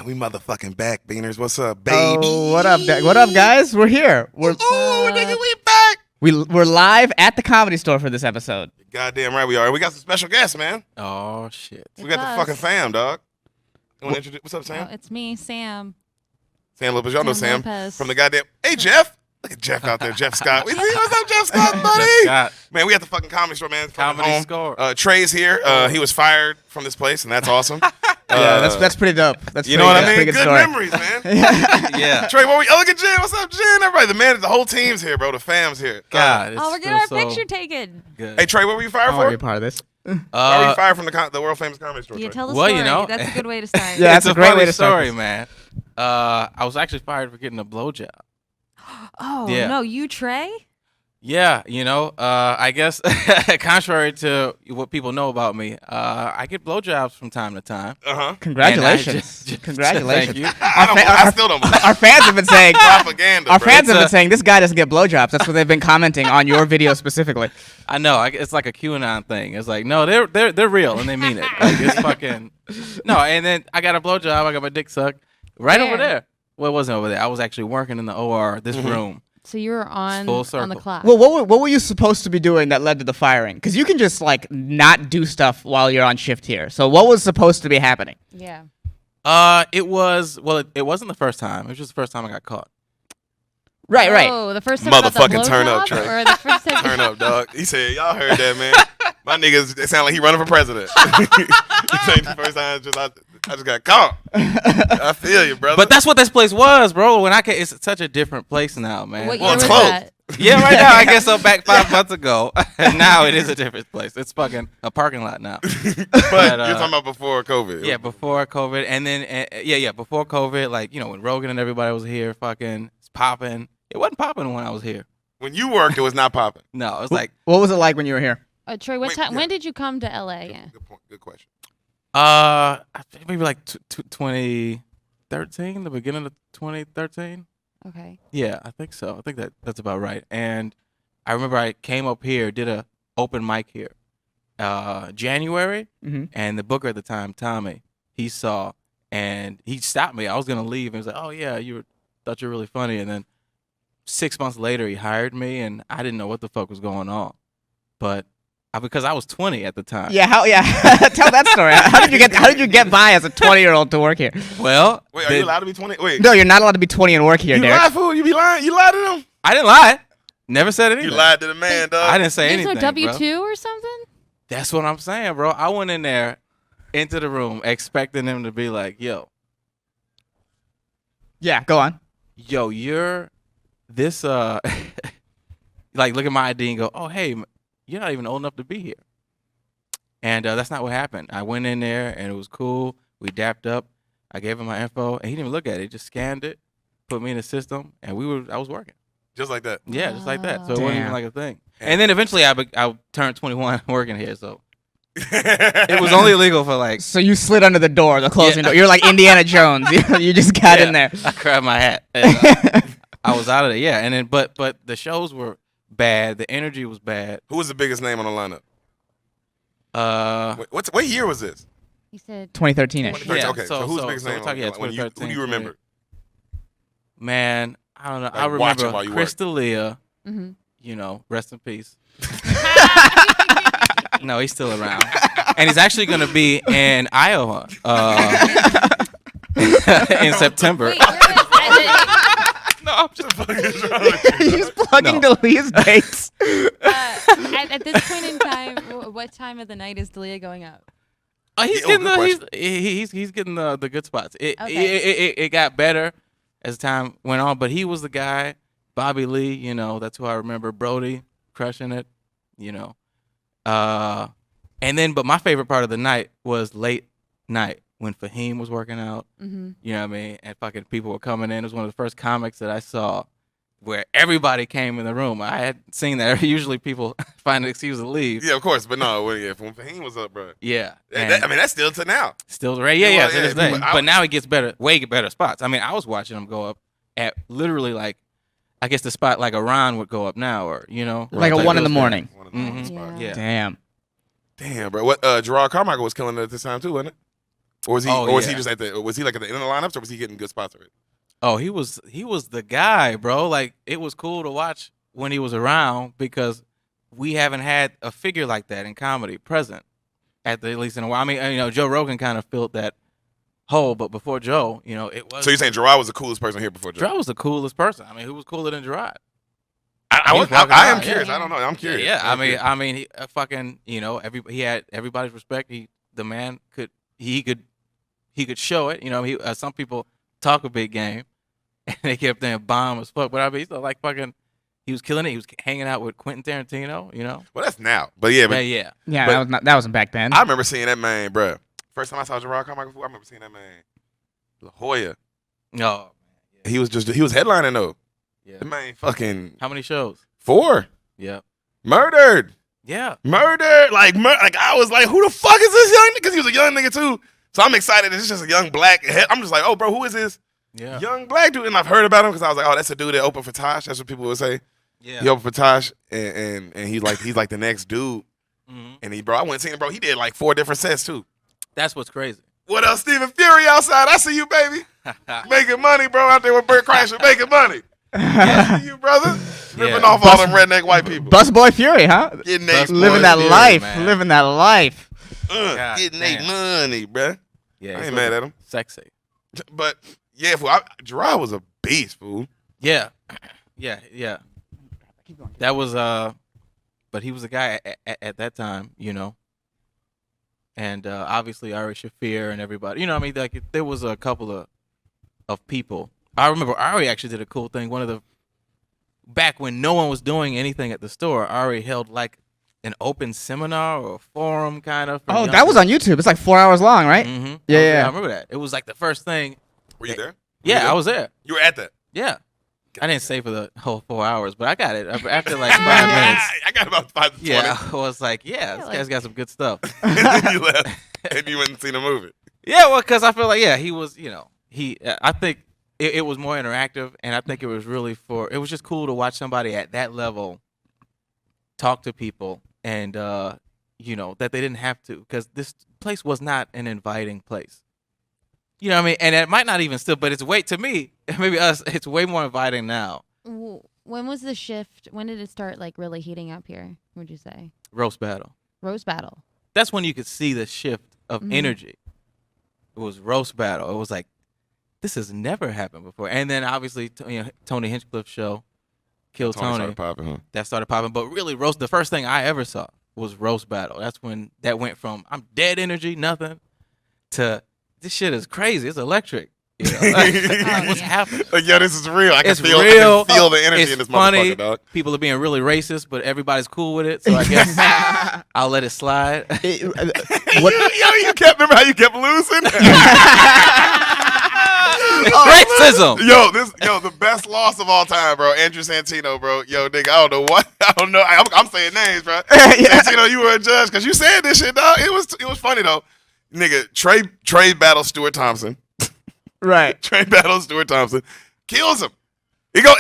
And we motherfucking back, Beaners. What's up, baby? Oh, what up, guys? We're here. Nigga, we back. We're live at the Comedy Store for this episode. Goddamn right we are. We got some special guests, man. Oh, shit. We got the fucking fam, dog. You want to introduce? What's up, Sam? Oh, it's me, Sam. Sam Lopez. Y'all know Sam Lopez. from the goddamn. Hey, Jeff. Look at Jeff out there. Jeff Scott. What's up, Jeff Scott, buddy? Jeff Scott. Man, we at the fucking Comedy Store, man. Comedy home. Store. Trey's here. He was fired from this place, and that's awesome. Yeah, that's pretty dope. That's You know what I mean? Pretty Good story. memories, man. Yeah. Trey, look at Jen. What's up, Jen? Everybody, the whole team's here, bro. The fam's here. God. Oh, we're getting our picture taken. Good. Hey, Trey, what were you fired I want to for? be part of this. Why were you fired from the world famous Comedy Store? You Trey? tell the Well, story. you know. That's a good way to start. Yeah, it's that's a great funny way to start story, this. man. I was actually fired for getting a blowjob. Oh, Yeah. no, you, Trey? Yeah, I guess contrary to what people know about me, I get blowjobs from time to time. Congratulations. And Congratulations. Thank you. I still don't believe Our fans have been saying. propaganda. Our bro. fans have been saying this guy doesn't get blowjobs. That's what they've been commenting on your video specifically. I know. It's like a QAnon thing. It's like, no, they're real and they mean it. Like, it's fucking no. And then I got a blowjob. I got my dick sucked right over there. Well, it wasn't over there. I was actually working in the OR, this room. So you were on Full the circle. clock. Well, what were you supposed to be doing that led to the firing? Because you can just not do stuff while you're on shift here. So what was supposed to be happening? Yeah. It wasn't the first time. It was just the first time I got caught. Right. Oh, the first time about the Motherfucking turn up, blowjob, Trey. or the first time Turn up, dog. He said, y'all heard that, man. My niggas, they sound like he running for president. This ain't the first time. I just got caught. I feel you, brother. But that's what this place was, bro. It's such a different place now, man. What Well, year it's was closed. that? Yeah, right now I guess so. Back 5 months ago, and now it is a different place. It's fucking a parking lot now. but you're talking about before COVID. Yeah, before COVID, and then before COVID, like when Rogan and everybody was here, fucking it's popping. It wasn't popping when I was here. When you worked, it was not popping. No, it was like What was it like when you were here? Trey, Wait, yeah. when did you come to LA? Good point. Good question. I think maybe like 2013, the beginning of 2013. Okay. Yeah, I think so. I think that's about right. And I remember I came up here, did a open mic here, January, and the booker at the time, Tommy, he saw and he stopped me. I was gonna leave and he was like, "Oh yeah, thought you were really funny." And then 6 months later, he hired me, and I didn't know what the fuck was going on, but because I was 20 at the time. Yeah. Tell that story. How did you get by as a 20-year-old to work here? Well, Wait, are you allowed to be 20? Wait. No, you're not allowed to be 20 and work here, You Derek. lied, fool. You be lying. You lied to them. I didn't lie. Never said anything. You lied to the man, dog. I didn't say There's anything. no W-2 bro. or something? That's what I'm saying, bro. I went in there, into the room, expecting him to be like, "Yo, Yeah, go on. you're this like look at my ID and go, oh hey, you're not even old enough to be here." And that's not what happened. I went in there and it was cool. We dapped up. I gave him my info and he didn't even look at it. He just scanned it, put me in the system, and I was working. Just like that. Yeah, just like that. So it wasn't even Damn. like a thing. And then eventually I turned 21 working here, so it was only illegal for like. So you slid under the door, the closing door. You're like Indiana Jones. You just got in there. I grabbed my hat. And, I was out of there. Yeah, and then but the shows were bad. The energy was bad. Who was the biggest name on the lineup? What year was this? He said 2013-ish. Yeah, Okay, so who's the biggest so name we're talking, on the lineup? Who 2013, do you remember? Man, I don't know. Like I watching remember while you Chris D'Elia. Mhm. Rest in peace. No, he's still around, and he's actually going to be in Iowa in September. Wait, where is that? No, I'm just He's plugging Delia's dates. At this point in time, what time of the night is Dalia going up? he's Yeah, getting good he's getting the good spots. Okay. It got better as time went on, but he was the guy. Bobby Lee, that's who I remember. Brody crushing it, and then but my favorite part of the night was late night when Fahim was working out. Mm-hmm. You know what I mean? And fucking people were coming in. It was one of the first comics that I saw where everybody came in the room. I had seen that. Usually people find an excuse to leave. Yeah, of course, but no, when Fahim was up, bro. Yeah. That's still to now. Still right. Yeah, to this day. but But now it gets better, way better spots. I mean, I was watching them go up at literally like, I guess the spot like Iran would go up now, or Like a 1 in the morning. One of the Mhm. spots. Yeah. Damn. Damn, bro. What Gerard Carmichael was killing it at this time too, wasn't it? Or was he? Oh, or was he yeah. just at the? Was he like at the end of the lineups, or was he getting good spots already? Oh, he was the guy, bro. Like, it was cool to watch when he was around because we haven't had a figure like that in comedy present at least in a while. I mean, Joe Rogan kind of filled that hole, but before Joe, it was. So you're saying Gerard was the coolest person here before Joe? Gerard was the coolest person. I mean, who was cooler than Gerard? I He's walking am around, curious. yeah. I don't know. I'm curious. Yeah, I'm curious. I mean, he fucking, he had everybody's respect. The man could show it. Some people talk a big game, and they kept saying bomb as fuck. But I mean, he's like fucking, he was killing it. He was hanging out with Quentin Tarantino. Well, that's now. But yeah, but Yeah. Yeah, that wasn't back then. I remember seeing that man, bro. First time I saw Gerard Carmichael, I remember seeing that man, La Jolla. No. He was headlining though. Yeah. The man fucking How many shows? 4 Yeah. murdered. Yeah. Murdered. Like I was like, who the fuck is this young nigga? Because he was a young nigga too. So I'm excited. It's just a young black. I'm just like, oh, bro, who is this Yeah. young black dude? And I've heard about him because I was like, oh, that's a dude that opened for Tosh. That's what people would say. Yeah. He opened for Tosh, and he's like the next dude. Mhm. And I went and seen him, bro. He did like 4 different sets too. That's what's crazy. What else, Stephen Fury outside? I see you, baby. Making money, bro, out there with Burt Kreischer, making money. I see you, brother. Ripping off all them redneck white people. Busboy Fury, huh? Getting they Living that Fury, life. man. Living that life. God getting they damn. money, bro. Yeah. I he's ain't mad at him. Sexy. But yeah, fool, Gerard was a beast, fool. Yeah. Yeah. That was but he was a guy at that time, and obviously Ari Shaffir and everybody. Like there was a couple of people. I remember Ari actually did a cool thing. Back when no one was doing anything at the store, Ari held like an open seminar or a forum kind of. Oh, that was on YouTube. It's like 4 hours long, right? Mm-hmm. Yeah. I remember that. It was like the first thing. Were you there? Yeah, I was there. You were at that. Yeah. I didn't stay for the whole 4 hours, but I got it after like 5 minutes. I got about 5 to 20. Yeah, I was like, this guy's got some good stuff. You left, and you went and seen the movie. Yeah, well, because I feel like, he was, I think it was more interactive, and I think it was really it was just cool to watch somebody at that level talk to people, and, that they didn't have to, because this place was not an inviting place. You know what I mean? And it might not even still, but to me, maybe us, it's way more inviting now. When was the shift? When did it start like really heating up here? Would you say? Roast battle. Roast battle. That's when you could see the shift of energy. It was roast battle. It was like, this has never happened before. And then obviously, Tony Hinchcliffe's show, Kill Tony. Started popping, huh? That started popping. But really, the first thing I ever saw was roast battle. That's when that went from I'm dead energy, nothing, to this shit is crazy. It's electric. What's happening? Like, yo, this is real. I can It's feel real. the energy It's in this funny. motherfucker, dog. People are being really racist, but everybody's cool with it. So I guess I'll let it slide. What? You remember how you kept losing? Racism. The best loss of all time, bro. Andrew Santino, bro. Yo, nigga, I don't know what. I don't know. I'm saying names, bro. Santino, you were a judge because you said this shit, dog. It was funny though. Nigga, Trey battles Stewart Thompson. Right. Trey battles Stewart Thompson. Kills him. He go.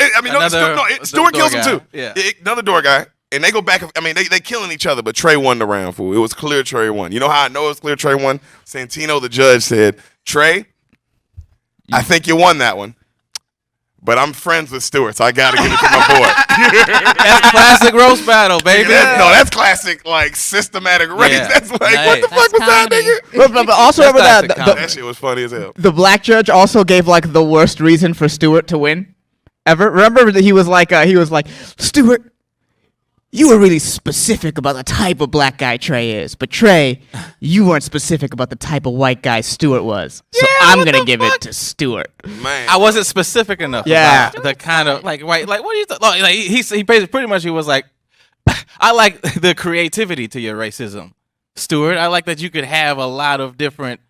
Stewart kills him too. Yeah. Another door guy. And they go back. I mean, they killing each other, but Trey won the round, fool. It was clear Trey won. You know how I know it was clear Trey won? Santino, the judge, said, Trey, I think you won that one. But I'm friends with Stewart, so I got to give it to my boy. That's classic roast battle, baby. That's classic, like, systematic race. Yeah. That's like, Nice. what the fuck was that, comedy. nigga? But also That's remember classic that comedy. That shit was funny as hell. the black judge also gave like the worst reason for Stewart to win ever. Remember that he was like Stewart, you were really specific about the type of black guy Trey is, but Trey, you weren't specific about the type of white guy Stewart was. So I'm gonna give it to Stewart. Man. I wasn't specific enough. Yeah. About the kind of like white. Like what do you think? Like he pretty much he was like, I like the creativity to your racism, Stewart. I like that you could have a lot of different.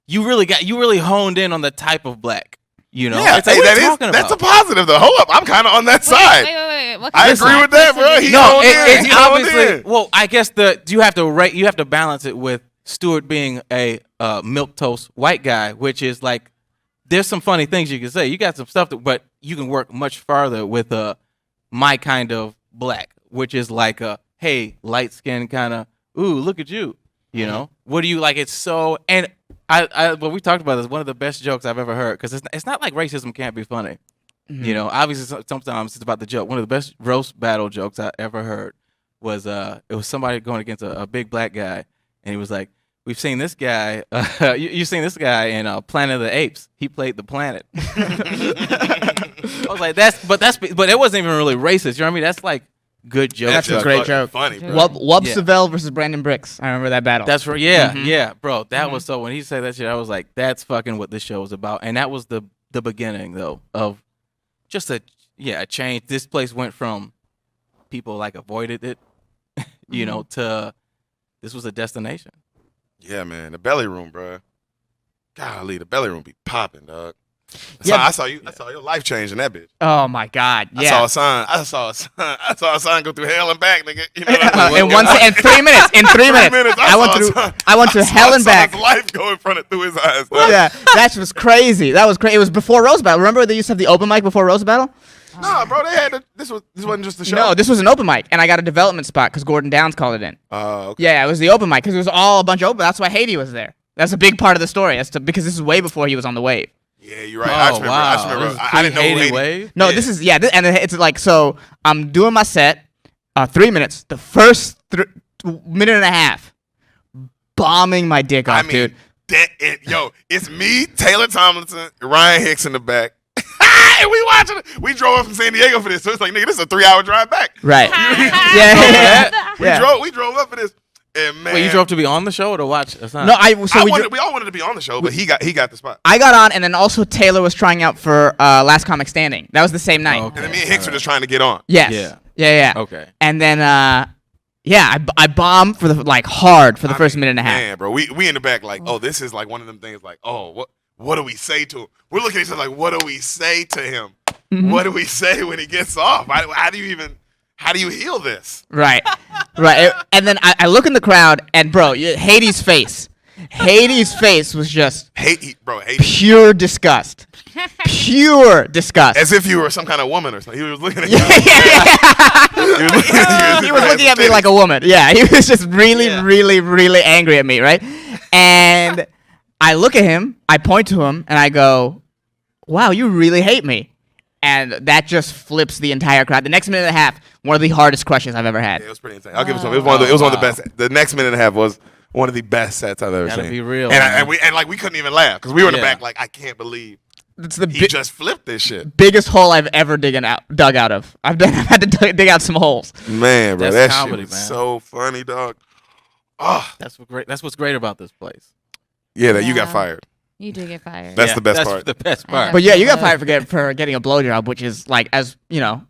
You really honed in on the type of black. Yeah, it's like, what are you talking that's about? a positive though. Hold up, I'm kind of on that side. Wait. What I kind of agree with that, black bro. person He did No, honed in. it's He honed obviously. in. Well, I guess you have to balance it with Stewart being a milk toast white guy, which is like there's some funny things you can say. You got some stuff but you can work much farther with my kind of black, which is like hey, light skin kind of ooh, look at you. You know, what do you like? It's so and Well, we talked about this. One of the best jokes I've ever heard, because it's not like racism can't be funny. Mm-hmm. You know, obviously sometimes it's about the joke. One of the best roast battle jokes I ever heard was it was somebody going against a big black guy, and he was like, "We've seen this guy. You've seen this guy in Planet of the Apes. He played the planet." I was like, but it wasn't even really racist. You know what I mean? That's like good joke. That's a just great fucking joke. Funny, bro. Wub Yeah. Savell versus Brandon Bricks. I remember that battle. That's right. Yeah, Mhm. yeah, bro. That was so. When he said that shit, I was like, "That's fucking what this show is about." And that was the beginning, though, of just a change. This place went from people like avoided it, you know, to this was a destination. Yeah, man. The belly room, bro. Golly, the belly room be popping, dog. Yeah. I saw your life change in that bitch. Oh my God! I Yeah. saw a sign go through hell and back, nigga. You know what I mean? in 3 minutes. In 3 minutes. I went through hell and back. His life go in front of through his eyes. dog. Yeah, that was crazy. That was crazy. It was before Rose Battle. Remember they used to have the open mic before Rose Battle? No, bro, they had this wasn't just the show. No, this was an open mic, and I got a development spot because Gordon Downs called it in. Okay. Yeah, it was the open mic because it was all a bunch of open. That's why Haiti was there. That's a big part of the story. Because this is way before he was on the wave. Yeah, you're right. I just remember. I just remember. I didn't know who Haiti. Wave. No, Yeah. this is and it's like so. I'm doing my set, 3 minutes. The first minute and a half, bombing my dick off, I mean, dude. it's me, Taylor Tomlinson, Ryan Hicks in the back. And we watching it. We drove up from San Diego for this, so it's like, nigga, this is a 3-hour drive back. Right. We drove up for this, and man, Wait, you drove to be on the show or to watch? That's not. No, we all wanted to be on the show, but he got the spot. I got on, and then also Taylor was trying out for Last Comic Standing. That was the same night. Oh, okay. And then me and Hicks were just trying to get on. Yes. Yeah. Okay. And then, I bombed for the hard for the first minute and a half. Man, bro, we in the back like, oh, this is like one of them things like, oh, what do we say to him? We're looking at each other like, what do we say to him? Mm-hmm. What do we say when he gets off? How do you heal this? Right. And then I look in the crowd, and bro, Haiti's face was just Hate. pure disgust. Pure disgust. As if you were some kind of woman or something. He was looking at you. He was looking at me like a woman. Yeah, he was just really angry at me, right? And I look at him, I point to him, and I go, wow, you really hate me. And that just flips the entire crowd. The next minute and a half, one of the hardest crushes I've ever had. Yeah, it was pretty insane. I'll give it to him. It was one of the best. The next minute and a half was one of the best sets I've ever Gotta seen. be real, And man. we couldn't even laugh because we were in the Yeah. back like, I can't believe It's the he just flipped this shit. biggest hole I've ever dug out of. I've had to dig out some holes. Man, bro, That's that comedy, shit was man. so funny, dog. Oh, That's what's great about this place. yeah, that you got Yeah. fired. You do get fired. That's the best that's part. The best part. But yeah, you got fired for getting a blowjob, which is like, as you know,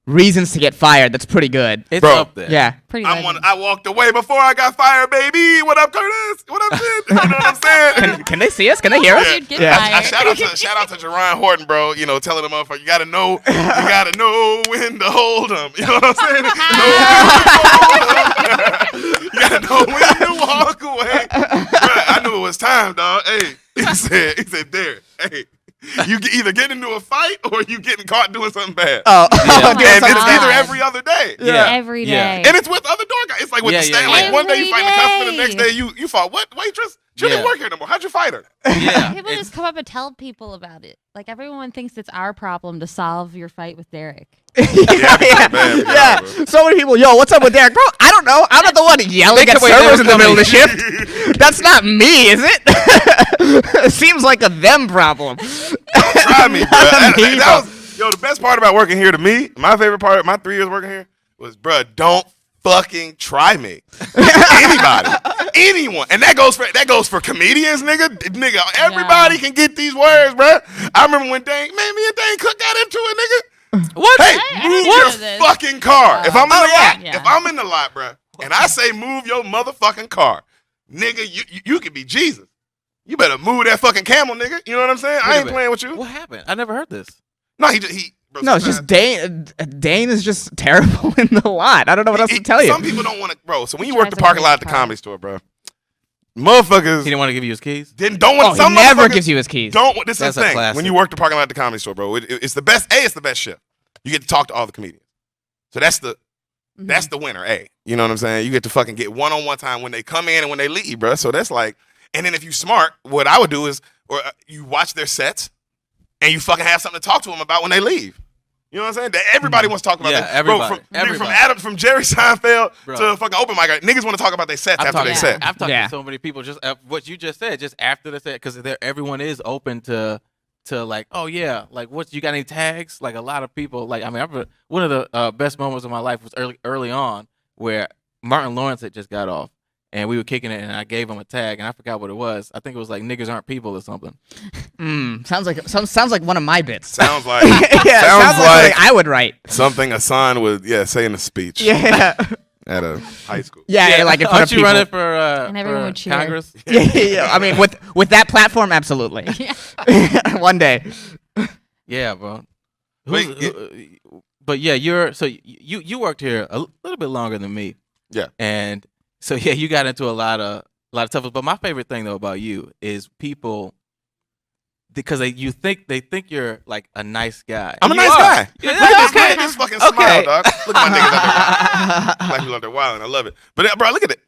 reasons to get fired. That's pretty good. It's Bro. up there. Yeah. Pretty I walked away before I got fired, baby. What up, Curtis? What up, Sid? You know what I'm saying? Can they see us? Can they hear us? You'd get Yeah. I fired. shout out to Jerron Horton, bro. You know, telling the motherfucker, you gotta know when to hold them. You know what I'm saying? You gotta know when to walk away. Bruh, I knew it was time, dog. Hey, he said, there. Hey, you either get into a fight or you getting caught doing something bad. Oh, Yeah. doing And something it's bad. either every other day. Yeah. Every Yeah. day. And it's with other door guys. It's like with Yeah, the yeah, stand. yeah. Like one day you Every fight the customer, the day. next day you fought what waitress? She didn't Yeah. work here no more. How'd you fight her? Yeah. People just come up and tell people about it. Like everyone thinks it's our problem to solve your fight with Derek. Yeah. So many people, yo, what's up with Derek? Bro, I don't know. I'm not the one yelling at Wait, they servers were in the middle of the coming. shift. That's not me, is it? It seems like a them problem. Try me, bro. That was, yo, the best part about working here to me, my favorite part of my 3 years working here was, bro, don't fucking try me. Anybody. Anyone. And that goes for comedians, nigga. Everybody can get these words, bro. I remember when me and Dane Cook got into it, nigga. What? Hey, I move know your this. fucking car. If I'm in the lot, yeah. if I'm in the lot, bro, and I say move your motherfucking car, nigga, you could be Jesus. You better move that fucking camel, nigga. You know what I'm saying? I ain't playing with you. What happened? I never heard this. No, bro, No, it's just Dane. Dane is just terrible in the lot. I don't know what else to tell you. Some people don't want to, bro. So when you He work the tries to parking lot at the push hard. Comedy Store, bro, motherfuckers He didn't want to give you his keys. don't want. He Some never motherfuckers gives you his keys. Don't. This is That's the a thing. classic. When you work the parking lot at the Comedy Store, bro, it's the best. It's the best shift. You get to talk to all the comedians. So that's the winner. You know what I'm saying? You get to fucking get one-on-one time when they come in and when they leave, bro. So that's like, And then if you smart, what I would do is, you watch their sets, and you fucking have something to talk to them about when they leave. You know what I'm saying? Everybody wants to talk about that. Everybody. Bro, from Jerry Seinfeld to fucking open mic, niggas want to talk about their sets after they set. I've talked to so many people just what you just said, just after the set, because everyone is open to like, oh yeah, like what you got any tags? Like a lot of people, like I mean, one of the best moments of my life was early on where Martin Lawrence had just got off. And we were kicking it, and I gave him a tag, and I forgot what it was. I think it was like "niggas aren't people" or something. Sounds like one of my bits. Sounds like sounds like I would write something a son would say in a speech. Yeah. At a high school. Yeah, like in front of you people. running for and everyone for would cheer. Congress? Yeah. I mean, with that platform, absolutely. One day. Yeah, bro. Wait, But yeah, you worked here a little bit longer than me. Yeah. And so yeah, you got into a lot of stuff. But my favorite thing though about you is people, because they think you're like a nice guy. I'm a nice guy. Yeah, Look at this fucking smile, dog. Look at my niggas out there. Black people out there wilding. I love it. But bro, look at it.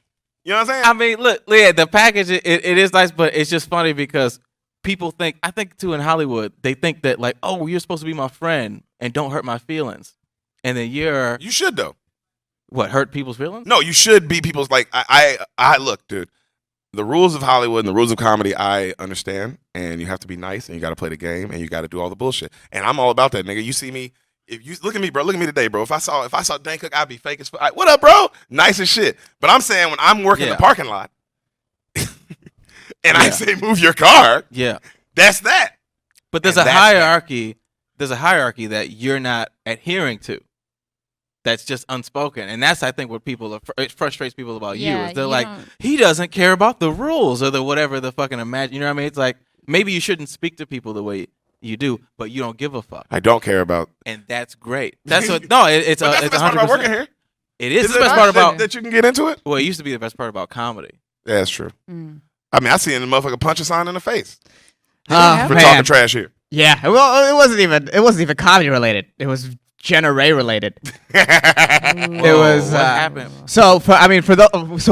You know what I'm saying? I mean, look, yeah, the package it is nice, but it's just funny because people think, I think too in Hollywood, they think that like, oh, you're supposed to be my friend and don't hurt my feelings, and then You should though. What, hurt people's feelings? No, you should be people's like I look, dude. The rules of Hollywood and the rules of comedy, I understand, and you have to be nice, and you got to play the game, and you got to do all the bullshit. And I'm all about that, nigga. You see me, if you look at me, bro, look at me today, bro. If I saw Dan Cook, I'd be fake as fuck. What up, bro? Nice as shit. But I'm saying when I'm working the parking lot, and I say move your car, that's that. But there's a hierarchy. There's a hierarchy that you're not adhering to. That's just unspoken, and that's I think what it frustrates people about you is they're like, he doesn't care about the rules or the whatever the fucking imagine. You know what I mean? It's like maybe you shouldn't speak to people the way you do, but you don't give a fuck. I don't care about, and that's great. That's what. No, it's the best part about working here. It is the best part about that you can get into it. Well, it used to be the best part about comedy. Yeah, that's true. I mean, I seen the motherfucker punch a sign in the face for man. talking trash here. Yeah, well, it wasn't even comedy related. It was Jenna Ray related. It was what happened? So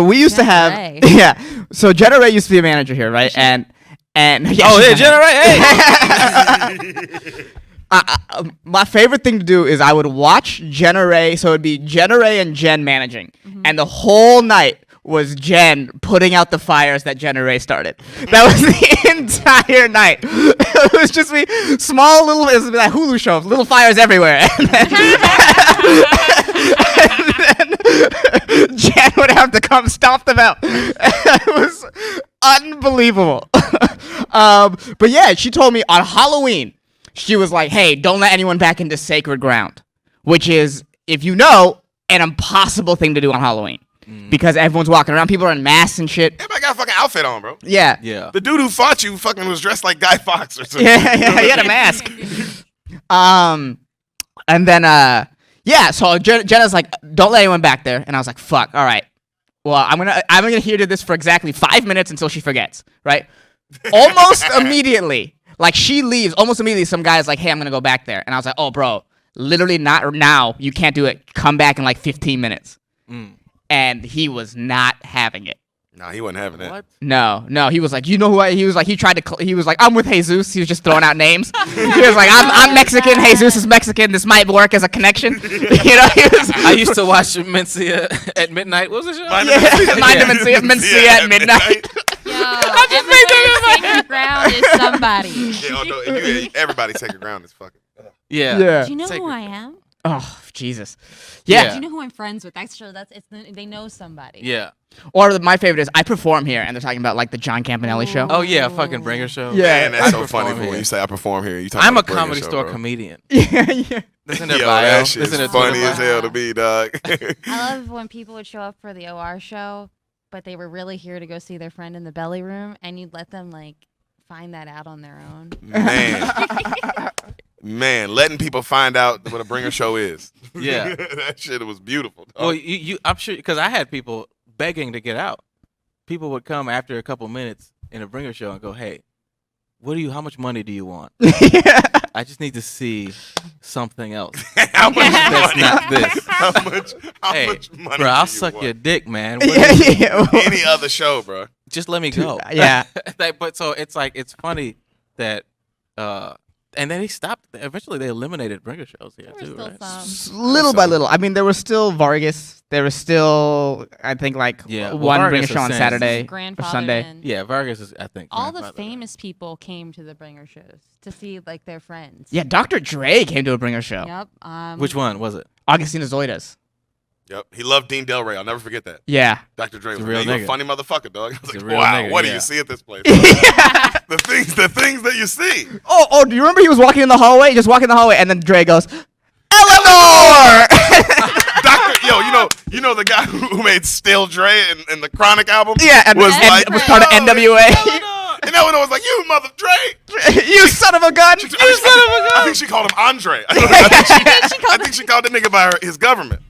we used to have Ray. So Jenna Ray used to be a manager here, right? And Jenna Ray, hey. My favorite thing to do is I would watch Jenna Ray. So it'd be Jenna Ray and Jen managing, and the whole night was Jen putting out the fires that Jenna Ray started. That was the entire night. It was just me, small little, it was like Hulu shows, little fires everywhere. And then Jen would have to come stomp them out. It was unbelievable. But yeah, she told me on Halloween, she was like, hey, don't let anyone back into sacred ground, which is, if you know, an impossible thing to do on Halloween. Because everyone's walking around, people are in masks and shit. Everybody got a fucking outfit on, bro. Yeah. The dude who fought you fucking was dressed like Guy Fawkes or something. Yeah, he had a mask. And then so Jenna's like, don't let anyone back there. And I was like, fuck, all right. Well, I'm gonna hear to this for exactly 5 minutes until she forgets, right? Almost immediately, like she leaves, almost immediately some guy's like, hey, I'm gonna go back there. And I was like, oh bro, literally not now, you can't do it. Come back in like 15 minutes. And he was not having it. No, he wasn't having it. What? No, he was like, you know who he was like, he was like, I'm with Jesus. He was just throwing out names. He was like, I'm Mexican, Jesus is Mexican, this might work as a connection. You know, I used to watch Mencia at midnight. What was the show? Mind Mencia at midnight. Yo, everybody's sacred ground is somebody. Yeah, everybody's sacred ground is fucking. Yeah. Do you know who I am? Oh, Jesus. Yeah. Do you know who I'm friends with? Actually, they know somebody. Yeah. Or my favorite is I perform here, and they're talking about like the John Campanelli show. Oh yeah, fucking bringer show. Yeah. Man, that's so perform funny here. when you say I perform here. You I'm a about comedy show, store bro. comedian. Yeah. Listen to Yo, bio. that shit's Listen to funny Twitter as bio. hell to me, dog. I love when people would show up for the OR show, but they were really here to go see their friend in the belly room, and you'd let them like find that out on their own. Man, letting people find out what a bringer show is. Yeah. That shit was beautiful. Dog. Well, I'm sure because I had people begging to get out. People would come after a couple minutes in a bringer show and go, "Hey, how much money do you want? I just need to see something else. How much That's money? not this. How much money? Hey, do bro, I'll you suck want? your dick, man. Yeah. Any other show, bro. just let me go. Yeah. But so it's like it's funny that and then he stopped. Eventually, they eliminated bringer shows here There were too, still right? some. Little by little. I mean, there was still Vargas. There was still, I think, like Well, one Vargas bringer show on has since- Saturday or Grandfather Sunday. and Yeah, Vargas is. I think all the grandfather. famous people came to the bringer shows to see like their friends. Yeah, Dr. Dre came to a bringer show. Yep. Which one was it? Augustina Zoidas. Yep. He loved Dean Del Rey. I'll never forget that. Yeah. Dr. Dre He's was a real like, "Man, you a nigga. funny motherfucker, dog." I was He's like, a real "Wow, nigga, what do yeah. you see at this place?" the things that you see. Oh, do you remember he was walking in the hallway? Just walking in the hallway, and then Dre goes, Eleanor! You know the guy who made Still Dre in the Chronic album. Yeah, and was and like was part of "Oh, NWA. And Eleanor was like, "You mother Dre." You son of a gun! I think she called him Andre. I think she called the nigga by his government.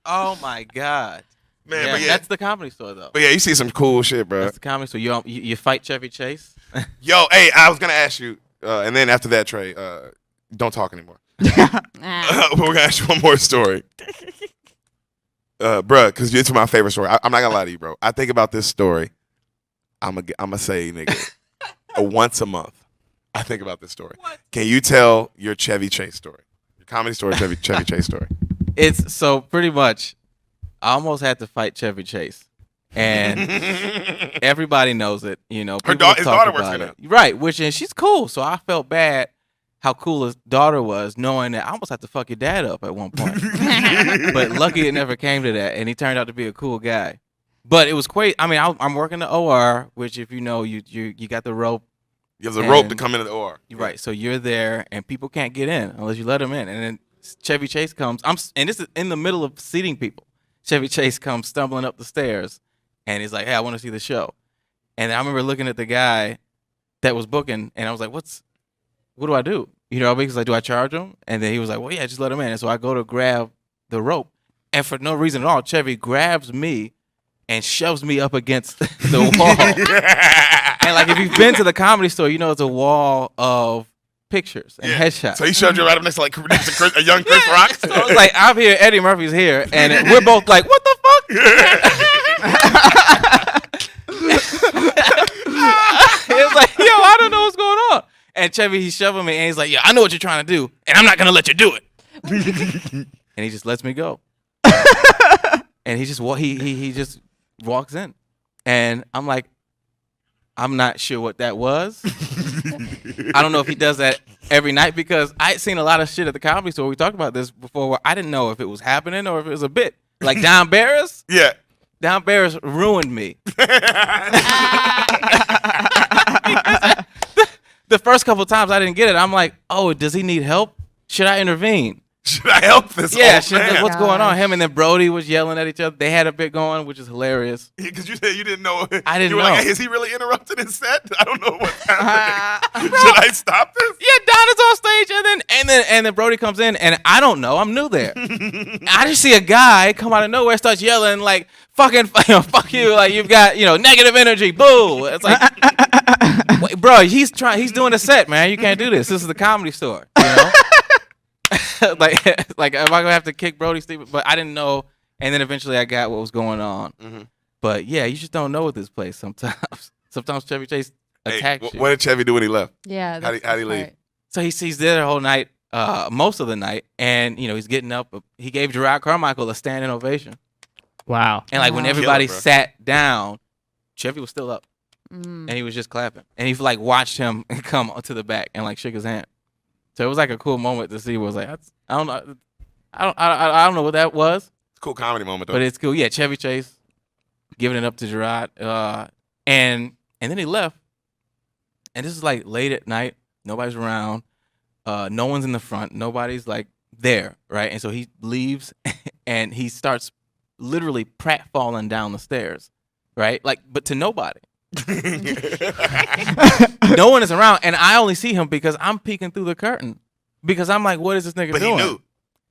Oh my God. Man, Yeah, but yeah, that's the Comedy Store though. but yeah, you see some cool shit, bro. That's the Comedy Store. You fight Chevy Chase. Yo, hey, I was gonna ask you, and then after that, Trey, don't talk anymore. Ah. We're gonna ask you one more story, bruh, because it's my favorite story. I'm not gonna lie to you, bro. I think about this story. I'm gonna say, nigga, once a month. I think about this story. What? Can you tell your Chevy Chase story, your comedy story, Chevy Chase story? It's so pretty much. I almost had to fight Chevy Chase, and everybody knows it. You know, Her people have his talked daughter works about for it. Right? and she's cool. So I felt bad how cool his daughter was, knowing that I almost had to fuck your dad up at one point. But lucky it never came to that, and he turned out to be a cool guy. But it was quite. I mean, I'm working the OR, which if you know, you got the rope. You have the rope to And- come into the OR. Right. So you're there, and people can't get in unless you let them in. And then Chevy Chase comes. And this is in the middle of seating people. Chevy Chase comes stumbling up the stairs, and he's like, "Hey, I want to see the show." And I remember looking at the guy that was booking, and I was like, "What do I do?" You know, because like, do I charge him? And then he was like, "Well, yeah, just let him in." And so I go to grab the rope, and for no reason at all, Chevy grabs me and shoves me up against the wall. And like, if you've been to the Comedy Store, you know it's a wall of pictures and headshots. So he showed you right up next to like a young Chris Rock. So it's like, I'm here, Eddie Murphy's here, and we're both like, what the fuck? It's like, yo, I don't know what's going on. And Chevy, he's shoving me, and he's like, yeah, I know what you're trying to do, and I'm not going to let you do it. And he just lets me go. And he just walks in. And I'm like, I'm not sure what that was. I don't know if he does that every night, because I had seen a lot of shit at the Comedy Store. We talked about this before, where I didn't know if it was happening or if it was a bit. Like Don Barris. Yeah. Don Barris ruined me. The first couple times I didn't get it, I'm like, oh, does he need help? Should I intervene? Should I help this? Yeah, old man? what's going on? Him and then Brody was yelling at each other. They had a bit going, which is hilarious. Because you said you didn't know. I didn't you were know. Like, hey, is he really interrupting his set? I don't know what's happening. Should I stop this? Yeah, Don is on stage, and then Brody comes in, and I don't know. I'm new there. I just see a guy come out of nowhere, starts yelling like, "Fucking, fuck you!" Like, you've got negative energy. Boo! It's like, wait, bro, he's doing a set, man. You can't do this. This is the Comedy Store. You know? like, am I gonna have to kick Brody, Steve? But I didn't know, and then eventually I got what was going on. Mm-hmm. But yeah, you just don't know with this place sometimes. Sometimes Chevy Chase attacks you. What did Chevy do when he left? Yeah. How'd he leave? So he's there the whole night, most of the night, and he's getting up. He gave Gerard Carmichael a standing ovation, Wow. and like when Wow. everybody Killer, bro. sat down, Chevy was still up, Mm. and he was just clapping, and he like watched him come to the back and like shook his hand. So it was like a cool moment to see. Was like, I don't know, I don't know what that was, It's a cool comedy moment though. but it's cool. Yeah, Chevy Chase giving it up to Gerard, and then he left, and this is like late at night. Nobody's around. No one's in the front. Nobody's like there, right? And so he leaves, and he starts literally pratfalling down the stairs, right? Like, but to nobody. No one is around, and I only see him because I'm peeking through the curtain, because I'm like, what is this nigga But doing? he knew.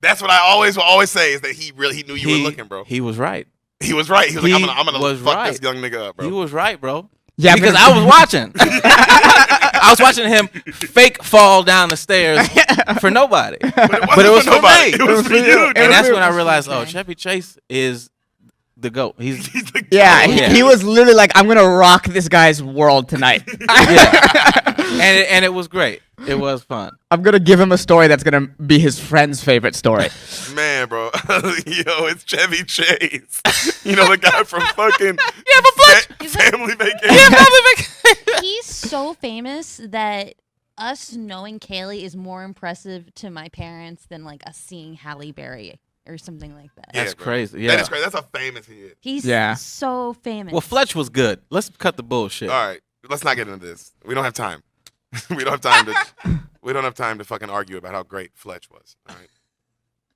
That's what I always will always say, is that he knew you were looking, bro. He was right. He was right. He was like, He I'm gonna was fuck right. this young nigga up, bro. He was right, bro. Yeah, because I was watching. I was watching him fake fall down the stairs for nobody. But it was for nobody. me. It was for you. And that's dude. when I realized, oh, Chevy Chase is the GOAT. He's the Yeah, goat. he was literally like, I'm gonna rock this guy's world tonight. and it was great. It was fun. I'm gonna give him a story that's gonna be his friend's favorite story. Man, bro. Yo, it's Chevy Chase. You know the guy from fucking He's like- Family Vacation. He's so famous that us knowing Kaylee is more impressive to my parents than like us seeing Halle Berry or something like that. Yeah, That's bro. crazy. Yeah. That is crazy. That's how famous he is. He's Yeah. so famous. Well, Fletch was good. Let's cut the bullshit. All right, let's not get into this. We don't have time. We don't have time to. We don't have time to fucking argue about how great Fletch was. All right,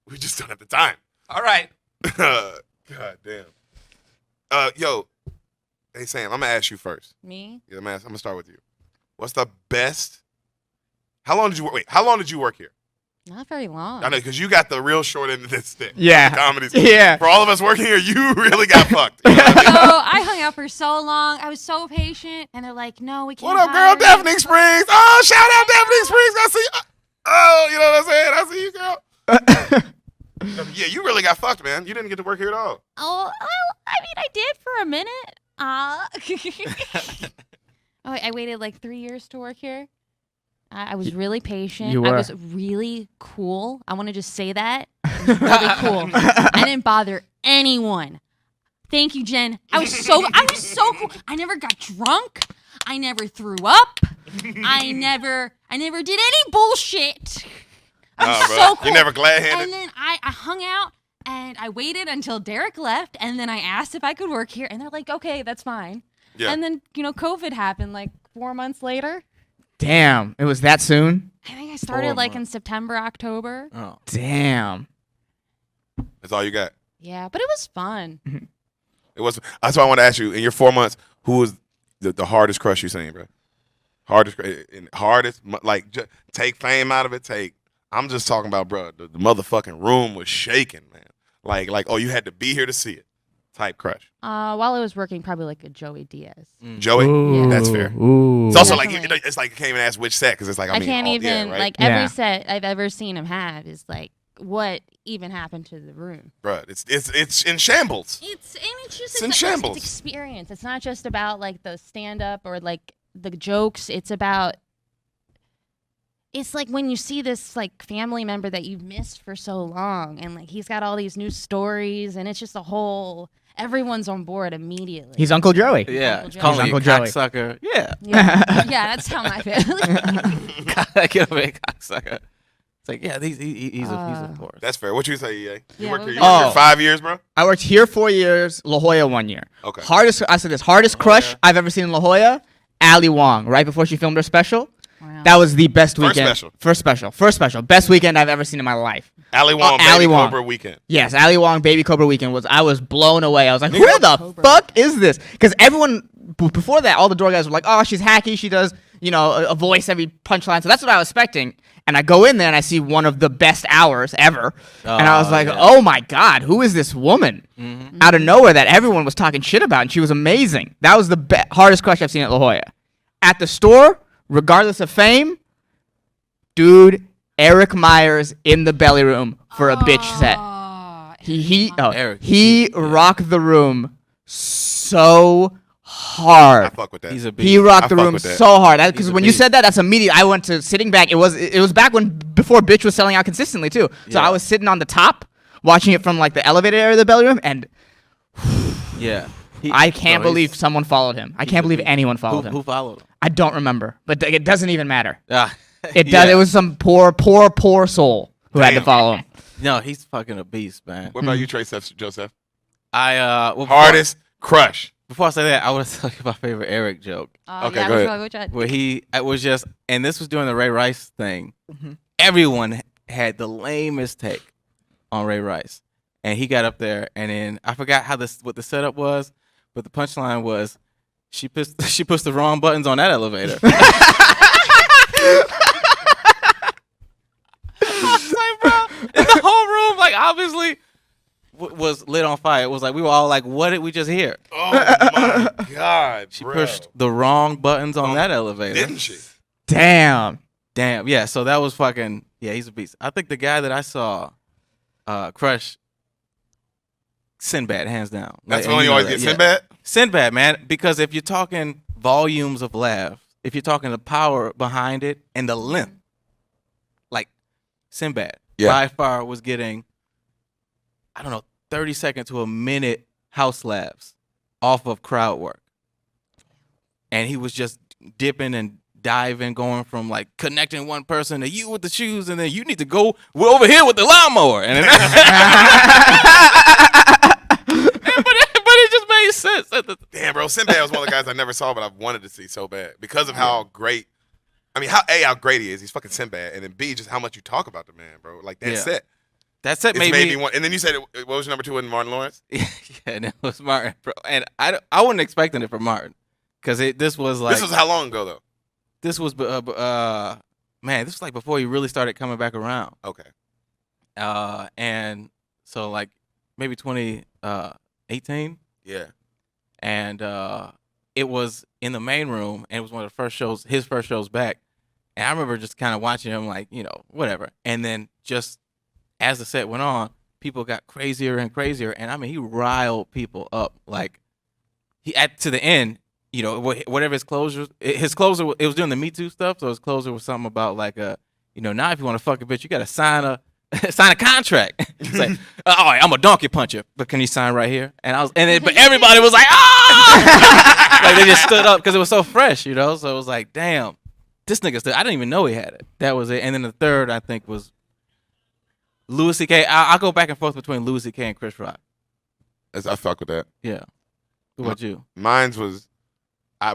we just don't have the time. All right. God damn. Yo, hey Sam, I'm gonna ask you first. Me? Yeah, I'm gonna start with you. What's the best? How long did you work? Wait, how long did you work here? Not very long. I know because you got the real short end of this stick. Yeah. Comedy. Yeah. For all of us working here, you really got fucked. You know what I mean? So I hung out for so long. I was so patient, and they're like, "No, we can't." What up, girl? hire you." Daphne Springs. Oh, shout out Daphne Springs. I see. Oh, you know what I'm saying? I see you, girl. Yeah, you really got fucked, man. You didn't get to work here at all. Oh, I mean, I did for a minute. Oh, I waited like 3 years to work here. I was really patient. You I were. was really cool. I want to just say that. I was really cool. I didn't bother anyone. Thank you, Jen. I was so cool. I never got drunk. I never threw up. I never did any bullshit. I was bro. so cool. You never glad-handed? And then I hung out and I waited until Derek left, and then I asked if I could work here, and they're like, "Okay, that's fine." Yeah. And then COVID happened like 4 months later. Damn, it was that soon? I think I started 4 like in months. September, October. Oh. Damn. That's all you got. Yeah, but it was fun. It was. That's why I want to ask you. In your 4 months, who was the hardest crush you seen, bro? Hardest. Like, take fame out of it. I'm just talking about, bro. The motherfucking room was shaking, man. Like, oh, you had to be here to see it. Type crush. While I was working, probably like a Joey Diaz. Joey. Ooh, That's fair. Ooh. It's also like Definitely. it's like you can't even ask which set because it's like I I mean, can't all- even yeah, right? like Yeah. every set I've ever seen him have is like, what even happened to the room? Bro, it's in shambles. It's It's in shambles. It's experience. It's not just about like the stand up or like the jokes. It's about. It's like when you see this like family member that you've missed for so long, and like he's got all these new stories, and it's just a whole. Everyone's on board immediately. He's Uncle Joey. Yeah. Uncle Joey. Call me Uncle a Joey. cocksucker. Yeah. yeah, that's how my family. Get away, cocksucker. It's like, yeah, he's a force. That's fair. What you say, EA? You Yeah, worked what here. You was worked that? here 5 years, bro. I worked here 4 years, La Jolla 1 year. Okay. Hardest crush I've ever seen in La Jolla, Ali Wong, right before she filmed her special. Wow. That was the best First weekend. special. First special. Best weekend I've ever seen in my life. Ali Wong, Ali Baby Wong. Cobra weekend. Yes, Ali Wong Baby Cobra weekend I was blown away. I was like, who Nigga. the Cobra. fuck is this? Because everyone before that, all the door guys were like, oh, she's hacky. She does, a voice every punchline. So that's what I was expecting. And I go in there and I see one of the best hours ever. And I was like, yeah. oh my God, who is this woman? Out of nowhere that everyone was talking shit about. And she was amazing. That was the hardest crush I've seen at La Jolla. At the store, regardless of fame, dude, Eric Myers in the belly room for a bitch set. Eric, He rocked the room so hard. I fuck with that. He's a beast. He rocked I the fuck room with that. so hard. Because He's a when you beast. said that, that's immediate. I went to sitting back. It was back before Bitch was selling out consistently too. So Yeah. I was sitting on the top, watching it from like the elevator area of the belly room, and Yeah. I can't believe someone followed him. I can't believe anyone followed him. Who followed him? I don't remember, but it doesn't even matter. It It was some poor soul who had to Damn. follow him. No, he's fucking a beast, man. What about you, Trey Joseph? Well, Hardest crush. Before I say that, I want to tell you my favorite Eric joke. Okay, yeah, go ahead. which one? Where it was just, and this was during the Ray Rice thing. Everyone had the lamest take on Ray Rice, and he got up there, and then I forgot what the setup was, but the punchline was, she pushed the wrong buttons on that elevator. I was like, bro, and the whole room, like, obviously was lit on fire. It was like we were all like, "What did we just hear?" Oh my God, She bro. pushed the wrong buttons on that elevator. Didn't she? Damn. Damn, yeah. So that was fucking. Yeah, he's a beast. I think the guy that I saw, crush. Sinbad, hands down. That's Like, when and you always get Sinbad? Sinbad, man, because if you're talking volumes of laughs, if you're talking the power behind it and the length, like Sinbad by far was getting, I don't know, 30 seconds to a minute house laughs off of crowd work. And he was just dipping and diving, going from like connecting one person to you with the shoes, and then you need to go over here with the lawnmower. And then but it just made sense. Damn, bro. Sinbad was one of the guys I never saw, but I wanted to see so bad because of how great. I mean, how great he is. He's fucking Sinbad, and then B, just how much you talk about the man, bro. Like that's it. That's it. It's made me want. And then you said, what was your number 2? Wasn't Martin Lawrence? Yeah, and it was Martin, bro. And I wasn't expecting it from Martin, because this was like. This was how long ago though? This was man, this was like before he really started coming back around. Okay. And so like maybe 2018. Yeah. And it was in the main room, and it was one of the first shows, his first shows back. And I remember just kind of watching him, like, you know, whatever. And then just as the set went on, people got crazier and crazier. And I mean, he riled people up. Like, to the end, you know, whatever his closer, it was doing the Me Too stuff. So his closer was something about like, you know, now if you want to fuck a bitch, you got to sign a contract. It's like, all right, I'm a donkey puncher, but can you sign right here? But everybody was like, ah! Like they just stood up because it was so fresh, you know. So it was like, damn, this nigga still. I didn't even know he had it. That was it. And then the third, I think, was Louis C.K. I'll go back and forth between Louis C.K. and Chris Rock. I fuck with that. Yeah. What about you? Mine's was,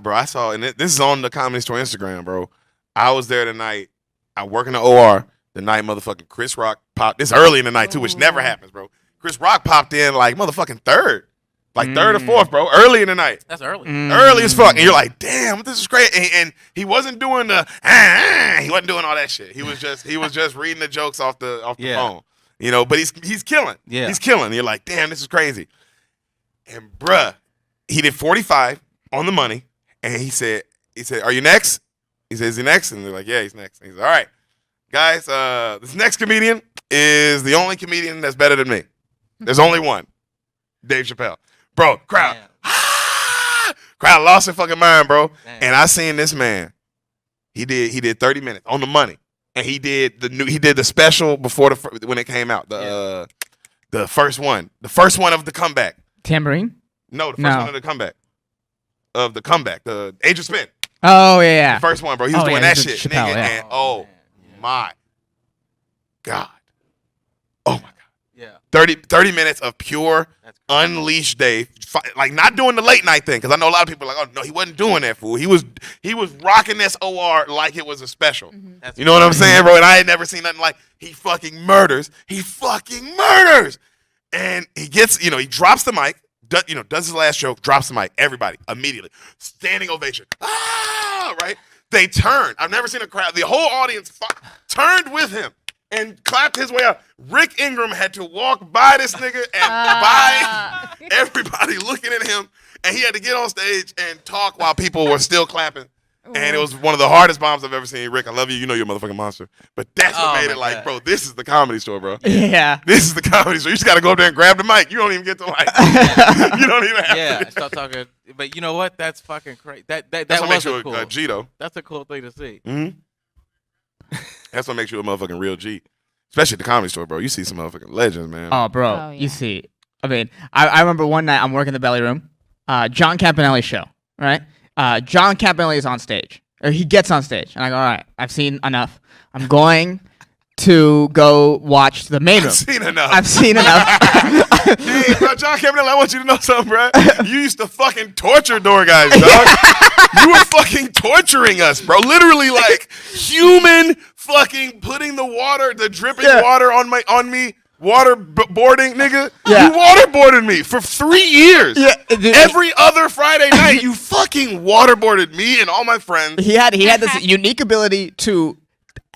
bro. I saw, and this is on the Comedy Store Instagram, bro. I was there tonight. I work in the OR. The night motherfucking Chris Rock popped. This early in the night too, which never happens, bro. Chris Rock popped in like motherfucking third. Like third or fourth, bro. Early in the night. That's early. Early as fuck. And you're like, damn, this is great. And he wasn't doing the he wasn't doing all that shit. He was just reading the jokes off the phone. You know, but he's killing. Yeah. He's killing. You're like, damn, this is crazy. And bruh, he did 45 on the money. And he said, are you next? He said, is he next? And they're like, yeah, he's next. And he's like, all right. Guys, this next comedian is the only comedian that's better than me. There's only one. Dave Chappelle. Bro, crowd. Crowd lost their fucking mind, bro. Damn. And I seen this man. He did 30 minutes on the money. And he did the special before when it came out. The first one. The first one of the comeback. Tambourine? No, the first one of the comeback. Of the comeback. The Age of Spin. Oh, yeah. The first one, bro. He was doing that shit. Chappelle, nigga, and my God. Oh my God. Yeah. 30 minutes of pure unleashed Dave. Like not doing the late night thing. Because I know a lot of people are like, oh no, he wasn't doing that, fool. He was rocking this OR like it was a special. Mm-hmm. You know what I'm saying, bro? And I had never seen nothing like he fucking murders. And he gets, he drops the mic, does his last joke, drops the mic. Everybody, immediately. Standing ovation. Ah, right? They turned. I've never seen a crowd. The whole audience turned with him and clapped his way out. Rick Ingram had to walk by this nigga and by everybody looking at him. And he had to get on stage and talk while people were still clapping. And it was one of the hardest bombs I've ever seen. Rick, I love you. You know you're a motherfucking monster. But that's what made it like, God. Bro, this is the Comedy Store, bro. Yeah. This is the Comedy Store. You just got to go up there and grab the mic. You don't even get to you don't even have to. Start talking. But you know what? That's fucking crazy. That what makes you cool. a G, though. That's a cool thing to see. Mm-hmm. That's what makes you a motherfucking real G. Especially at the Comedy Store, bro. You see some motherfucking legends, man. Oh, bro. You see. I mean, I remember one night I'm working the belly room. John Campanelli's show, right? John Campanelli is on stage. Or he gets on stage. And I go, all right, I've seen enough. I'm going to go watch the main room. I've seen enough. Hey, bro, John Campbell, I want you to know something, bro. You used to fucking torture door guys, dog. You were fucking torturing us, bro. Literally, like, human fucking putting the dripping water on me. Waterboarding, nigga. Yeah. You waterboarded me for 3 years. Yeah. Every other Friday night, you fucking waterboarded me and all my friends. He had this unique ability to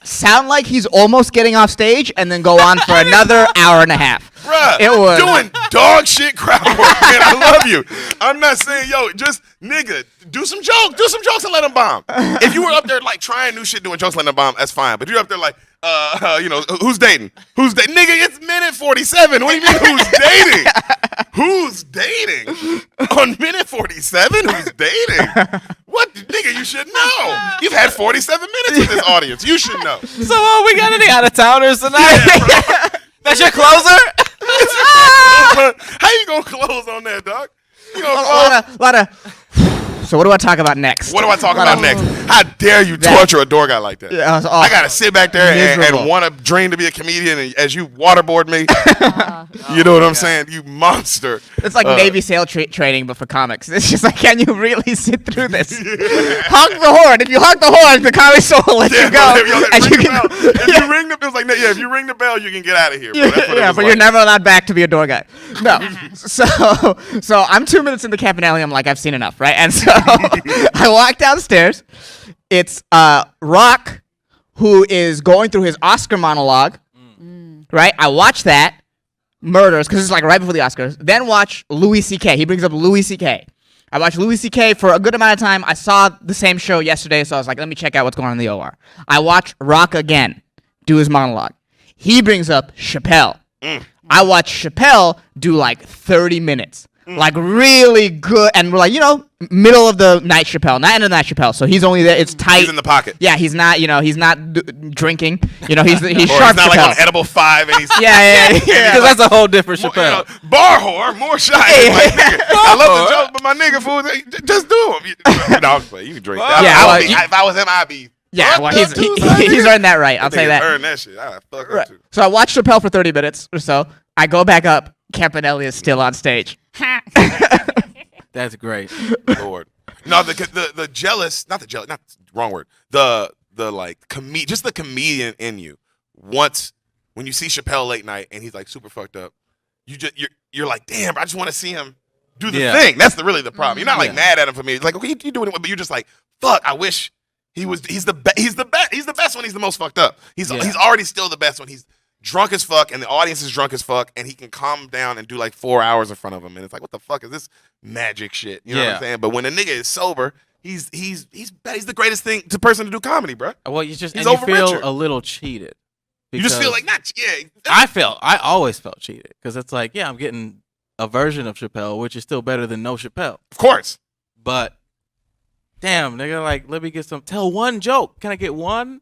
sound like he's almost getting off stage and then go on for another hour and a half. Bruh, it was doing dog shit crowd work, man. I love you. I'm not saying, just nigga, do some jokes and let them bomb. If you were up there like trying new shit, doing jokes, letting them bomb, that's fine. But you're up there like, who's dating? Nigga, it's minute 47. What do you mean who's dating? Who's dating? On minute 47, who's dating? What, nigga, you should know. You've had 47 minutes with this audience. You should know. So we got any out-of-towners tonight? That's your closer? How you gonna close on that, dog? You gonna A lot of. So what do I talk about next? What do I talk about next? How dare you torture a door guy like that? Yeah, that was I gotta sit back there and Miserable. want to dream to be a comedian, and as you waterboard me, you know what I'm saying? You monster. It's like Navy SEAL training, but for comics. It's just like, can you really sit through this? Honk the horn. If you honk the horn, the comedy store will let you go. If you ring the bell, you can get out of here. Bro. That's what it Yeah, was but like. you're never allowed back to be a door guy. No. So I'm 2 minutes into Campanelli. I'm like, I've seen enough, right? And so I walk downstairs. It's Rock, who is going through his Oscar monologue, right? I watch that. Murders, because it's like right before the Oscars. Then watch Louis C.K. He brings up Louis C.K. I watched Louis C.K. for a good amount of time. I saw the same show yesterday, so I was like, let me check out what's going on in the OR. I watch Rock again do his monologue. He brings up Chappelle. I watch Chappelle do like 30 minutes. Like really good, and we're like, middle of the night Chappelle, not end of the night Chappelle. So he's only there. It's tight. He's in the pocket. Yeah, he's not. He's not drinking. He's Or sharp. he's not Chappelle. like on edible 5 and he's Yeah. Because that's a whole different Chappelle. Bar whore, more shy. Like, nigga, I love the joke, but my nigga fool, just do him. No, you can drink. If I was him, I'd be. Yeah, well, he's earned that right. I'll say that. Earned that shit. I fuck him too. So I watched Chappelle for 30 minutes or so. I go back up. Campanelli is still on stage. That's great. Lord. No, the jealous, not wrong word. The like just the comedian in you. Once when you see Chappelle late night and he's like super fucked up, you're like, damn, I just want to see him do the thing. That's really the problem. You're not like mad at him for me. It's like, okay, you doing it, but you're just like, fuck, I wish he's the best. He's the best when he's the most fucked up. He's already still the best when he's drunk as fuck and the audience is drunk as fuck and he can calm down and do like 4 hours in front of him and it's like, what the fuck is this magic shit? You know what I'm saying? But when a nigga is sober, he's the greatest person to do comedy, bro. Well, you feel Richard. a little cheated. You just feel like I always felt cheated because it's like, I'm getting a version of Chappelle, which is still better than no Chappelle. Of course. But damn, nigga, like, let me tell one joke. Can I get one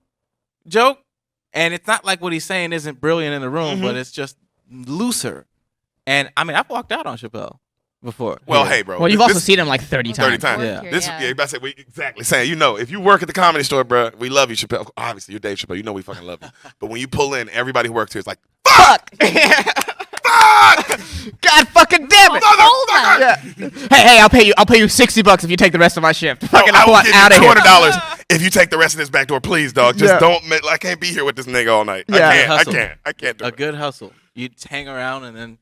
joke? And it's not like what he's saying isn't brilliant in the room, but it's just looser. And I mean, I've walked out on Chappelle before. Well, hey, bro. Well, you've also seen him like 30 times. 30 times. Yeah. You about to say, exactly saying, if you work at the Comedy Store, bro, we love you, Chappelle. Obviously, you're Dave Chappelle. You know we fucking love you. But when you pull in, everybody who works here is like, fuck! Fuck! God fucking damn it! Motherfucker! Hey, I'll pay you $60 if you take the rest of my shift. Fucking I will out give of you here. $200 if you take the rest of this back door, please, dog. Just Yeah. I can't be here with this nigga all night. Yeah. I can't do A it. good hustle. You'd hang around and then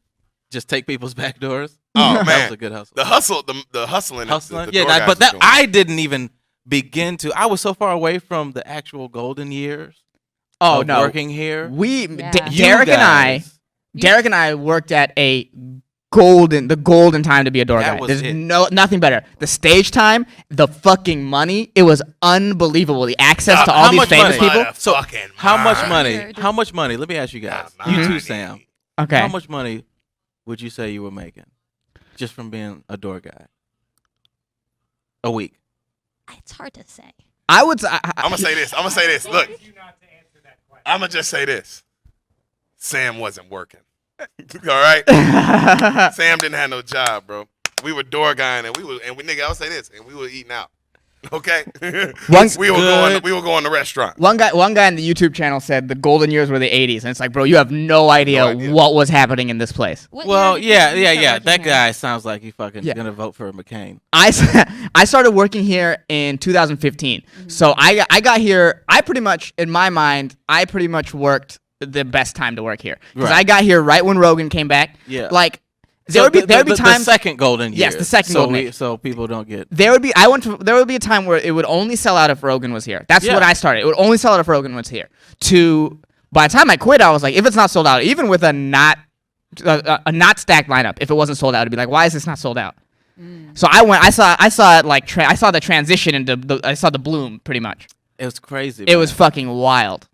just take people's back doors. Oh, That man. was a good hustle. The hustling. Hustling. The door guys But was doing. I didn't even begin to. I was so far away from the actual golden years. Oh of no, working here. Yeah. Derek and I worked at the golden time to be a door That guy. was There's it. nothing better. The stage time, the fucking money, it was unbelievable. The access to all how these much famous money? people. So how much money? money? How much money? Let me ask you guys. Money. You too, Sam. Okay. How much money would you say you were making just from being a door guy? A week. It's hard to say. I would. I'm I'm gonna say this. Look, I'm gonna just say this. Sam wasn't working. All right. Sam didn't have no job, bro. We were door guying and nigga, I'll say this, and we were eating out. Okay. we were going to restaurant. One guy in the YouTube channel said the golden years were the 80s, and it's like, bro, you have no idea what was happening in this place. Well, yeah. That guy sounds like he fucking gonna vote for McCain. I started working here in 2015. So I got here. I pretty much, in my mind, worked the best time to work here because I got here right when Rogan came back. Yeah. Like there would be times. The second golden year. Yes, the second golden year. So people don't get. There would be a time where it would only sell out if Rogan was here. That's what I started. It would only sell out if Rogan was here. By the time I quit, I was like, if it's not sold out, even with a not stacked lineup, if it wasn't sold out, it'd be like, why is this not sold out? So I saw it like I saw the transition into I saw the bloom pretty much. It was crazy. It was fucking wild.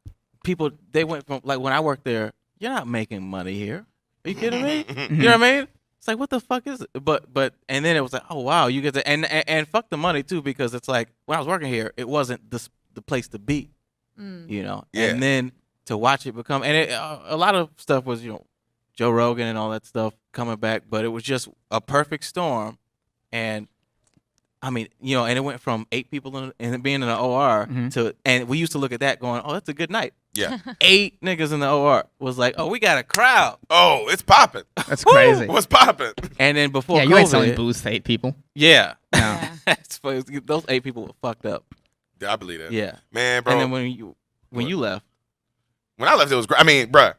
People, they went from, like, when I worked there, you're not making money here. Are you kidding me? You know what I mean? It's like, what the fuck is it? But and then it was like, oh wow, you get to and fuck the money too, because it's like when I was working here, it wasn't the place to be, you know. Yeah. And then to watch it become, and a lot of stuff was, you know, Joe Rogan and all that stuff coming back, but it was just a perfect storm. And I mean, you know, and it went from 8 people in being in the OR to, and we used to look at that going, oh, that's a good night. Yeah. 8 niggas in the OR was like, oh, we got a crowd. Oh, it's popping. That's crazy. What's popping? And then before Yeah, COVID, you ain't selling booze to 8 people. yeah, Yeah. That's funny. Those 8 people were fucked up. Yeah, I believe that. Yeah, Man, bro. and then when you left, When I left, it was great. I mean, bruh.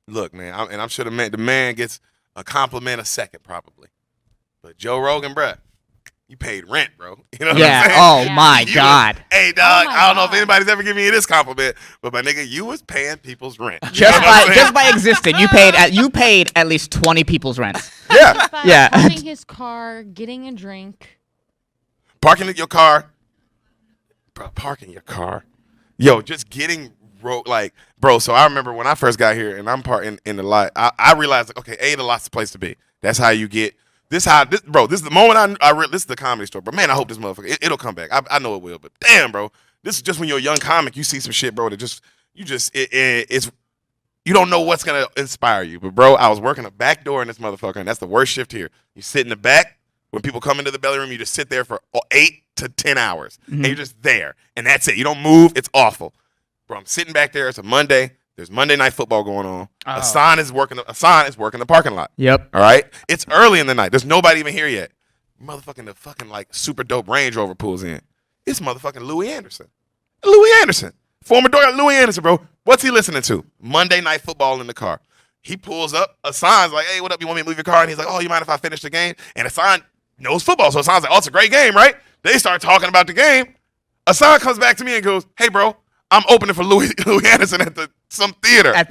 Look, man, I'm sure the man gets a compliment a second, probably. But Joe Rogan, bruh, you paid rent, bro. You know what I'm saying? Oh Yeah. my You God. was- hey, dog, my I don't know if God. anybody's ever given you this compliment, but my nigga, you was paying people's rent. You Just know what I'm by saying? just by existing, you paid at least 20 people's rent. Yeah. By Yeah. Parking his car, getting a drink. Parking in your car. Bro, parking your car. Yo, just getting like, bro, so I remember when I first got here and I'm parking in the lot, I realized, like, okay, the lot's the place to be. That's how you get, this is the moment this is the Comedy Store. But man, I hope this motherfucker, it'll come back. I know it will, but damn, bro, this is just when you're a young comic, you see some shit, bro, that it's, you don't know what's going to inspire you. But bro, I was working a back door in this motherfucker, and that's the worst shift here. You sit in the back. When people come into the belly room, you just sit there for 8 to 10 hours. And you're just there. And that's it. You don't move. It's awful. Bro, I'm sitting back there. It's a Monday. There's Monday Night Football going on. Hassan is working the parking lot. Yep. All right? It's early in the night. There's nobody even here yet. The fucking like super dope Range Rover pulls in. It's motherfucking Louis Anderson. Louis Anderson. Former door Louis Anderson, bro. What's he listening to? Monday Night Football in the car. He pulls up. Hassan's like, hey, what up? You want me to move your car? And he's like, oh, you mind if I finish the game? And Hassan knows football. So Hassan's like, oh, it's a great game, right? They start talking about the game. Hassan comes back to me and goes, hey, bro, I'm opening for Louis Anderson at some theater. I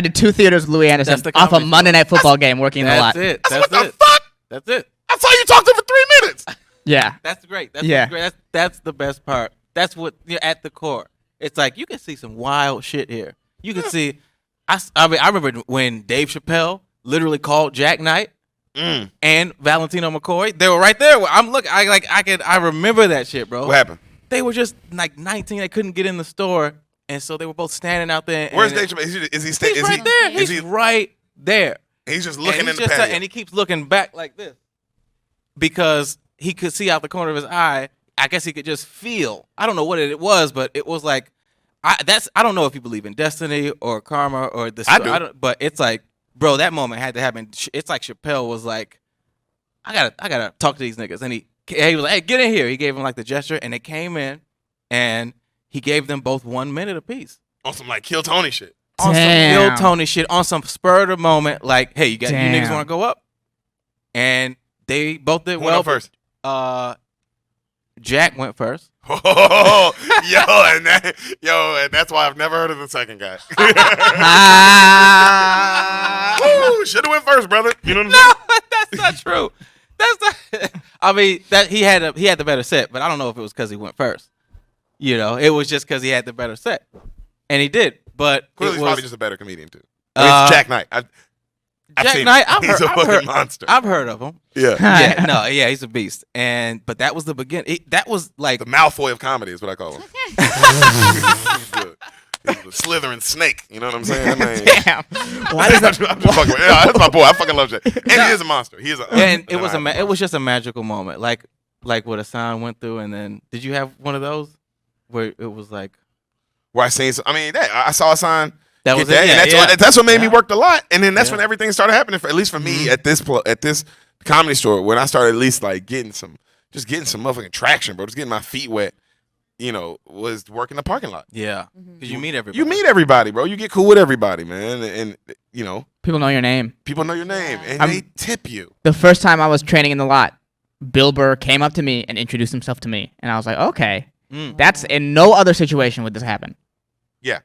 did 2 theaters with Louis Anderson That's the off a Comedy Monday Night Football game working in the lot. that's it. I said, That's what it. the fuck? That's it. I saw you talk to him for 3 minutes. Yeah. That's great. Yeah. That's the best part. That's what you're at the core. It's like you can see some wild shit here. You can see. I remember when Dave Chappelle literally called Jack Knight and Valentino McCoy. They were right there. I'm looking. I remember that shit, bro. What happened? They were just like 19. They couldn't get in the store, and so they were both standing out there. Where's and Dave Chappelle? Is he He's right there. He's right there. He's just And looking he's in the just patio. and he keeps looking back like this because he could see out the corner of his eye. I guess he could just feel. I don't know what it was, but it was like I don't know if you believe in destiny or karma or this. I do. But it's like, bro, that moment had to happen. It's like Chappelle was like, I gotta talk to these niggas, and he was like, hey, get in here. He gave him like the gesture, and they came in, and he gave them both 1 minute apiece. On some like Kill Tony shit. On Damn. some Bill Tony shit, on some spur of the moment, like, hey, you niggas Damn. want to go up? And they both did Who well. went first? Jack went first. Oh, and that's why I've never heard of the second guy. Should have went first, brother. You know what I'm saying? That's not true. That's not. I mean, that he had the better set, but I don't know if it was because he went first. You know, it was just because he had the better set, and he did. But Clearly, it he's was probably just a better comedian too. I mean, it's Jack Knight. I've Jack seen Knight. him. He's a fucking monster. I've heard of him. Yeah. Yeah, he's a beast. But that was the beginning. That was like The Malfoy of comedy is what I call him. He's the slithering snake. You know what I'm saying? I mean, Damn. Why does I'm just fucking with, yeah, that's my boy. I fucking love Jack. And he is a monster. He is a. and it was it was just a magical moment, like what Hassan went through. And then, did you have one of those where it was like where I seen. I mean, I saw a sign. that Get was that, it? and Yeah, that's what made me Yeah. work a lot. And then that's Yeah. when everything started happening. At least for me, at this Comedy Store, when I started at least like getting some motherfucking traction, bro. Just getting my feet wet. You know, was working the parking lot. Yeah, because you meet everybody. You meet everybody, bro. You get cool with everybody, man. And you know, People know your name. people know your name, and I'm- they tip you. The first time I was training in the lot, Bill Burr came up to me and introduced himself to me, and I was like, okay, that's in no other situation would this happen. Yeah,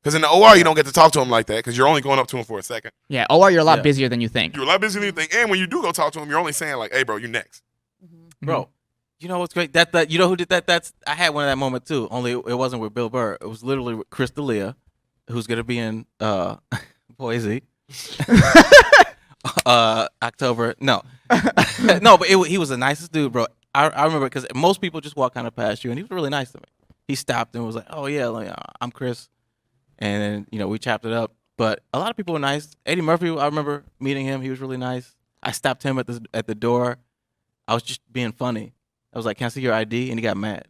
because in the OR you don't get to talk to him like that because you're only going up to him for a second. Yeah, or you're a lot Yeah. busier than you think. You're a lot busier than you think, and when you do go talk to him, you're only saying like, "Hey, bro, you next." bro. You know what's great? That you know who did that? I had one of that moment too. Only it wasn't with Bill Burr. It was literally with Chris D'Elia, who's gonna be in Boise. October. No, no, but he was the nicest dude, bro. I remember because most people just walk kind of past you, and he was really nice to me. He stopped and was like, "Oh yeah, like, I'm Chris," and then we chopped it up. But a lot of people were nice. Eddie Murphy, I remember meeting him. He was really nice. I stopped him at the door. I was just being funny. I was like, "Can I see your ID?" And he got mad.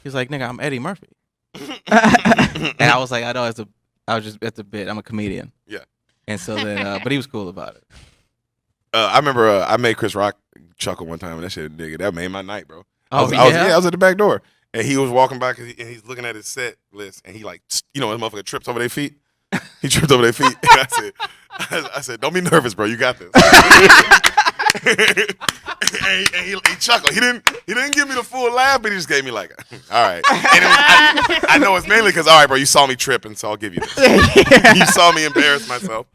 He's like, "Nigga, I'm Eddie Murphy." And I was like, "I know it's a bit. I'm a comedian." Yeah. And so then, but he was cool about it. I remember I made Chris Rock chuckle one time, and that shit, nigga, that made my night, bro. I was at the back door, and he was walking back, and he's looking at his set list, and he like, his motherfucker trips over their feet. He tripped over their feet. And I said, "Don't be nervous, bro. You got this." and he chuckled. He didn't give me the full laugh, but he just gave me like, all right. And I know it's mainly because, all right, bro, you saw me tripping, so I'll give you this. You saw me embarrass myself,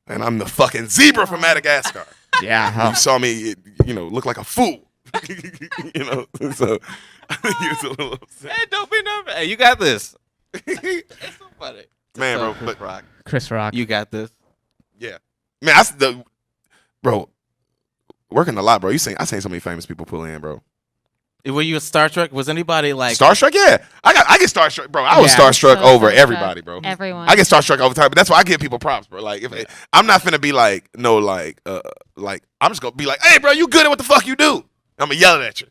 and I'm the fucking zebra from Madagascar. Yeah. You saw me, look like a fool. So I think he was a little upset. Hey, don't be nervous. Hey, you got this. It's so funny. Man, bro, Chris Rock. Chris Rock. You got this. Yeah. Man, bro, working a lot, bro. I seen so many famous people pull in, bro. Were you a Star Trek? Was anybody like Starstruck? Yeah. I get starstruck, bro. I was starstruck So over starstruck. everybody, bro. Everyone. I get starstruck all the time, but that's why I give people props, bro. Like, I'm not finna be like, I'm just gonna be like, hey, bro, you good at what the fuck you do? I'm gonna yell at you.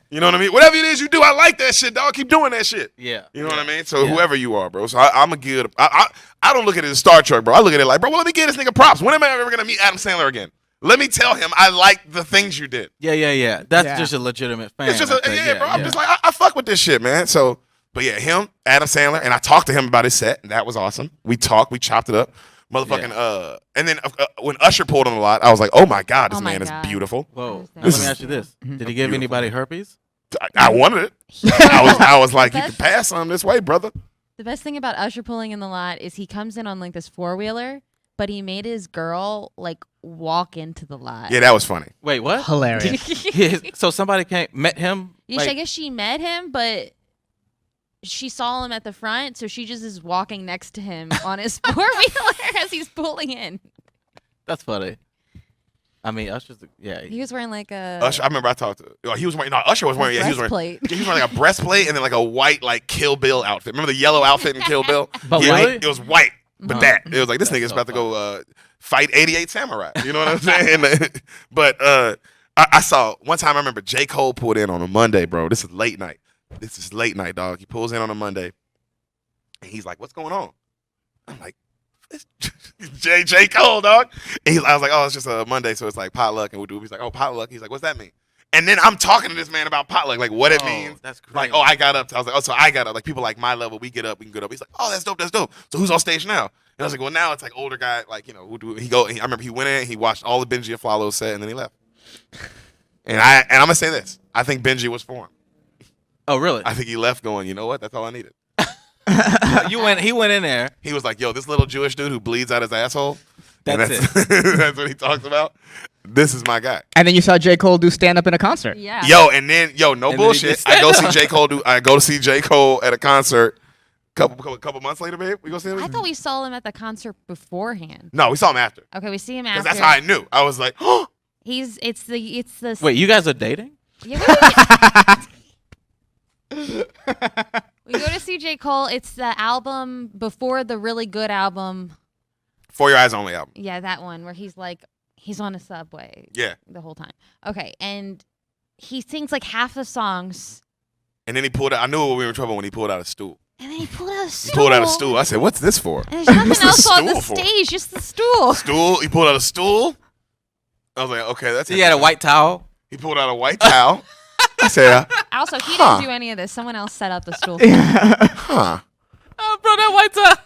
You know what I mean? Whatever it is you do, I like that shit, dog. Keep doing that shit. Yeah. You know what I mean? So whoever you are, bro. So I'm a good. I don't look at it as Star Trek, bro. I look at it like, bro, well, let me give this nigga props. When am I ever gonna meet Adam Sandler again? Let me tell him I like the things you did. Yeah. That's just a legitimate fan. It's just I think. bro. I'm just like, I fuck with this shit, man. So, but yeah, him, Adam Sandler, and I talked to him about his set, and that was awesome. We talked, we chopped it up. Motherfucking, and then when Usher pulled on a lot, I was like, oh my God, this man is beautiful. Whoa. Now, This let me is ask you this. Did he give anybody herpes? I wanted it. I was like, you can pass on this way, brother. The best thing about Usher pulling in the lot is he comes in on like this 4-wheeler, but he made his girl like walk into the lot. Yeah, that was funny. Wait, what? Hilarious. So somebody met him? Yeah, I guess she met him, but she saw him at the front, so she just is walking next to him on his 4-wheeler as he's pulling in. That's funny. I mean, Usher's, He was wearing like a Usher, I remember I talked to. He was wearing. No, Usher was wearing. Yeah, he was wearing. breastplate. He was wearing like a breastplate and then like a white like Kill Bill outfit. Remember the yellow outfit in Kill Bill? But yeah, white? It was white, but it was like this That's nigga's so about to go fight 88 samurai. You know what I'm saying? But I saw one time. I remember J. Cole pulled in on a Monday, bro. This is late night. Dog. He pulls in on a Monday, and he's like, "What's going on?" I'm like, "It's J. Cole, dog." And I was like, "Oh, it's just a Monday, so it's like potluck." And he's like, "Oh, potluck." He's like, "What's that mean?" And then I'm talking to this man about potluck, like what it means. That's great. Like, oh, I got up. I was like, oh, so I got up. Like people like my level, we get up, we can get up. He's like, oh, that's dope. So who's on stage now? And I was like, well, now it's like older guy, like who do he go? I remember he went in, he watched all the Benji Aflalo set, and then he left. And I'm gonna say this, I think Benji was for him. Oh, really? I think he left going, you know what? That's all I needed. He went in there. He was like, yo, this little Jewish dude who bleeds out his asshole. That's it. That's what he talks about. This is my guy. And then you saw J. Cole do stand up in a concert. Yeah. Yo, and then no And then he bullshit. did I go see J. Cole. I go to see J. Cole at a concert. Couple months later, babe. We go see him. I thought we saw him at the concert beforehand. No, we saw him after. Okay, we see him Because after. that's how I knew. I was like, oh. It's the Wait, you guys are dating? Yeah, we go to see J. Cole. It's the album before the really good album. For Your Eyes Only album. Yeah, that one where he's on a subway. Yeah. The whole time. Okay, and he sings like half the songs. And then he pulled out. I knew we were in trouble when he pulled out a stool. And then he pulled out a stool. He pulled out a stool. I said, what's this for? And there's nothing What's the else on the stool for? stage, just the stool. Stool. He pulled out a stool. I was like, okay, that's He had a white towel. He pulled out a white towel. I said, Also, he didn't do any of this. Someone else set up the stool. huh. Oh, bro, that white towel.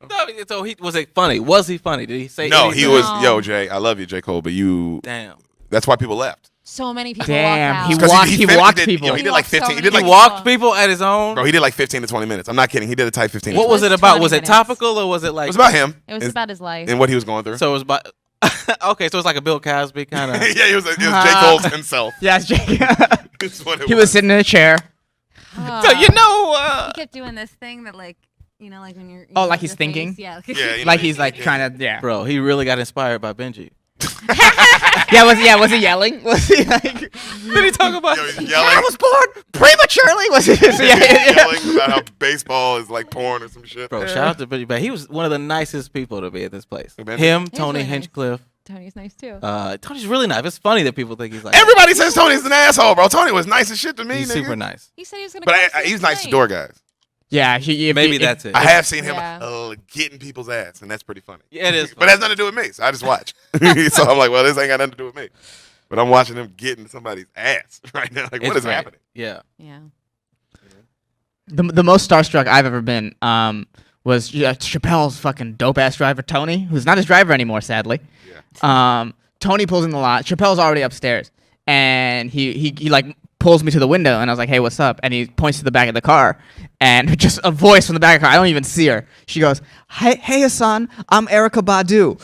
No, so was it funny? Was he funny? Did he say No, anything? he was, No. yo, Jay, I love you, J. Cole, but Damn. that's why people left. So many people Damn, walked out. he 'Cause walked- he finished- walked did, people. Yo, he He did like walked so 15. He many did He like people. walked people at his own? Bro, he did like 15 to 20 minutes. I'm not kidding. He did a tight 15. What It was was it about? 20 Was it minutes. topical or was it like... was about him It was about his life. and what he was going through. So it was about... Okay, so it's like a Bill Cosby kind of... Yeah, it was J. Cole's himself. Yes, J. That's what it He was sitting in a chair. Oh. So, He kept doing this thing that like You know, like when you're. Oh, like he's thinking? Yeah. Yeah, you know, Like he's like trying to, yeah. Bro, he really got inspired by Benji. Was he yelling? Was he like? Did he talk about? Yo, he's I yelling, was born prematurely. Was it? yelling about how baseball is like porn or some shit. Bro, shout out to Benji. But he was one of the nicest people to be at this place. Benji? Him, Tony really nice. Hinchcliffe. Tony's nice too. Tony's really nice. It's funny that people think he's like Everybody says Tony's an asshole, bro. Tony was nice as shit to me, he's nigga. super nice. He said he was gonna. But come see he's us nice to tonight. door guys. Yeah, Maybe that's it. I have seen him Yeah. getting people's ass, and that's pretty funny. Yeah, it is. But it has nothing to do with me, so I just watch. So I'm like, well, this ain't got nothing to do with me. But I'm watching him getting somebody's ass right now. Like, what It's is great. happening? Yeah. Yeah. the most starstruck I've ever been was Chappelle's fucking dope ass driver Tony, who's not his driver anymore, sadly. Yeah. Tony pulls in the lot. Chappelle's already upstairs, and he like pulls me to the window, and I was like, "Hey, what's up?" And he points to the back of the car, and just a voice from the back of the car. I don't even see her. She goes, "Hey, Hassan, I'm Erica Badou."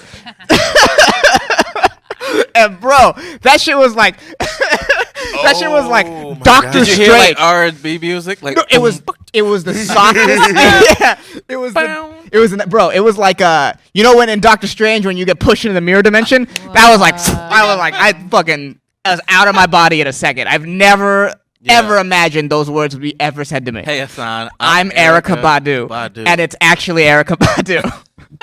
And bro, that shit was like, that shit was like Oh, my Doctor God. Did you hear like Strange. R&B music? Like No, it was the softest. Yeah, it was bro. It was like you know when in Doctor Strange when you get pushed into the mirror dimension. That was like I was out of my body in a second. I've never ever imagined those words would be ever said to me. Hey Hassan, I'm Erica Badou, and it's actually Erica Badou.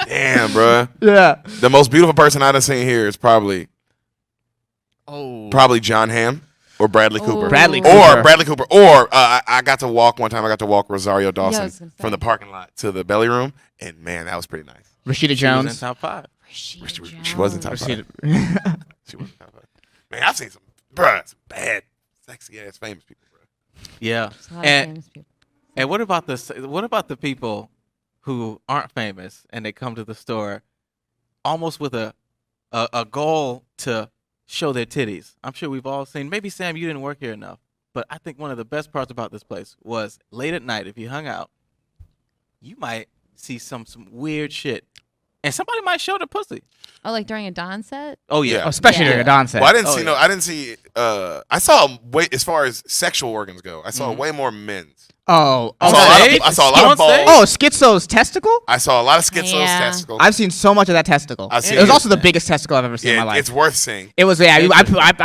Damn, bro. Yeah. The most beautiful person I've seen here is probably John Hamm or Bradley Cooper. Bradley Or Cooper. Bradley Cooper. Or I got to walk one time. I got to walk Rosario Dawson was gonna say. from the parking lot to the belly room, and man, that was pretty nice. Rashida She was in Jones. top 5. She wasn't top five. Rashida. She wasn't top five. Man, I've seen some bad, sexy ass famous people, bro. Yeah. There's a lot of And famous people. and what about the people who aren't famous and they come to the store almost with a goal to show their titties? I'm sure we've all seen. Maybe Sam, you didn't work here enough, but I think one of the best parts about this place was late at night. If you hung out, you might see some weird shit, and somebody might show the pussy. Oh, like during a Dawn set? Oh yeah, Yeah. Especially Yeah. during a Dawn set. Well, I didn't Oh, see yeah. I didn't see. I saw way as far as sexual organs go. I saw way more men's. Oh, I saw a lot of- stage? I saw a lot of On stage? balls. Oh, Schizo's testicle? I saw a lot of schizo's Yeah. testicles. I've seen so much of that testicle. I've seen It was it. also the biggest testicle I've ever seen in my Yeah, life. it's worth seeing. It was, yeah. I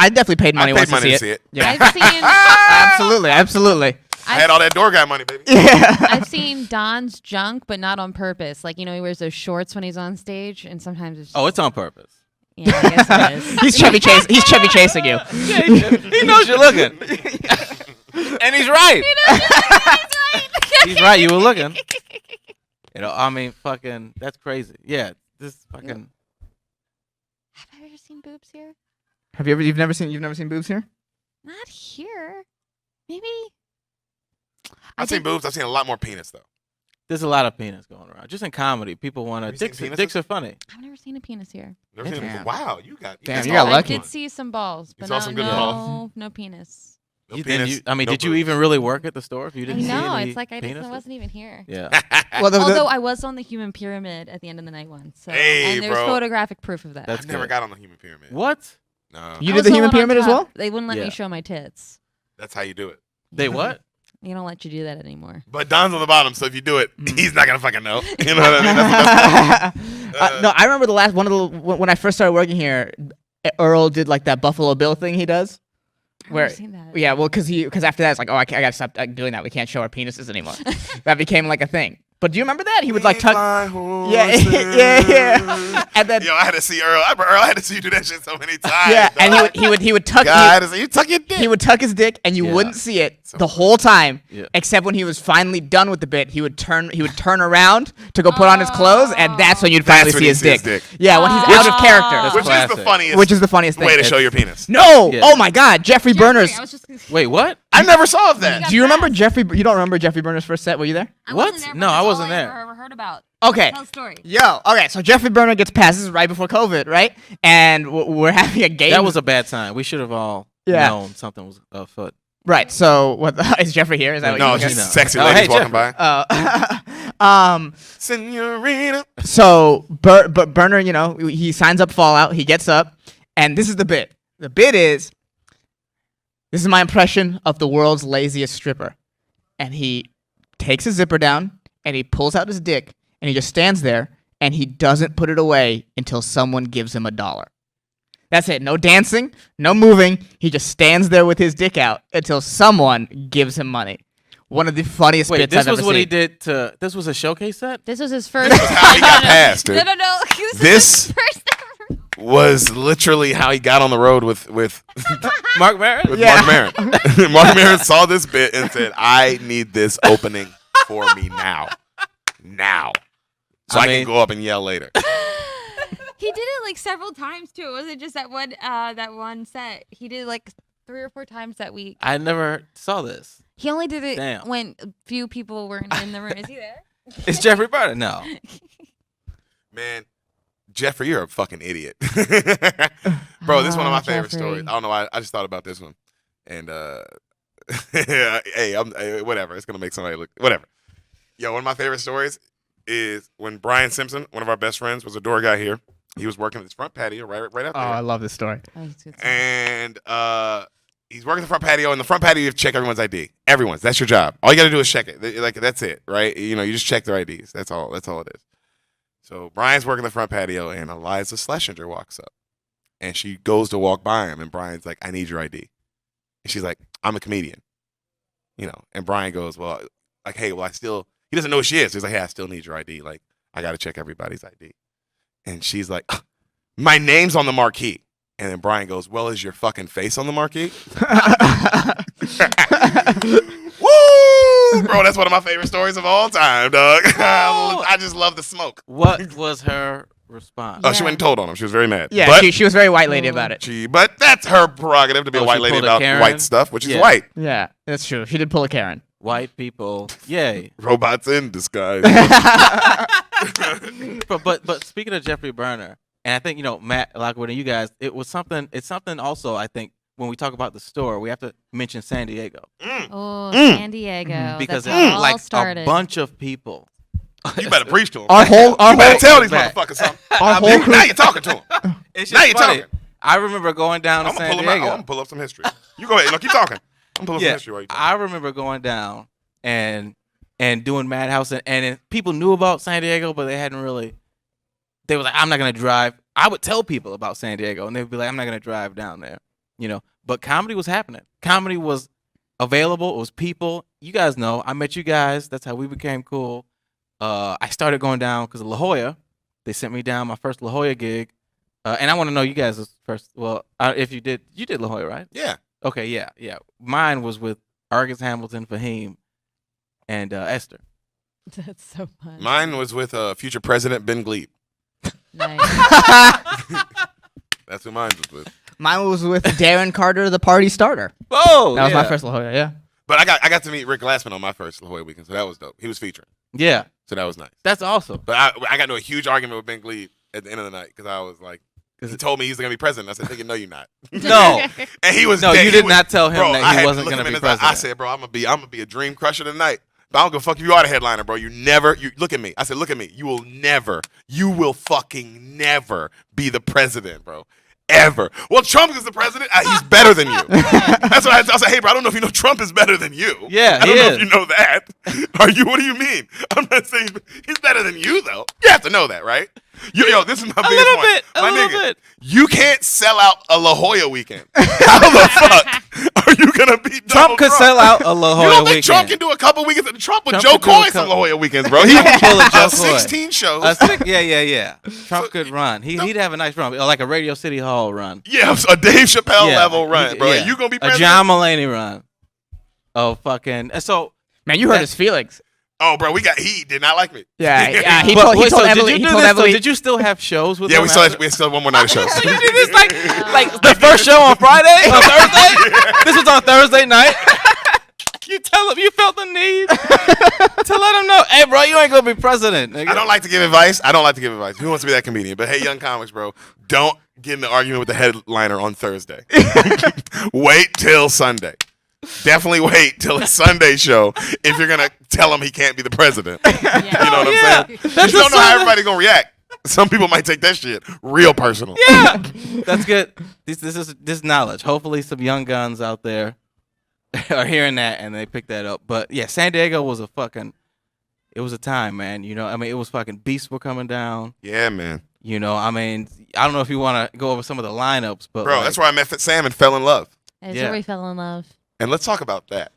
definitely paid money, I paid once money to to see see it. it. Yeah, I've seen absolutely. I had all that door guy money, baby. Yeah. I've seen Don's junk, but not on purpose. Like, you know, he wears those shorts when he's on stage, and sometimes it's just, Oh, it's on purpose. yeah, I guess it is. He's Chevy chasing you. He knows you're looking, and he's right. He's right. You were looking. You know, I mean, fucking, that's crazy. Yeah, this fucking. Have I ever seen boobs here? Have you ever? You've never seen boobs here? Not here. Maybe. I've seen boobs. I've seen a lot more penis though. There's a lot of penis going around. Just in comedy, people want to. Have you Dicks, seen penises? dicks are funny. I've never seen a penis here. Never seen Damn. it. Wow, you got Damn, you saw got a lucky. I did see some balls, but saw some good no, balls. no penis. No You- penis, I mean, no did you boobs. even really work at the store if you I didn't see know. any It's like I penises? wasn't even here. Yeah. Well, Although I was on the human pyramid at the end of the night once. So, Hey, and there's bro. photographic proof of that. That's I never good. got on the human pyramid. What? No, you I did was the the human one on pyramid as top. well? They wouldn't let Yeah. me show my tits. that's how you do it. They what? They don't let you do that anymore. But Don's on the bottom, so if you do it, he's not gonna fucking know. You know what I mean? That's the best part. No, I remember the last one of the when I first started working here. Earl did like that Buffalo Bill thing he does. I've Where, never seen that. yeah, well, because after that it's like, oh, I gotta stop doing that. We can't show our penises anymore. That became like a thing. But do you remember that he would like tuck? Yeah, yeah. And then Yo, I had to see Earl. Earl, I had to see you do that shit so many times. yeah, and dog. he would tuck. God, I had to see you tuck your dick. He would tuck his dick, and you Yeah. wouldn't see it So the whole time, Yeah. except when he was finally done with the bit. He would turn around to go put on his clothes, and that's when you'd finally That's when see you his see his dick. dick. Yeah, when he's Which- out of character, That's Which is the classic. funniest. which is the funniest thing. way to show your penis. No! Yeah. Oh my God, Jeffrey Burners. I was just gonna say, Wait, what? I never saw that. got Do you remember fast. Jeffrey? You don't remember Jeffrey Burners' first set? Were you there? I What? wasn't there, but No, that's I all wasn't there. ever heard about. Okay. Tell the story. Yo, okay, so Jeffrey Burner gets passed. This is right before COVID, right? And we're having a game. That was a bad time. We should have all Yeah. known something was afoot. right. So what? Is Jeffrey here? Is that what No, you just know. sexy Oh, ladies hey, walking Jeffrey. by. Oh. Senorita. So Burner, you know, he signs up Fallout. He gets up, and this is the bit. The bit is, this is my impression of the world's laziest stripper, and he takes his zipper down and he pulls out his dick, and he just stands there, and he doesn't put it away until someone gives him $1. That's it. No dancing, no moving. He just stands there with his dick out until someone gives him money. One of the funniest Wait, bits this I've was ever what seen. he did to. This was a showcase set. This was his first. This was how he got passed, dude. No. This- his first ever. Was literally how he got on the road with Mark Barrett. Yeah. Mark Maron. Mark Maron saw this bit and said, "I need this opening for me now, so I mean- can go up and yell later." He did it like several times too. It wasn't just that one set. He did it like 3 or 4 times that week. I never saw this. He only did it Damn. when a few people weren't in the room. Is he there? It's Jeffrey Barrett. No. Man, Jeffrey, you're a fucking idiot, bro. This is one of my favorite Jeffrey. stories. I don't know why. I just thought about this one, and hey, whatever. It's gonna make somebody look whatever. Yo, one of my favorite stories is when Brian Simpson, one of our best friends, was a door guy here. He was working at this front patio right out Oh, I there. love this story. Oh, he's good. And he's working the front patio. In the front patio, you have to check everyone's ID. Everyone's. That's your job. All you got to do is check it. Like that's it, right? You know, you just check their IDs. That's all. That's all it is. So Brian's working the front patio, and Eliza Schlesinger walks up, and she goes to walk by him, and Brian's like, "I need your ID," and she's like, "I'm a comedian," you know. And Brian goes, "Well, like, hey, well, I still." He doesn't know who she is. He's like, "Hey, I still need your ID. Like, I got to check everybody's ID." And she's like, "My name's on the marquee." And then Brian goes, "Well, is your fucking face on the marquee?" Woo! Bro, that's one of my favorite stories of all time, dog. I just love the smoke. What was her response? Oh, she went and told on him. She was very mad. Yeah, But, she was very white lady about it. but that's her prerogative to be a Oh, white she lady pulled a about Karen? white stuff, which is Yeah. white. Yeah, that's true. She did pull a Karen. White people. Yay. Robots in disguise. But speaking of Jeffrey Burner, and I think, Matt Lockwood and you guys, it's something also, I think, when we talk about the store, we have to mention San Diego. Oh, San Diego. Because That's how it all like started. a bunch of people. You better preach to him. Our whole You better tell these Back. motherfuckers something. our whole crew. Now you're talking to him. It's Now just you're funny. talking. I remember going down to I'm gonna San pull him out. I'm Diego. gonna pull up some history. You go ahead. No, keep talking. I'm gonna pull up some history while you talk. I remember going down and doing Madhouse, and people knew about San Diego, but they hadn't really. They were like, "I'm not gonna drive." I would tell people about San Diego, and they'd be like, "I'm not gonna drive down there," But comedy was happening. Comedy was available. It was people. You guys know. I met you guys. That's how we became cool. I started going down because of La Jolla. They sent me down my first La Jolla gig, and I want to know you guys' first. Well, if you did La Jolla, right? Yeah. Okay, yeah. Mine was with Argus Hamilton, Fahim, and Esther. That's so fun. Mine was with future president Ben Glebe. Nice. That's who mine was with. Mine was with Darren Carter, the party starter. Oh, That was my first La Jolla, yeah. But I got to meet Rick Glassman on my first La Jolla weekend, so that was dope. He was featuring, Yeah, so that was nice. that's awesome. But I got into a huge argument with Ben Glebe at the end of the night because I was like, he told me he's gonna be president. I said, "Nigga, no, you're not." No, And he was no, dead. you He did was- not tell him Bro, I that had he to wasn't look going him to in be his eye. president. I said, "Bro, I'm gonna be a dream crusher tonight." But I don't give a fuck if you are the headliner, bro. You look at me. I said, look at me. You will fucking never be the president, bro. Ever. Well, Trump is the president. He's better than you. That's what I said. Hey, bro, I don't know if you know Trump is better than you. Yeah, I don't he know is. if you know that. What do you mean? I'm not saying he's better than you, though. You have to know that, right? Yo, this is my biggest little point. bit, a My little nigga, bit. you can't sell out a La Jolla weekend. How the fuck are you gonna beat Trump Donald could sell out a La You Jolla don't think weekend. Trump can do a couple weekends? Trump with Trump Joe could do a Coy some couple- La Jolla weekends, bro. He can pull a Joe Coy. 16 shows. Yeah. Trump could run. He'd have a nice run, like a Radio City Hall run. Yeah, a Dave Chappelle Yeah, level run, he- bro. yeah. You gonna be A president? John Mulaney run. Oh, fucking. So, Man, you hurt his feelings. Oh, bro, he did not like me. Yeah, he but told, he wait, told so Emily. did He you do told this? Emily. So did you still have shows with Yeah, him we still after? had one more night of shows. So you did this like the first show on Friday, on Thursday. This was on Thursday night. You tell him you felt the need to let him know, hey, bro, you ain't gonna be president. Nigga. I don't like to give advice. Who wants to be that comedian? But hey, young comics, bro, don't get in the argument with the headliner on Thursday. Wait till Sunday. Definitely wait till a Sunday show if you're gonna tell him he can't be the president. You know what I'm saying? 'Cause you don't know how everybody's gonna react. Some people might take that shit real personal. Yeah, that's good. This is knowledge. Hopefully, some young guns out there are hearing that and they pick that up. But yeah, San Diego was a fucking. it was a time, man. You know, I mean, it was fucking beasts were coming down. Yeah, man. You know, I mean, I don't know if you want to go over some of the lineups, but Bro, that's where I met Sam and fell in love. That's Yeah. where we fell in love. And let's talk about that.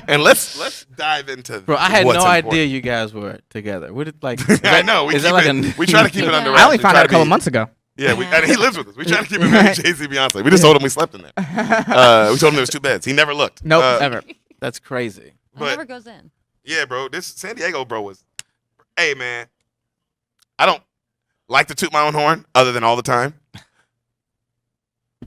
And let's dive into. Bro, I had what's no important. idea you guys were together. What did like? I know. We try to keep it under wraps. I only We found try out to a couple be- months ago. Yeah, and he lives with us. We try to keep it very Jay-Z Beyonce. We just told him we slept in there. We told him there was 2 beds. He never looked. Nope, ever. That's crazy. It never But goes in. yeah, bro, this San Diego, bro, was. Hey, man, I don't like to toot my own horn other than all the time,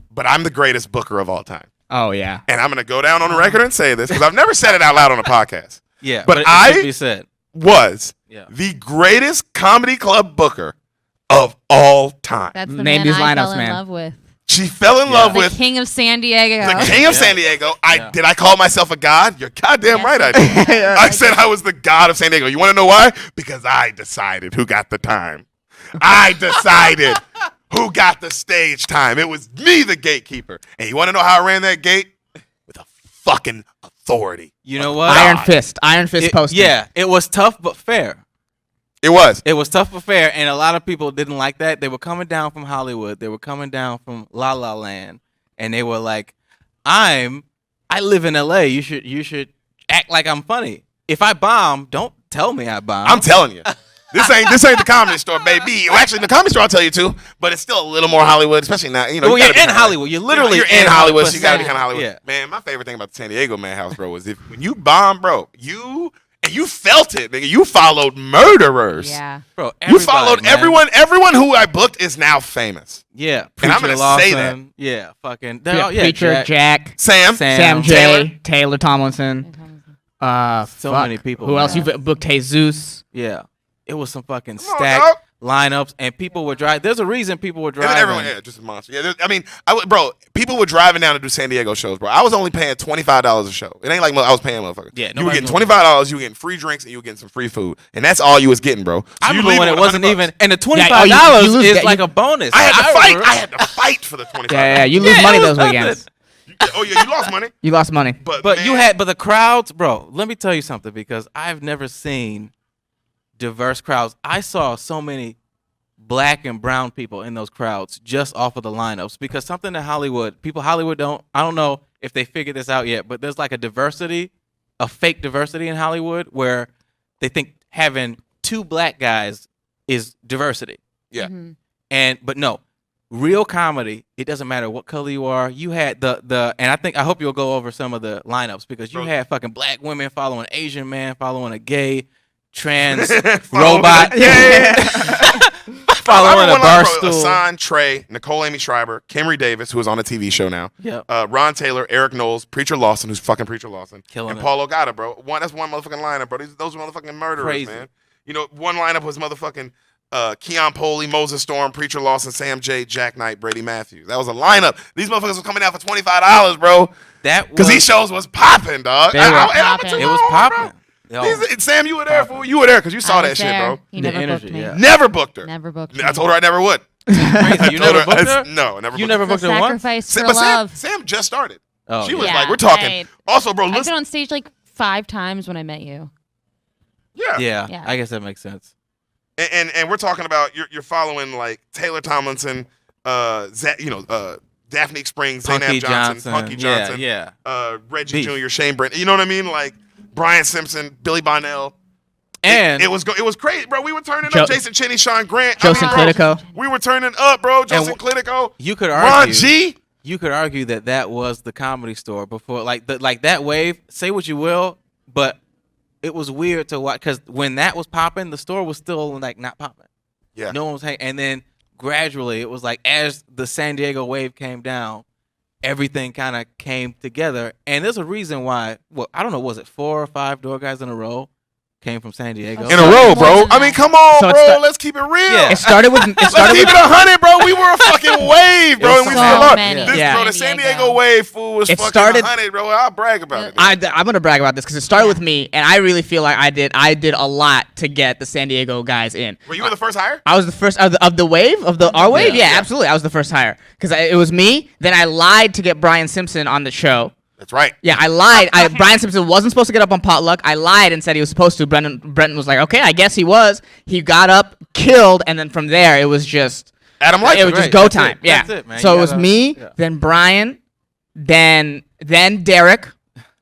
but I'm the greatest booker of all time. Oh yeah. And I'm going to go down on the record and say this because I've never said it out loud on a podcast. Yeah, But it I- should be said. Was Yeah. the greatest comedy club booker of all time. That's the Name man these I fell lineups, in man. love with. She fell in love The with king of San Diego. the king of San Diego. Did I call myself a god? You're goddamn Yes, right I you did. did. I said I was the god of San Diego. You want to know why? Because I decided who got the time. I decided who got the stage time. It was me, the gatekeeper. And you want to know how I ran that gate? With a fucking authority. You know what? Iron Fist posting. Yeah, it was tough but fair. It was. It was tough but fair, and a lot of people didn't like that. They were coming down from Hollywood. They were coming down from La La Land, and they were like, I live in LA. You should act like I'm funny. If I bomb, don't tell me I bomb. I'm telling you. This ain't the comedy store, baby. Well, actually, the comedy store I'll tell you too, but it's still a little more Hollywood, especially now. You know, Well, you you're gotta be in kinda Hollywood. You're literally you're in Hollywood, so you gotta be Yeah. kind of Hollywood. Yeah. Man, my favorite thing about the San Diego Madhouse, bro, is when you bomb, bro, you felt it, nigga. You followed murderers. Yeah. Bro, You everybody, followed man. everyone. Everyone who I booked is now famous. Yeah, And I'm Preacher gonna say that. Lawson. Yeah, fucking. Preacher, Jack, Sam. Sam J, Taylor Tomlinson. So many people, Who else? man. You've booked Jesus. Yeah, it was some fucking Come on, stacked dog. lineups, and people were driving. There's a reason people were And driving. then everyone, yeah, just a monster. Yeah, I mean, bro, people were driving down to do San Diego shows, bro. I was only paying $25 a show. It ain't like I was paying motherfuckers. Yeah, you were nobody's getting gonna- $25. You were getting free drinks and you were getting some free food, and that's all you was getting, bro. So I you remember leave when it with wasn't $100. even, and the Yeah, $25 you lose is that- like a bonus. I had to fight. remember- I had to fight for the $25. Yeah, you lose Yeah, money it was those nothing. weekends. Oh yeah, you lost money, You lost money. but But the crowds, bro. Let me tell you something, because I've never seen diverse crowds. I saw so many black and brown people in those crowds just off of the lineups, because something that Hollywood don't. I don't know if they figured this out yet, but there's like a fake diversity in Hollywood where they think having 2 black guys is diversity. Yeah. But no, real comedy, it doesn't matter what color you are. You had and I hope you'll go over some of the lineups, because you Bro. had fucking black women following Asian man, following a gay, trans robot, following a bar stool. Hassan, Trey, Nicole Amy Schreiber, Kimry Davis, who is on a TV show now. Yep. Ron Taylor, Eric Knowles, Preacher Lawson, who's fucking Preacher Lawson, Killing and it. Paul Ogata, bro. That's one motherfucking lineup, bro. Those are motherfucking murderers, Crazy. man. You know, one lineup was motherfucking Keon Poley, Moses Storm, Preacher Lawson, Sam J, Jack Knight, Brady Matthews. That was a lineup. These motherfuckers were coming out for $25, bro. Because These shows was popping, dog. They were popping. it was popping. Yo, Sam, you were there, fool. You were there because you saw I that was shit, there. bro. He The never energy, booked me. yeah. Never booked her. Never booked me. I told her I never would. crazy. Told You never booked her? No, I never You booked never her. booked her once? Sacrifice for But love. Sam just started. Oh, She was yeah. like, we're talking. Right. Also, bro, I've been listen. on stage like 5 times when I met you. Yeah. Yeah, I guess that makes sense. And we're talking about you're following like Taylor Tomlinson, Daphne Springs, Zainab Johnson, Punky Johnson, Yeah. Reggie Beef. Jr., Shane Brent. You know what I mean? Like Brian Simpson, Billy Bonnell. And It was crazy, bro. We were turning Jo- up. Jason Cheney, Sean Grant, Joseph bro, Clitico. We were turning up, bro. Joseph Clitico, you could Ron argue G. You could argue that was the Comedy Store before, like that wave. Say what you will, but it was weird to watch, because when that was popping, the store was still like not popping. Yeah. No one was hanging. And then gradually, it was like as the San Diego wave came down, everything kind of came together. And there's a reason why. Well, I don't know, was it 4 or 5 door guys in a row came from San Diego? In a row, bro. I mean, come on, So it bro. sta- Let's keep it real. Yeah. It started with. Let's keep it 100, bro. We were a fucking wave, bro. And we So still are. many. This, Yeah. bro, the San Diego wave, fool, was It fucking started- 100, bro. I'll brag about it. I'm gonna brag about this because it started with me, and I really feel like I did a lot to get the San Diego guys in. Were you the first hire? I was the first of the wave of our wave. Yeah. Yeah, absolutely. I was the first hire because it was me. Then I lied to get Brian Simpson on the show. That's right. Yeah, I lied. Brian Simpson wasn't supposed to get up on potluck. I lied and said he was supposed to. Brenton was like, okay, I guess he was. He got up, killed, and then from there it was just Adam White. it was just Great. go That's time. it. Yeah. That's it, man. So You it was gotta- me, yeah. then Brian, then Derek,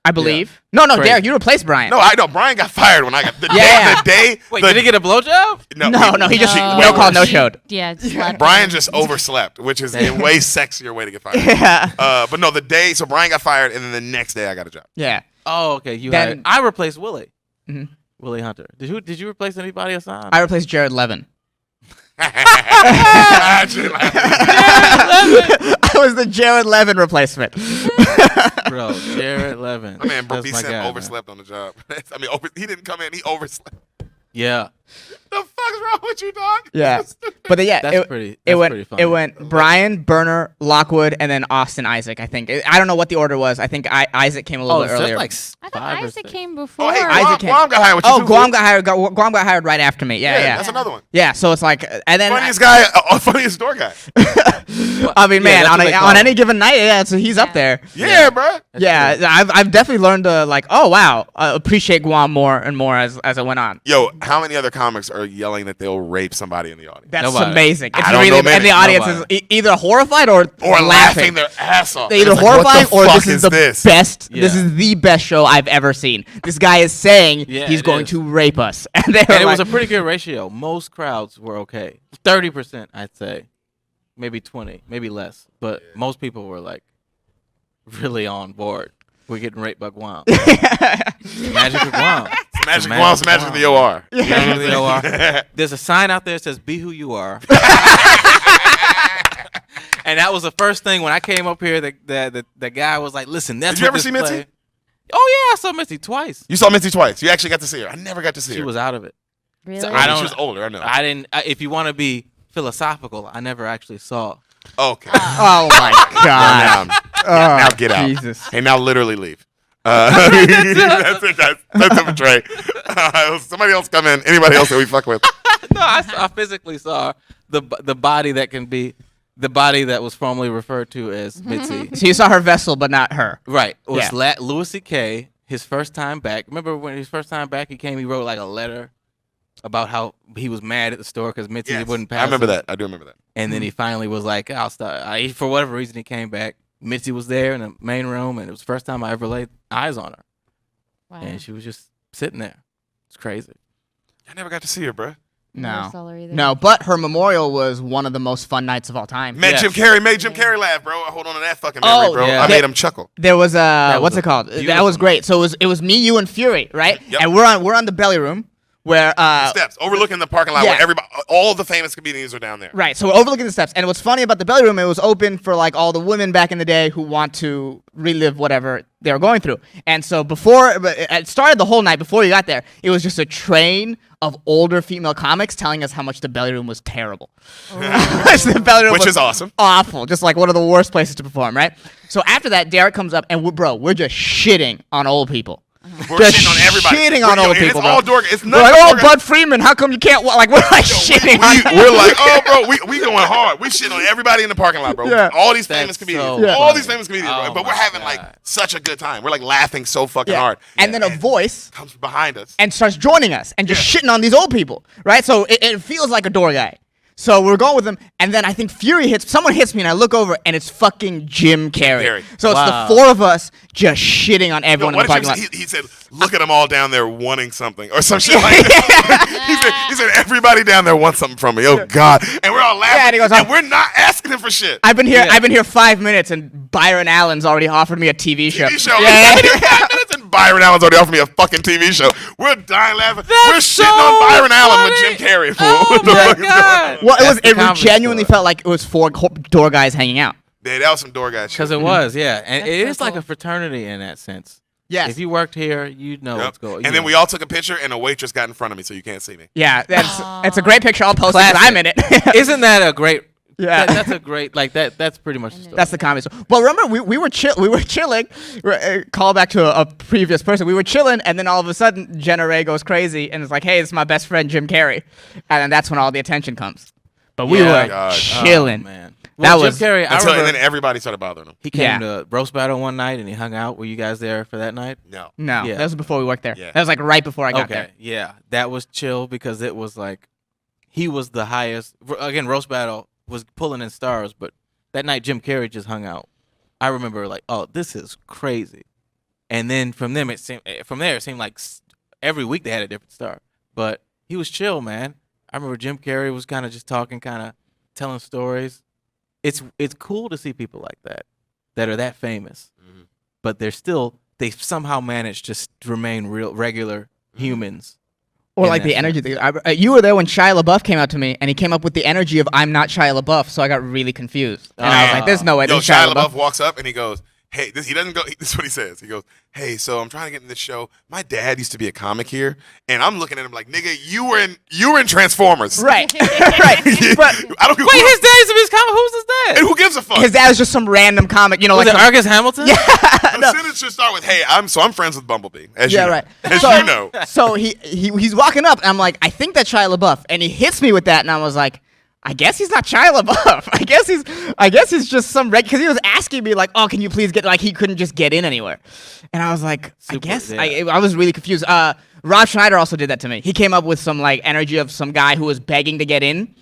I believe. No, Crazy. Derek, you replaced Brian. No, I know. Brian got fired when I got the Yeah. day. Wait, did he get a blowjob? No, he just No. no call, no showed. Yeah, slept Brian in. just overslept, which is a way sexier way to get fired. Yeah. But no, the day. So Brian got fired, and then the next day I got a job. Yeah. Oh, okay. Then- I replaced Willie. Mhm. Willie Hunter. Did you replace anybody else on? I replaced Jared Levin. Imagine, like, I was the Jared Levin replacement. Bro, Jared Levin. my man That's B my said guy, man. overslept on the job. I mean, he didn't come in. He overslept. Yeah. The fuck's wrong with you, dog? Yeah. But yeah, That's pretty funny. it went Brian, Burner, Lockwood, and then Austin Isaac. I think I don't know what the order was. I think Isaac came a little bit so earlier. like I thought 5 or Isaac 6. came before. Oh, hey, Isaac came- Guam got hired with you Oh, too, Guam fool. got hired. Guam got hired right after me. Yeah. That's another one. Yeah, so it's like, and then Funniest guy, funniest door guy. I mean, man, that's on what they call on him. any given night, yeah, so he's up Yeah. there. Yeah, bro. Yeah, I've definitely learned to like, oh wow, appreciate Guam more and more as it went on. Yo, how many other comics are yelling that they'll rape somebody in the audience? That's Nobody. amazing. It's I don't really, know and the many. audience Nobody. is either horrified or Laughing their ass off. They're either It's like, horrifying what the or fuck this is the this? best. Yeah. This is the best show I've ever seen. This guy is saying Yeah, he's it going is. to rape us, and they And it were was a like, pretty good ratio. Most crowds were okay. 30%, I'd say. Maybe 20, maybe less. But most people were like really on board. We're getting raped by Guam. Magic of Guam. Magic Guam's magic of the OR. Magic of the OR. There's a sign out there that says, "Be who you are." And that was the first thing when I came up here. The guy was like, "Listen, that's Did you what ever this see Mitzi? play-" Oh yeah, I saw Mitzi twice. You saw Mitzi twice. You actually got to see her. I never got to see She her. was out of it. Really? I don't- She was older. I know. I didn't. If you want to be philosophical, I never actually saw. Okay. "Oh my god, Now get out. Jesus." Hey, now literally leave. That's it, guys. That's it for Trey. Somebody else come in. Anybody else that we fuck with? No, I physically saw the body that can be the body that was formerly referred to as Mitzi. So you saw her vessel, but not her. Right. It was Yeah. Louis C.K. His first time back. Remember when his first time back, he came. He wrote like a letter about how he was mad at the store because Mitzi Yes. wouldn't pass. I remember him. that. I do remember that. And then he finally was like, "I'll start." For whatever reason, he came back. Mitzi was there in the main room, and it was the first time I ever laid eyes on her. Wow. And she was just sitting there. It's crazy. I never got to see her, bro. Never saw her either. No, but her memorial was one of the most fun nights of all time. Met Yes. Jim Carrey. Made Jim Carrey laugh, bro. I hold on to that fucking memory, Oh, bro. yeah. I made him chuckle. There was was what's a it called? That beautiful was great. So it was me, you, and Fury, right? Yep. And we're on the belly room where Steps overlooking the parking lot yeah. where everybody, all the famous comedians are down there. right. So we're overlooking the steps. And what's funny about the belly room, it was open for like all the women back in the day who want to relive whatever they were going through. And so it started the whole night before you got there. It was just a train of older female comics telling us how much the belly room was terrible. The belly room Which was is awesome. awful, just like one of the worst places to perform, right? So after that, Derek comes up and we're just shitting on old people. We're Just shitting on everybody. shitting on Yo, old and people, It's bro. all dork. It's We're not like, oh, dork. Bud Freeman, how come you can't like we're like shitting on We're like, oh, bro, we going hard. We shitting on everybody in the parking lot, bro. Yeah. All these That's famous comedians. so Yeah. All funny. these famous comedians, Oh bro. But we're my having God. like such a good time. We're like laughing so fucking Yeah. hard. And then a voice Comes behind us. and starts joining us and just shitting on these old people, right? So it feels like a door guy. So we're going with him, and then I think someone hits me, and I look over, and it's fucking Jim Carrey. Carrey. So Wow. it's the four of us just shitting on Yo, everyone in what the did parking you lot. say? He said, look at them all down there wanting something or some shit like that. he said, everybody down there wants something from me. Oh, God. And we're all laughing. Yeah, and he goes, and we're not asking him for shit. I've been here 5 minutes, and Byron Allen's already offered me a TV show. TV show. Yeah. It's been 5 minutes and Byron Allen's already offered me a fucking TV show. We're dying laughing. We're shitting so on Byron Allen funny. with Jim Carrey. Fool. Oh What the my fuck is going God. on? Well, That's the it comedy genuinely store. felt like it was four door guys hanging out. Yeah, that was some door guy shit. Because it was, yeah. And That's it so is like cool. a fraternity in that sense. Yes. If you worked here, you'd know Yep. what's going on. And then we all took a picture, and a waitress got in front of me, so you can't see me. Yeah, it's a great picture. I'll post it 'cause I'm in it. Isn't that a great... Yeah. That's a great... Like, that's pretty much the story. That's the comedy store. Well, remember we were chilling. Call back to a previous person. We were chilling, and then all of a sudden Jenna Ray goes crazy and is like, "Hey, it's my best friend Jim Carrey," and then that's when all the attention comes. But we Yeah. were God. chilling. Oh, man. Well, That Jim was Carrey. I and remember then everybody started bothering him. he came to Roast Battle one night and he hung out. Were you guys there for that night? No. no. Yeah. That was before we worked there. Yeah. That was like right before I got Okay, there. yeah, that was chill because it was like he was the highest. Again, Roast Battle was pulling in stars, but that night Jim Carrey just hung out. I remember like, oh, this is crazy, and then from there it seemed like every week they had a different star, but he was chill, man. I remember Jim Carrey was kind of just talking, kind of telling stories. It's cool to see people like that are that famous, but they somehow managed to remain regular humans. Or in like that the sense. energy thing. You were there when Shia LaBeouf came out to me, and he came up with the energy of "I'm not Shia LaBeouf," so I got really confused, and I was like, "There's no way." Yo, This is Shia LaBeouf walks up and he goes, "Hey, he doesn't go. This is what he says. He goes, hey, so I'm trying to get in this show. My dad used to be a comic here, and I'm looking at him like, nigga, you were in Transformers, Right, right. But I don't give Wait, his dad used to be his comic. Who's his dad? and who gives a fuck? his dad was just some random comic, Was it some- Argus Hamilton? Yeah, The no. sentence should start with, "Hey, I'm friends with Bumblebee." As Yeah, you know. right. As So- you know. So he's walking up, and I'm like, I think that's Shia LaBeouf, and he hits me with that, and I was like, I guess he's not Shia LaBeouf. I guess he's just some because he was asking me like, oh, can you please get like he couldn't just get in anywhere, and I was like, I guess I was really confused. Rob Schneider also did that to me. He came up with some like energy of some guy who was begging to get in.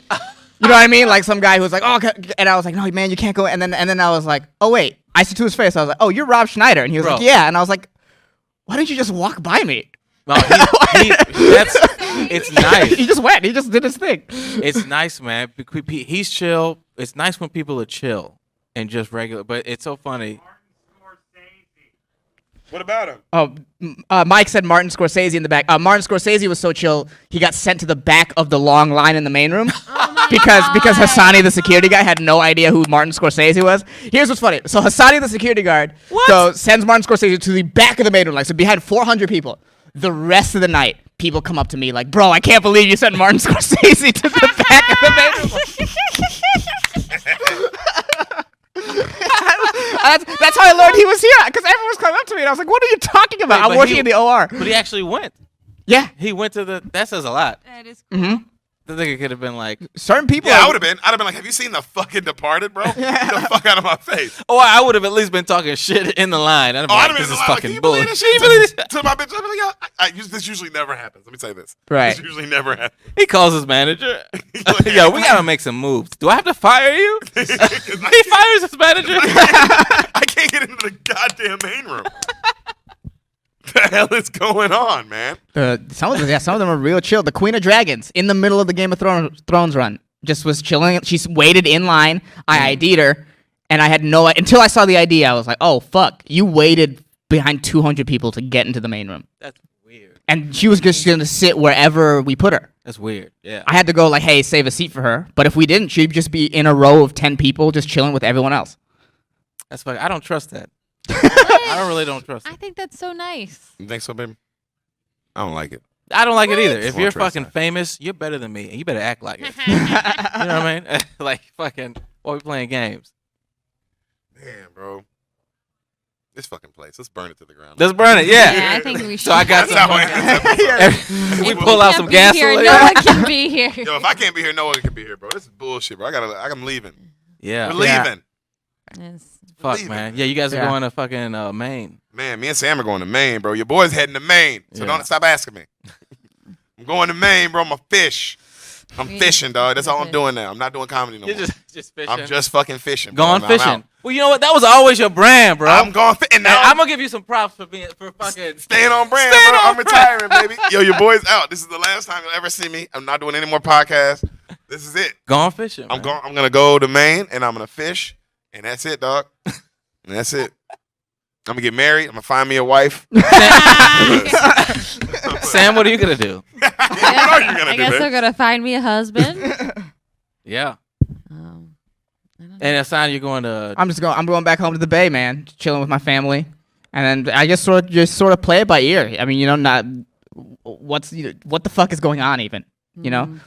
You know what I mean? Like some guy who was like, oh, and I was like, no, man, you can't go. And then I was like, oh wait, I said to his face, I was like, oh, you're Rob Schneider, and he was Bro. like, yeah, and I was like, why didn't you just walk by me? Well, it's nice. He just went. He just did his thing. It's nice, man. He's chill. It's nice when people are chill and just regular. But it's so funny. What about him? Oh, Mike said Martin Scorsese in the back. Martin Scorsese was so chill, he got sent to the back of the long line in the main room because Hassani, the security guy, had no idea who Martin Scorsese was. Here's what's funny. So Hassani, the security guard, sends Martin Scorsese to the back of the main room, like so behind 400 people. The rest of the night, people come up to me like, bro, I can't believe you sent Martin Scorsese to the back of the main room. That's how I learned he was here, because everyone was coming up to me, and I was like, what are you talking about? I'm working in the OR. But he actually went. Yeah. He went to the. That says a lot. That is cool. Mm-hmm. The nigga could have been like, Certain people. Yeah, I'd have been like, have you seen the fucking Departed, bro? Get the fuck out of my face. oh, I would have at least been talking shit in the line. I'd have been I'd like, have this been is like, fucking can you believe bullshit. this shit? Can you believe this? To my bitch, I'd be like, yo, this usually never happens. Let me say this. Right. This usually never happens. He calls his manager. Yo, we gotta make some moves. Do I have to fire you? He fires his manager. I can't get into the goddamn main room. The hell is going on, man? Some of them are real chill. The Queen of Dragons in the middle of the Game of Thrones run just was chilling. She waited in line. I ID'd her, and I had until I saw the ID. I was like, oh fuck, you waited behind 200 people to get into the main room, That's weird. and she was just gonna sit wherever we put her. That's weird. Yeah. I had to go like, hey, save a seat for her. But if we didn't, she'd just be in a row of 10 people just chilling with everyone else. That's fucking. I don't trust that. I really don't trust I it. think that's so nice. You think so, baby? I don't like it. I don't like it either. If Won't you're trust fucking that. famous, you're better than me, and you better act like it. You know what I mean? Like fucking. While we playing games, Man, bro. This fucking place. Let's burn it to the ground. let's burn it. Yeah. Yeah, I think we should. So I got That's how some. it ends. we If pull out can't some be here, gasoline. no one can be here. Yo, if I can't be here, no one can be here, bro. This is bullshit, bro. I'm leaving. Yeah. We're leaving. Yes. Fuck, leaving. man. Yeah, you guys are Yeah. going to fucking Maine. Man, me and Sam are going to Maine, bro. Your boy's heading to Maine, so Yeah. don't stop asking me. I'm going to Maine, bro. I'm a fish. I'm Yeah. fishing, dog. That's all I'm Okay. doing now. I'm not doing comedy no You're more. just fishing. I'm just fucking fishing. bro. going I'm fishing. out. Well, you know what? That was always your brand, bro. I'm going fishing And now. I'm gonna give you some props for fucking. Staying on brand, Staying bro. on I'm retiring, baby. Yo, your boy's out. This is the last time you'll ever see me. I'm not doing any more podcasts. This is it. Going fishing. I'm man. going. I'm gonna go to Maine and I'm gonna fish, and that's it, dog. And that's it. I'm gonna get married. I'm gonna find me a wife. Sam, what are you gonna do? What are you gonna I do, guess man? I'm gonna find me a husband. Yeah. I don't know. And Hassan, you're going to. I'm going back home to the Bay, man, chilling with my family, and then I just sort of play it by ear. I mean, not what the fuck is going on even,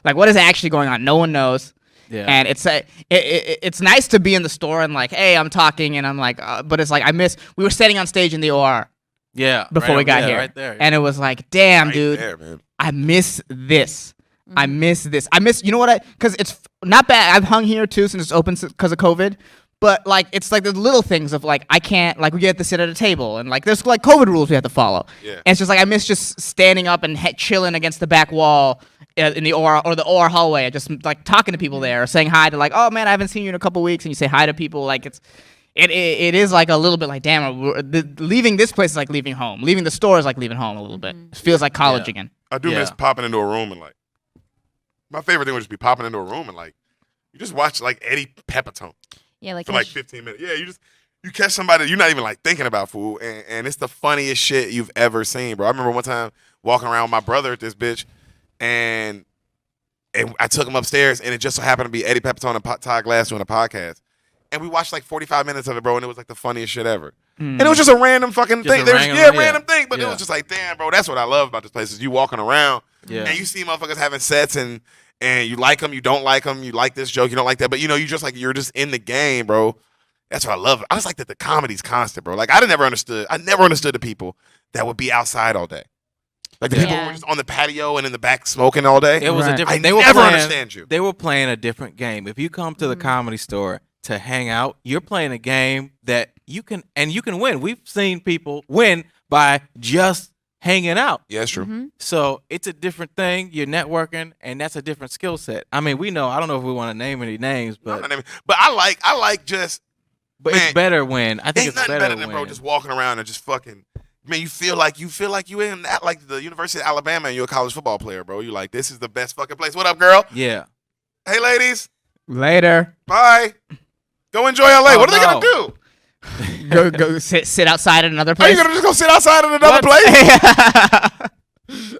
like what is actually going on? No one knows. Yeah. And it's nice to be in the store and like, hey, I'm talking and I'm like, but it's like we were standing on stage in the OR yeah. before right we got over there, here, right there. and it was like, damn, Right dude, there, man. I miss this. I miss this. You know what? Because it's not bad. I've hung here too since it's open because of COVID. But like, it's like the little things of like, I can't, like, we get to sit at a table and like, there's like COVID rules we have to follow. Yeah. And it's just like, I miss just standing up and chilling against the back wall in the OR or the OR hallway, and just like talking to people there, or saying hi to like, oh man, I haven't seen you in a couple weeks, and you say hi to people. Like it is like a little bit like, damn, leaving this place is like leaving home. Leaving the store is like leaving home a little bit. It feels like college again. I do miss popping into a room and like, my favorite thing would just be popping into a room and like, you just watch like Eddie Pepitone. Yeah, like for like 15 minutes. Yeah, you catch somebody you're not even like thinking about, fool, and it's the funniest shit you've ever seen, bro. I remember one time walking around with my brother at this bitch, and I took him upstairs, and it just so happened to be Eddie Pepitone and Todd Glass doing a podcast, and we watched like 45 minutes of it, bro, and it was like the funniest shit ever. And it was just a random fucking thing. Random thing, but it was just like, damn, bro, that's what I love about this place is you walking around, and you see motherfuckers having sets and you like them, you don't like them, you like this joke, you don't like that, but you know, you're just in the game, bro. That's what I love. I just like that the comedy's constant, bro. Like I never understood the people that would be outside all day. Like the people who were just on the patio and in the back smoking all day. It was a different. I never understand you. They were playing a different game. If you come to the Comedy Store to hang out, you're playing a game that you can win. We've seen people win by just hanging out. Yeah, that's true. So it's a different thing. You're networking, and that's a different skill set. I mean, we know. I don't know if we want to name any names, but I like just. But man, it's better when I think ain't it's nothing better than when bro just walking around and just fucking. Man, you feel like you in that like the University of Alabama and you're a college football player, bro. You like this is the best fucking place. What up, girl? Yeah. Hey, ladies. Later. Bye. Go enjoy LA. What are they gonna do? go sit outside at another Are place. you gonna just go sit outside at another place?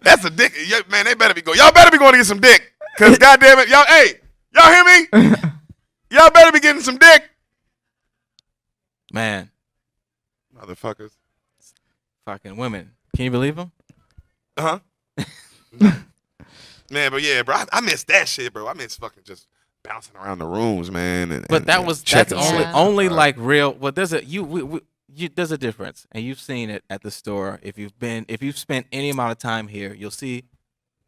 That's a dick. Yeah, man, they better be going. Y'all better be going to get some dick. Cause goddamn it, y'all. Hey, y'all hear me? Y'all better be getting some dick, Man, motherfuckers. fucking women. Can you believe them? Man, but yeah, bro, I miss that shit, bro. I miss fucking just bouncing around the rooms, man. But that's checking only shit. like real. Well, there's a difference, and you've seen it at the store. If you've spent any amount of time here, you'll see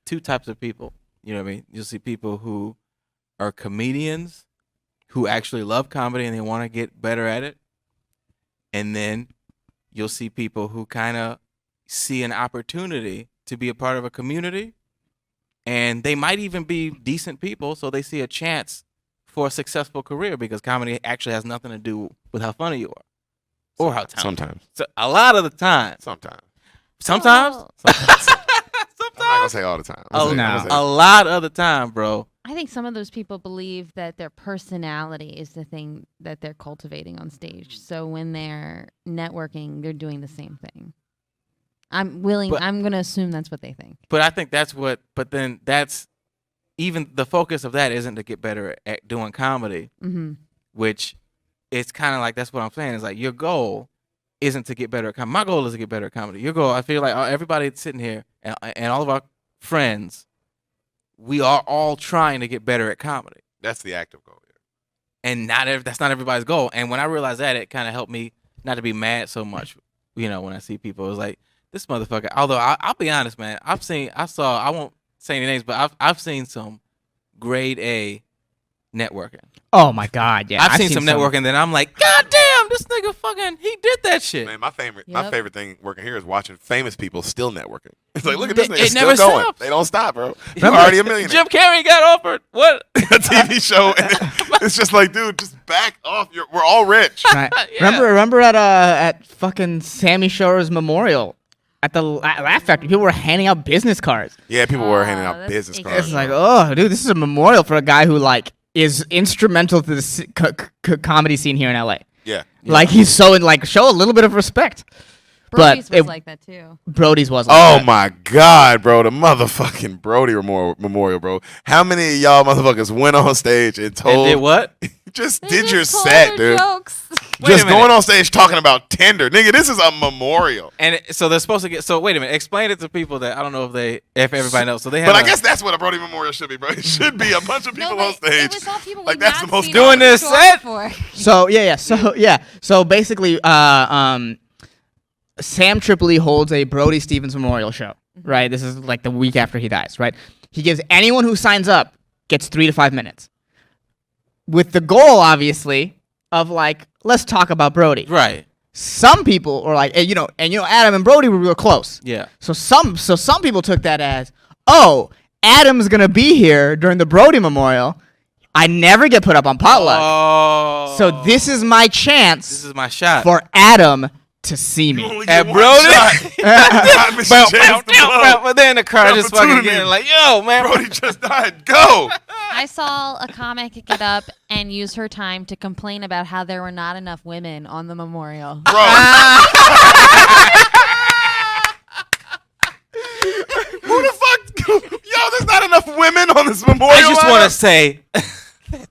two types of people. You know what I mean? You'll see people who are comedians who actually love comedy and they want to get better at it, and then you'll see people who kind of see an opportunity to be a part of a community, and they might even be decent people, so they see a chance for a successful career because comedy actually has nothing to do with how funny you are or how talented. Sometimes. So a lot of the time. Sometimes. Sometimes? I'm not gonna say all the time. A lot of the time, bro. I think some of those people believe that their personality is the thing that they're cultivating on stage. So when they're networking, they're doing the same thing. I'm going to assume that's what they think. But I think but then that's, even the focus of that isn't to get better at doing comedy, which it's kind of like, that's what I'm saying. It's like your goal isn't to get better at comedy. My goal is to get better at comedy. Your goal, I feel like everybody sitting here and all of our friends, we are all trying to get better at comedy. That's the active goal. Yeah. And that's not everybody's goal. And when I realized that, it kind of helped me not to be mad so much. You know, when I see people, it was like, this motherfucker. Although I'll be honest, man, I won't say any names, but I've seen some grade A networking. Oh my God, yeah. I've seen some networking that I'm like, God damn, this nigga fucking, he did that shit. Man, my favorite thing working here is watching famous people still networking. It's like, look at this nigga It still never going. stops. They don't stop, bro. You're already a millionaire. Jim Carrey got offered what? A TV show, and it's just like, dude, just back off. We're all rich. Right. Yeah. Remember at fucking Sammy Shorer's memorial at the Laugh Factory, people were handing out business cards. Yeah, people were handing out that's business icky. cards. It's like, oh, dude, this is a memorial for a guy who like is instrumental to the comedy scene here in LA. Yeah. Like he's so show a little bit of respect. Brody's But was like that too. Brody's was. Like Oh that. my God, bro. The motherfucking Brody memorial, bro. How many of y'all motherfuckers went on stage and And told did what? just They did just your told set, their dude. Jokes. Wait Just a minute. going on stage talking about Tinder. Nigga, this is a memorial. And so they're supposed to get. So wait a minute. Explain it to people that I don't know if everybody knows. So they have. But I guess that's what a Brody memorial should be, bro. It should be a bunch of people on stage. It was all people Like, we've that's not the most seen doing on the this store set? before. So basically, Sam Tripoli holds a Brody Stevens memorial show. Right, this is like the week after he dies. Right, He gives anyone who signs up gets 3 to 5 minutes. With the goal, obviously, of like, let's talk about Brody. Right. Some people are like, Adam and Brody were real close. Yeah. So some people took that as, oh, Adam's gonna be here during the Brody Memorial. I never get put up on potluck. Oh. So this is my chance. This is my shot. For Adam to see me. And Brody. But But then the car just fucking getting like, yo, man. Brody just died. Go. I saw a comic get up and use her time to complain about how there were not enough women on the memorial. Bro. Who the fuck? Yo, there's not enough women on this memorial. I just want to lineup. say,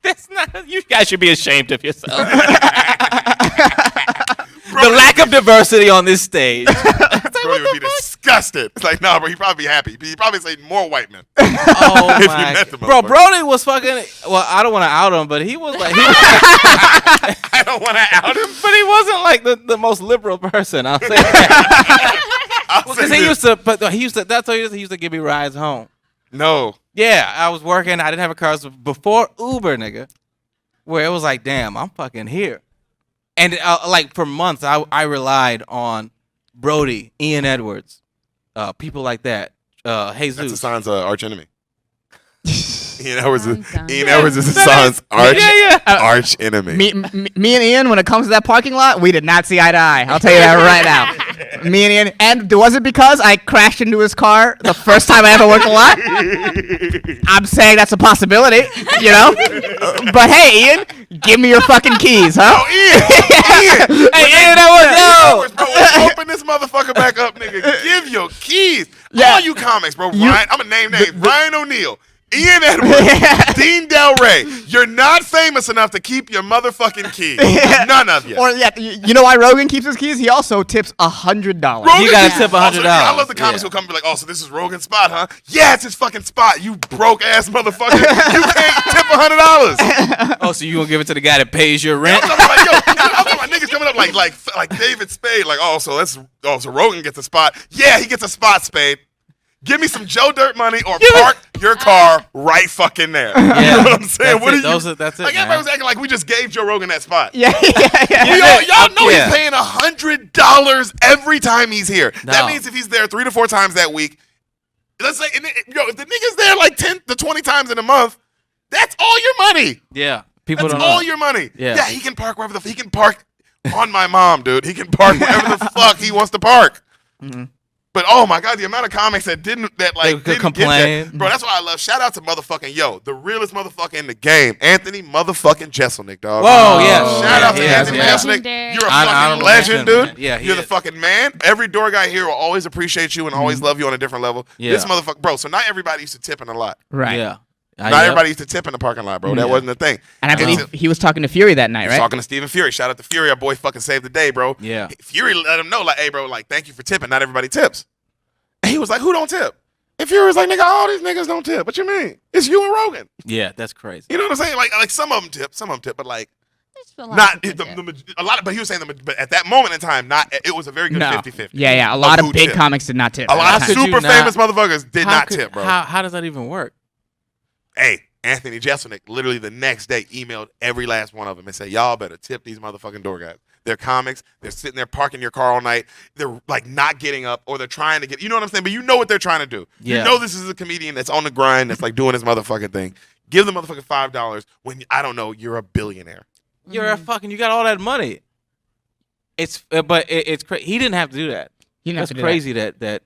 that's not. You guys should be ashamed of yourself. The lack of diversity on this stage. Brody would be disgusted. It's like, nah, bro, he'd probably be happy. He'd probably say more white men. Oh If you my! met the Bro, motherfucker. Brody was fucking. Well, I don't want to out him, but he was like. I don't want to out him. But he wasn't like the most liberal person. I'll say that. I'll say Because he this. used to, but he used to. That's what he used to give me rides home. No. Yeah, I was working. I didn't have a car. It was before Uber, nigga. Where it was like, damn, I'm fucking here. And like for months, I relied on Brody, Ian Edwards, people like that. Jesus. That's Hassan's arch enemy. Ian Edwards Dun, dun, is Hassan's arch enemy. Me and Ian, when it comes to that parking lot, we did not see eye to eye. I'll tell you that right now. Me and Ian, and was it because I crashed into his car the first time I ever worked a lot? I'm saying that's a possibility, you know? But hey, Ian, give me your fucking keys, huh? Oh, Ian! Hey, Ian Edwards, Bro, open this motherfucker back up, nigga. Give your keys. Yeah. All you comics, bro. Ryan, I'm going to name names. Ryan O'Neal. Ian Edwards, Dean Del Rey, you're not famous enough to keep your motherfucking keys. None of you. Or you know why Rogan keeps his keys? He also tips $100. You gotta tip $100. I love the comics who come and be like, oh, so this is Rogan's spot, huh? Yeah, it's his fucking spot, you broke ass motherfucker. You can't tip $100. Oh, so you gonna give it to the guy that pays your rent? I'm talking about niggas coming up like David Spade, like, so Rogan gets a spot. Yeah, he gets a spot, Spade. Give me some Joe Dirt money or park your car right fucking there. Yeah. You know what I'm saying? That's it, Like, man. everybody was acting like we just gave Joe Rogan that spot. Yeah. Y'all know Yeah. he's paying $100 every time he's here. No. That means if he's there 3 to 4 times that week, let's say, if the nigga's there like 10 to 20 times in a month, that's all your money. Yeah. People That's don't all know. your money. Yeah. He can park wherever he can park on my mom, dude. He can park wherever the fuck he wants to park. Mm-hmm. But oh my god, the amount of comics that They didn't could complain. get that. Bro, that's why I love. Shout out to motherfucking the realest motherfucker in the game, Anthony motherfucking Jeselnik, dog. Whoa, yeah. Shout out to Yeah, Anthony yeah. Jeselnik. Legendary. You're a Hon- fucking honorable legend, mention, dude. man. Yeah, he you're the is. fucking man. Every door guy here will always appreciate you and always love you on a different level. Yeah. This motherfucker, bro. So not everybody used to tip in a lot. Right. Yeah. Not everybody used to tip in the parking lot, bro. That wasn't the thing. And I believe he was talking to Fury that night, He's right? talking to Stephen Fury. Shout out to Fury. Our boy fucking saved the day, bro. Yeah. Fury let him know, like, hey, bro, like, thank you for tipping. Not everybody tips. And he was like, who don't tip? And Fury was like, nigga, all these niggas don't tip. What you mean? It's you and Rogan. Yeah, that's crazy. You know what I'm saying? Like some of them tip, but like There's a lot not of people tip. a lot. But he was saying but at that moment in time, it was a very good No. 50-50. Yeah. A lot of who big tipped. comics did not tip. A lot at of the time. could you super not- famous motherfuckers did not could- tip, bro. How does that even work? Hey, Anthony Jeselnik literally the next day emailed every last one of them and said, y'all better tip these motherfucking door guys. They're comics. They're sitting there parking your car all night. They're like not getting up or they're trying to get, you know what I'm saying? But you know what they're trying to do. Yeah. You know this is a comedian that's on the grind, that's like doing his motherfucking thing. Give the motherfucker $5 when, I don't know, you're a billionaire. You're a fucking. You got all that money. It's crazy. He didn't have to do that. You didn't have That's to do crazy that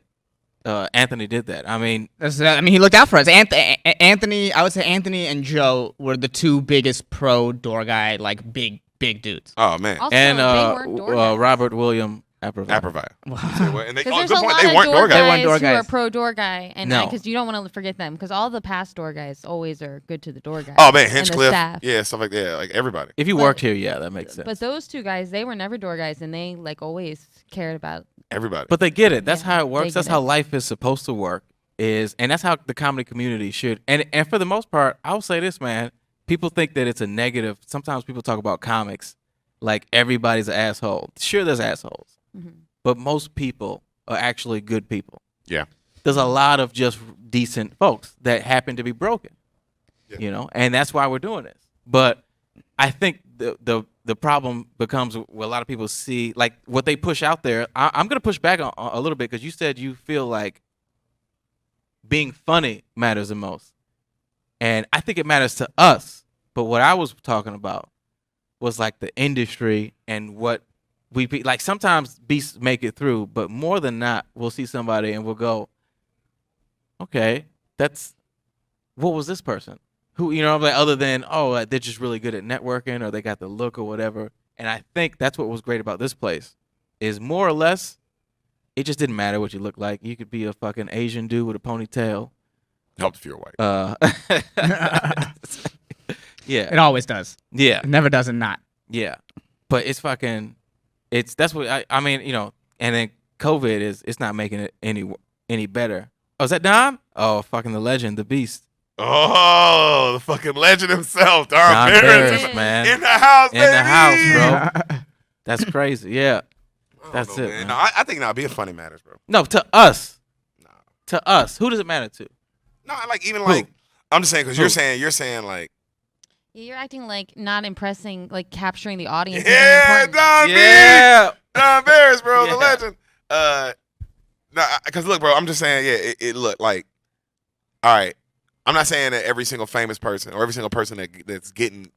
Anthony did that. I mean, I mean, he looked out for us. Anthony, I would say Anthony and Joe were the two biggest pro door guy, like big dudes. Oh, man. Also, and they weren't door guys. Robert William Approval. And they, Because there's good a point. lot They of weren't door guys. They weren't guys door who are guys. pro door guy, and No. because you don't want to forget them, because all the past door guys always are good to the door guys. Oh, man. and the Hinchcliffe. staff. Yeah, stuff like that. Yeah, like everybody. If you But- worked here, yeah, that makes sense. But those two guys, they were never door guys, and they like always cared about. Everybody. But they get it. That's Yeah, how it they works. That's get how it. life is supposed to work. And that's how the comedy community should. And for the most part, I'll say this, man. People think that it's a negative. Sometimes people talk about comics like everybody's an asshole. Sure, there's assholes, Mhm. but most people are actually good people. Yeah. There's a lot of just decent folks that happen to be broken. Yeah. You know, and that's why we're doing this. But I think the problem becomes where a lot of people see like what they push out there. I'm gonna push back on a little bit because you said you feel like being funny matters the most, and I think it matters to us. But what I was talking about was like the industry and what we be like. Sometimes beasts make it through, but more than not, we'll see somebody and we'll go, okay, what was this person? Who, you know, like other than, they're just really good at networking or they got the look or whatever. And I think that's what was great about this place is more or less, it just didn't matter what you look like. You could be a fucking Asian dude with a ponytail. Helped if you're white. Yeah. It always does. Yeah. It never does it not. Yeah. But that's what I mean, you know, and then COVID it's not making it any better. Oh, is that Don? Oh, fucking the legend, the beast. Oh, the fucking legend himself, Don Don Barris, Barris, man. in the house, In baby. the house, bro. That's crazy. Yeah. That's it. Man. No, I think being funny matters, bro. No, to us. No. To us. Who does it matter to? No, like even Who? like I'm just saying because Who? you're saying like You're acting like not impressing, like capturing the audience. yeah, Don Yeah. Don Barris, bro, Yeah. the legend. No, because look, bro, I'm just saying, yeah, it look like, all right. I'm not saying that every single famous person or every single person that's getting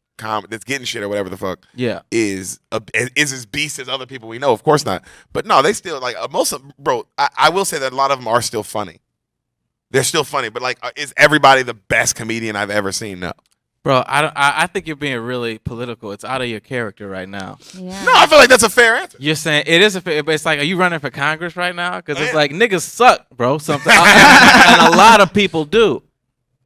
shit or whatever the fuck Yeah. is as beast as other people we know. Of course not. But no, they still like most of bro. I will say that a lot of them are still funny. They're still funny, but like, is everybody the best comedian I've ever seen? No. Bro, I think you're being really political. It's out of your character right now. Yeah. No, I feel like that's a fair answer. You're saying it is but it's like, are you running for Congress right now? Because it's Yeah. like niggas suck, bro. Something, and a lot of people do.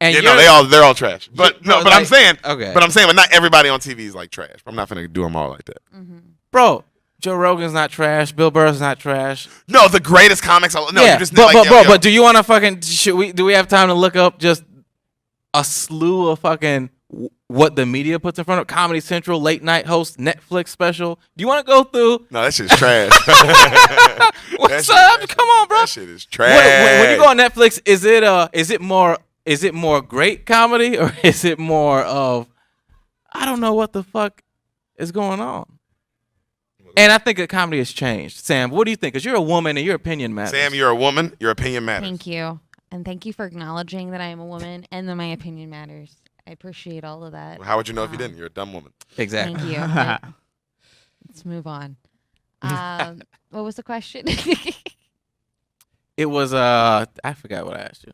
And Yeah, no, they're all trash. But Bro, no, but I'm saying, okay. but not everybody on TV is like trash. I'm not gonna do them all like that. Mm-hmm. Bro, Joe Rogan's not trash. Bill Burr's not trash. No, the greatest comics. No, yeah, you just but, like, but, yo, bro, yo. but do you want to fucking? Do we have time to look up just a slew of fucking what the media puts in front of Comedy Central, late night host, Netflix special? Do you want to go through? No, that shit's trash. What's up? Come on, bro. That shit is trash. When you go on Netflix, is it more great comedy or is it more of I don't know what the fuck is going on? And I think the comedy has changed. Sam, what do you think? Because you're a woman and your opinion matters. Sam, you're a woman. Your opinion matters. Thank you. And thank you for acknowledging that I am a woman and that my opinion matters. I appreciate all of that. How would you know if you didn't? You're a dumb woman. Exactly. Thank you. But let's move on. What was the question? It was I forgot what I asked you.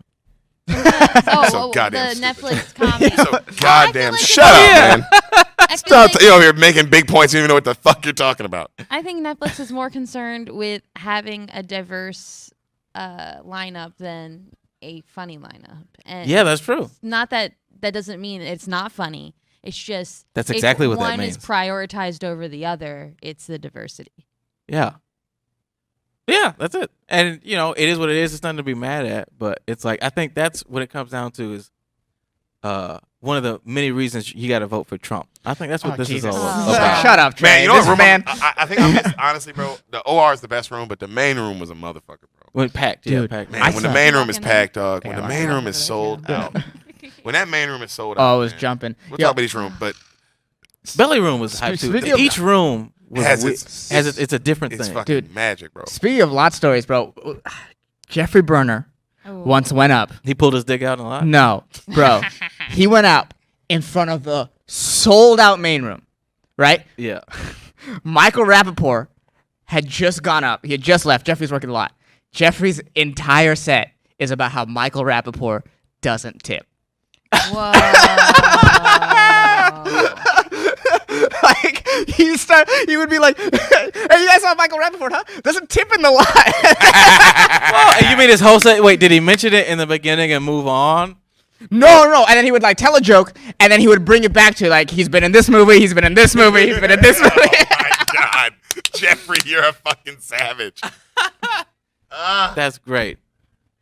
So goddamn the stupid. Netflix comedy. So goddamn. like Shut it's- up, Yeah. man. I feel Stop. like- You over here making big points. You don't even know what the fuck you're talking about. I think Netflix is more concerned with having a diverse lineup than a funny lineup. And Yeah, that's true. not that doesn't mean it's not funny. It's just That's exactly if what that one means. is prioritized over the other. It's the diversity. Yeah. Yeah, that's it. And you know, it is what it is. It's nothing to be mad at. But it's like I think that's what it comes down to is one of the many reasons you got to vote for Trump. I think that's what this Jesus. is all Oh. about. Shut up, Trey. Man, you know This what room? man. I think I missed, honestly, bro. The OR is the best room, but the main room was a motherfucker, bro. When packed, yeah, Dude, packed. Man, I when the saw- main room is Walking in. packed, dog. When Yeah, the I main saw room that is too. sold out. When that main room is sold out. Oh, it was man. jumping. We'll Yo, talk about each room, but Belly room was hype too. Speaking of- Each room was Has it's a different it's thing. fucking Dude. magic, bro. Speaking of lot stories, bro, Jeffrey Burner Oh. once went up. He pulled his dick out a lot. No, bro. He went up in front of the sold out main room, right? Yeah. Michael Rappaport had just gone up. He had just left. Jeffrey's working a lot. Jeffrey's entire set is about how Michael Rappaport doesn't tip. Whoa. Like he would be like, "Hey, you guys saw Michael Rappaport, huh? Doesn't tip in the lot." Oh, you mean his whole set? Wait, did he mention it in the beginning and move on? No. And then he would like tell a joke, and then he would bring it back to like, he's been in this movie, he's been in this movie, he's been in this movie. Oh my god, Jeffrey, you're a fucking savage. That's great.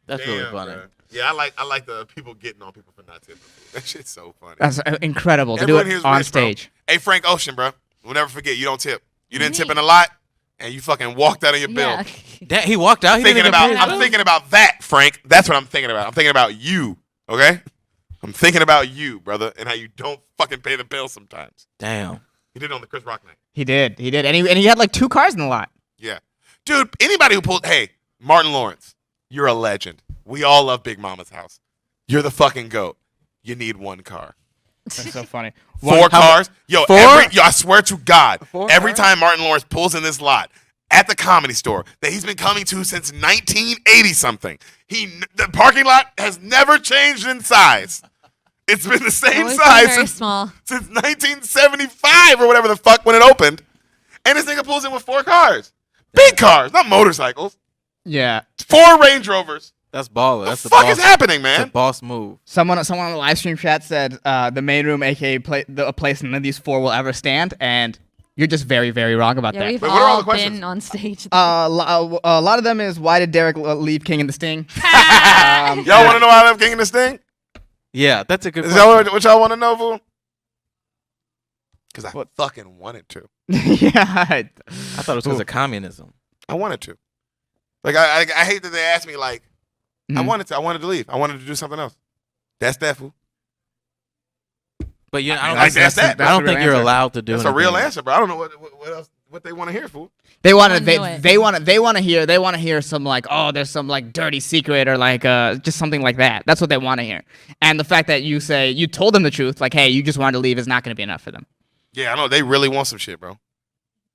That's really Damn, funny. bro. Yeah, I like the people getting on people for not tipping. That shit's so funny. That's incredible to Everyone do here's it on rich, bro. stage. Hey, Frank Ocean, bro. We'll never forget. You don't tip. You didn't tip in a lot. and you fucking walked out of your bill. That he walked out. He didn't even pay his I'm bill? thinking about that, Frank. That's what I'm thinking about. I'm thinking about you, okay? I'm thinking about you, brother, and how you don't fucking pay the bill sometimes. Damn. He did it on the Chris Rock night. He did, and he had like 2 cars in the lot. Yeah. Dude, anybody who pulled, hey, Martin Lawrence, you're a legend. We all love Big Mama's house. You're the fucking GOAT. You need 1 car. That's so funny. 4 cars? Yo, I swear to God, 4 every cars? time Martin Lawrence pulls in this lot at the Comedy Store that he's been coming to since 1980-something, the parking lot has never changed in size. It's been the same Always size been very since small. 1975 or whatever the fuck when it opened. And this nigga pulls in with 4 cars. Big cars, not motorcycles. Yeah. 4 Range Rovers. That's baller. What That's the the fuck boss. is happening, That's a man? boss move. Someone on the live stream chat said the main room, aka a place none of these 4 will ever stand, and you're just very, very wrong about Yeah, that. we've Wait, what are all all the questions? been on stage. A lot of them is why did Derek leave King and the Sting? Y'all want to know how I left King and the Sting? Yeah, that's a good Is question. that what y'all want to know, fool? Because I fucking wanted to. Yeah. I thought it was because of communism. I wanted to. Like, I hate that they asked me, like, I Mhm. wanted to leave. I wanted to do something else. That's that, fool. But you know, I don't Like, think, that's that. I don't That's the think real you're answer. allowed to do That's a real anything. answer, bro. I don't know what else what they want to hear, fool. They want I to knew it. they want to hear some like, oh, there's some like dirty secret or like just something like that. That's what they want to hear. And the fact that you say you told them the truth, like, hey, you just wanted to leave, is not going to be enough for them. Yeah, I know. They really want some shit, bro.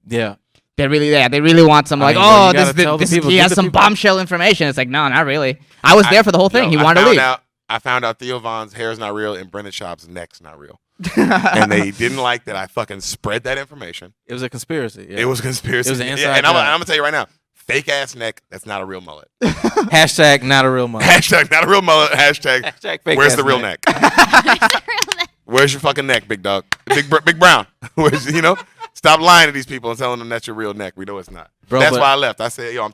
Yeah. They really want some I like, mean, well, oh, you gotta tell the people, he give has the some people- bombshell information. It's like, no, not really. I was there for the whole thing. Yo, He wanted to leave. I found out Theo Von's hair's not real and Brendan Schaub's neck's not real. And they didn't like that I fucking spread that information. It was a conspiracy. Yeah. It was a conspiracy. It was an Yeah, inside and I'm job. going to tell you right now, fake ass neck, that's not a real mullet. Hashtag not a real mother. Hashtag not a real mullet. Hashtag Hashtag fake where's ass the real neck? Where's your fucking neck, big dog? Big Brown. Where's, stop lying to these people and telling them that's your real neck. We know it's not. Bro, That's but- why I left. I said, yo,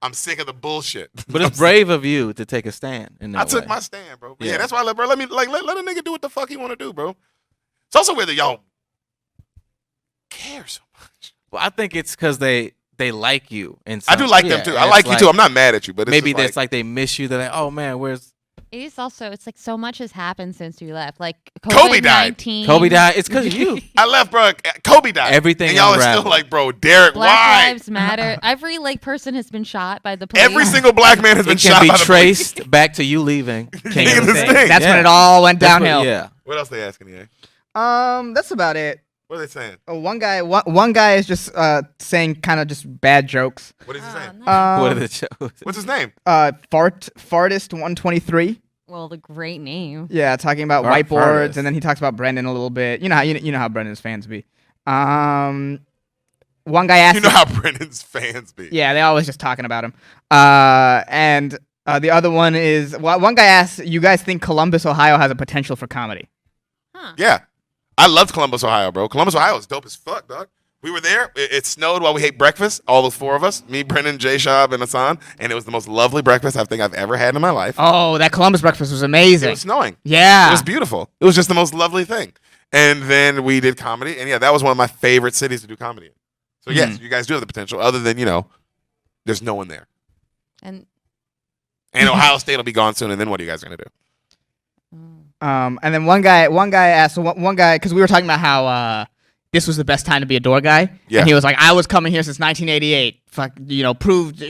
I'm sick of the bullshit. But it's brave of you to take a stand in that I took way. my stand, bro. But yeah, Yeah. that's why I let, bro. Let me let a nigga do what the fuck he want to do, bro. It's also weird that y'all care so much. Well, I think it's because they like you. And I do like them too. I like you too. I'm not mad at you, but it's maybe just that's like they miss you. They're like, oh man, where's It's also, it's like so much has happened since we left. Like Kobe died. COVID-19. Kobe died? It's because of you. I left, bro. Kobe died. Everything and y'all are still unraveled. like, bro, Derek, Black why? Lives Matter. Every like person has been shot by the police. Every single black man has been It can shot be by the police. traced back to you leaving. King King of of the the Sting. Sting. That's when Yeah. it all went That's what- downhill. yeah. What else they asking you? That's about it. What are they saying? One guy is just saying kind of just bad jokes. What is he Oh, saying? no. What are the shows? What's his name? Fartist 123. Well, the great name. Yeah, talking about Fart- whiteboards, Fartist. and then he talks about Brendan a little bit. You know how Brendan's fans be. One guy asked. You know how Brendan's fans be. Yeah, they always just talking about him. And the other one is one guy asked, "You guys think Columbus, Ohio, has a potential for comedy?" Huh. Yeah. I loved Columbus, Ohio, bro. Columbus, Ohio is dope as fuck, dog. We were there. It snowed while we ate breakfast. All those 4 of us, me, Brendan, Jay Shab, and Hassan, and it was the most lovely breakfast I think I've ever had in my life. Oh, that Columbus breakfast was It amazing. was snowing. Yeah. It was beautiful. It was just the most lovely thing. And then we did comedy, and yeah, that was one of my favorite cities to do comedy in. So yes, you guys do have the potential. Other than there's no one there, And and Ohio State will be gone soon. And then what are you guys gonna do? And then one guy asked, so one guy, because we were talking about how this was the best time to be a door guy. Yeah. And he was like, I was coming here since 1988. Fuck, proved,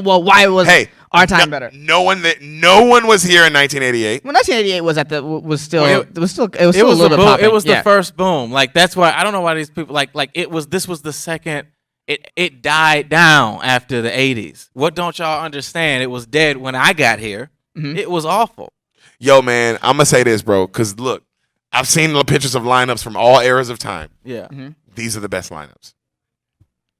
why was Hey, our time better. No one was here in 1988. Well, 1988 was still Well, it was still a It was little the bit boom. popping. It was Yeah. the first boom. Like that's why I don't know why these people like this was the second. It died down after the 80s. What don't y'all understand? It was dead when I got here. Mhm. It was awful. Yo, man, I'm gonna say this, bro, because look, I've seen the pictures of lineups from all eras of time. Yeah. These are the best lineups.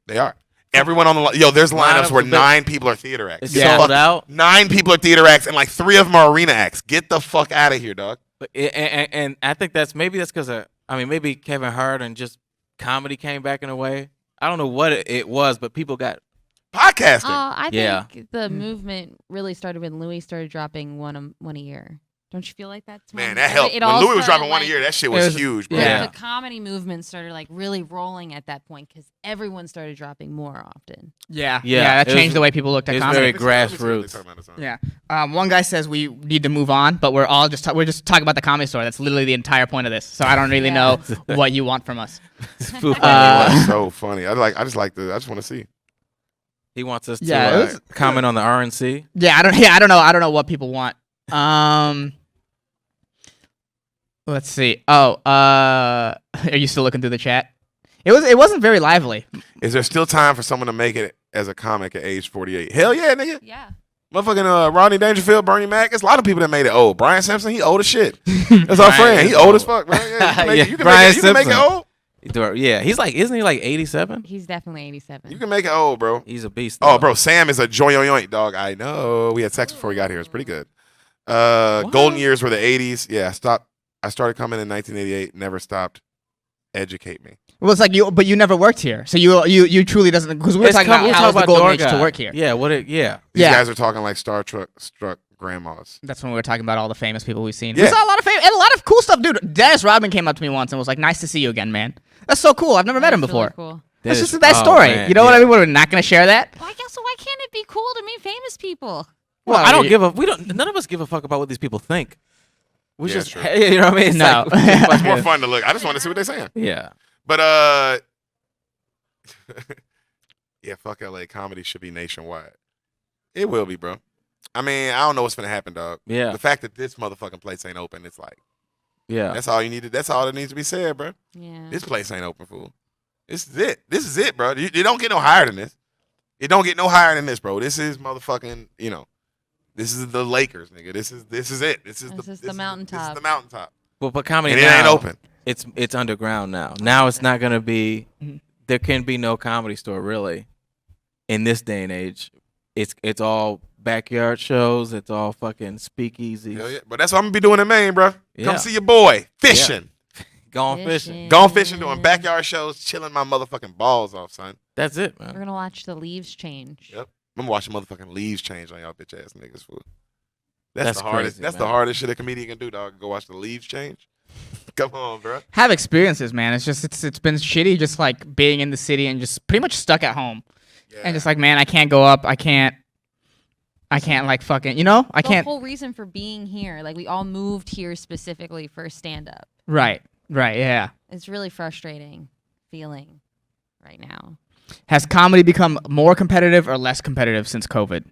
They are. Everyone on the there's lineups Lineups where are best. 9 people are theater acts. It's Get the sold fuck- out. 9 people are theater acts, and like 3 of them are arena acts. Get the fuck out of here, dog. But and I think that's because maybe Kevin Hart and just comedy came back in a way. I don't know what it was, but people got Podcasting. I Yeah. think the movement really started when Louis started dropping one a year Don't you feel like that's Man, that helped. When Louis was dropping one a year, that shit was huge, bro. Yeah. The comedy movement started like really rolling at that point because everyone started dropping more often. Yeah. Yeah, That it changed was- the way people looked at it's comedy. very grassroots. Yeah. One guy says we need to move on, but we're just talking about the Comedy Store. That's literally the entire point of this. So I don't really know what you want from us. That's so funny. I just want to see. He wants us to Yeah, it was- comment on the RNC. Yeah, I don't know what people want. Let's see. Oh, are you still looking through the chat? It wasn't very lively. Is there still time for someone to make it as a comic at age 48? Hell yeah, nigga. Yeah. Motherfucking Rodney Dangerfield, Bernie Mac. There's a lot of people that made it old. Brian Simpson, he old as shit. That's our friend. He is old old. as fuck, bro. Yeah, you can Brian make it Simpson. old. Yeah, he's like, isn't he like 87? He's definitely 87. You can make it old, bro. He's a beast. Oh, though. bro, Sam is a joint dog. I know. We had sex before we got here. It's pretty good. Golden years were the 80s. Yeah, I started coming in 1988. Never stopped. Educate me. Well, it's like but you never worked here, so you truly doesn't because we were talking about how was the golden age to work here. Yeah, These guys are talking like Star Trek struck grandmas. That's when we were talking about all the famous people we've seen. Yeah. We saw a lot of and a lot of cool stuff, dude. Dennis Rodman came up to me once and was like, "Nice to see you again, man." That's so cool. I've never met him That's before. really cool. That's just that story. Man, you know what I mean? We're not going to share that. Well, I guess so. Why can't it be cool to meet famous people? Well, Well, I don't give a. We don't. None of us give a fuck about what these people think. We Yeah, just, true. you know what I mean? It's No. It's more fun to look. I just want to see what they're saying. Yeah. But yeah, fuck LA. Comedy should be nationwide. It will be, bro. I mean, I don't know what's gonna happen, dog. Yeah. The fact that this motherfucking place ain't open, it's like Yeah. that's all you needed. That's all that needs to be said, bro. Yeah. This place ain't open, fool. This is it. This is it, bro. You don't get no higher than this. It don't get no higher than this, bro. This is motherfucking. This is the Lakers, nigga. This is it. This is This the is the This is mountaintop. the mountaintop. But comedy And it now, ain't open. It's underground now. Now it's not gonna be. There can be no Comedy Store really. In this day and age, it's all backyard shows. It's all fucking speakeasies. Hell yeah. But that's what I'm gonna be doing in Maine, bro. Yeah. Come see your boy fishing. Gone fishing. Gone fishing, doing backyard shows, chilling my motherfucking balls off, son. That's it, We're man. gonna watch the leaves change. Yep. I'm watching motherfucking leaves change on y'all bitch ass niggas, fool. That's That's the hardest. crazy, That's man. the hardest shit a comedian can do, dog. Go watch the leaves change. Come on, bro. Have experiences, man. It's just it's been shitty, just like being in the city and just pretty much stuck at home, Yeah. and just like, man, I can't go up. I can't like fucking, I The can't. whole reason for being here, like we all moved here specifically for stand up. Right, yeah. It's really frustrating feeling right now. Has comedy become more competitive or less competitive since COVID?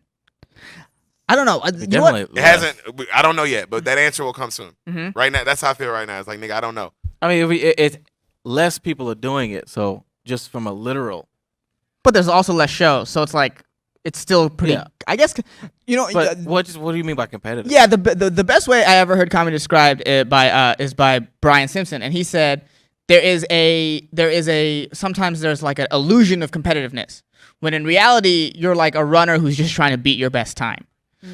I don't know. You know what? Definitely. It hasn't. I don't know yet, but that answer will come soon. Mhm. Right now, that's how I feel right now. It's like, nigga, I don't know. I mean, it's less people are doing it. So just from a literal. But there's also less shows, so it's like it's still pretty. Yeah. I guess But what do you mean by competitive? Yeah, the best way I ever heard comedy described is by Brian Simpson, and he said there is a sometimes there's like an illusion of competitiveness when in reality you're like a runner who's just trying to beat your best time.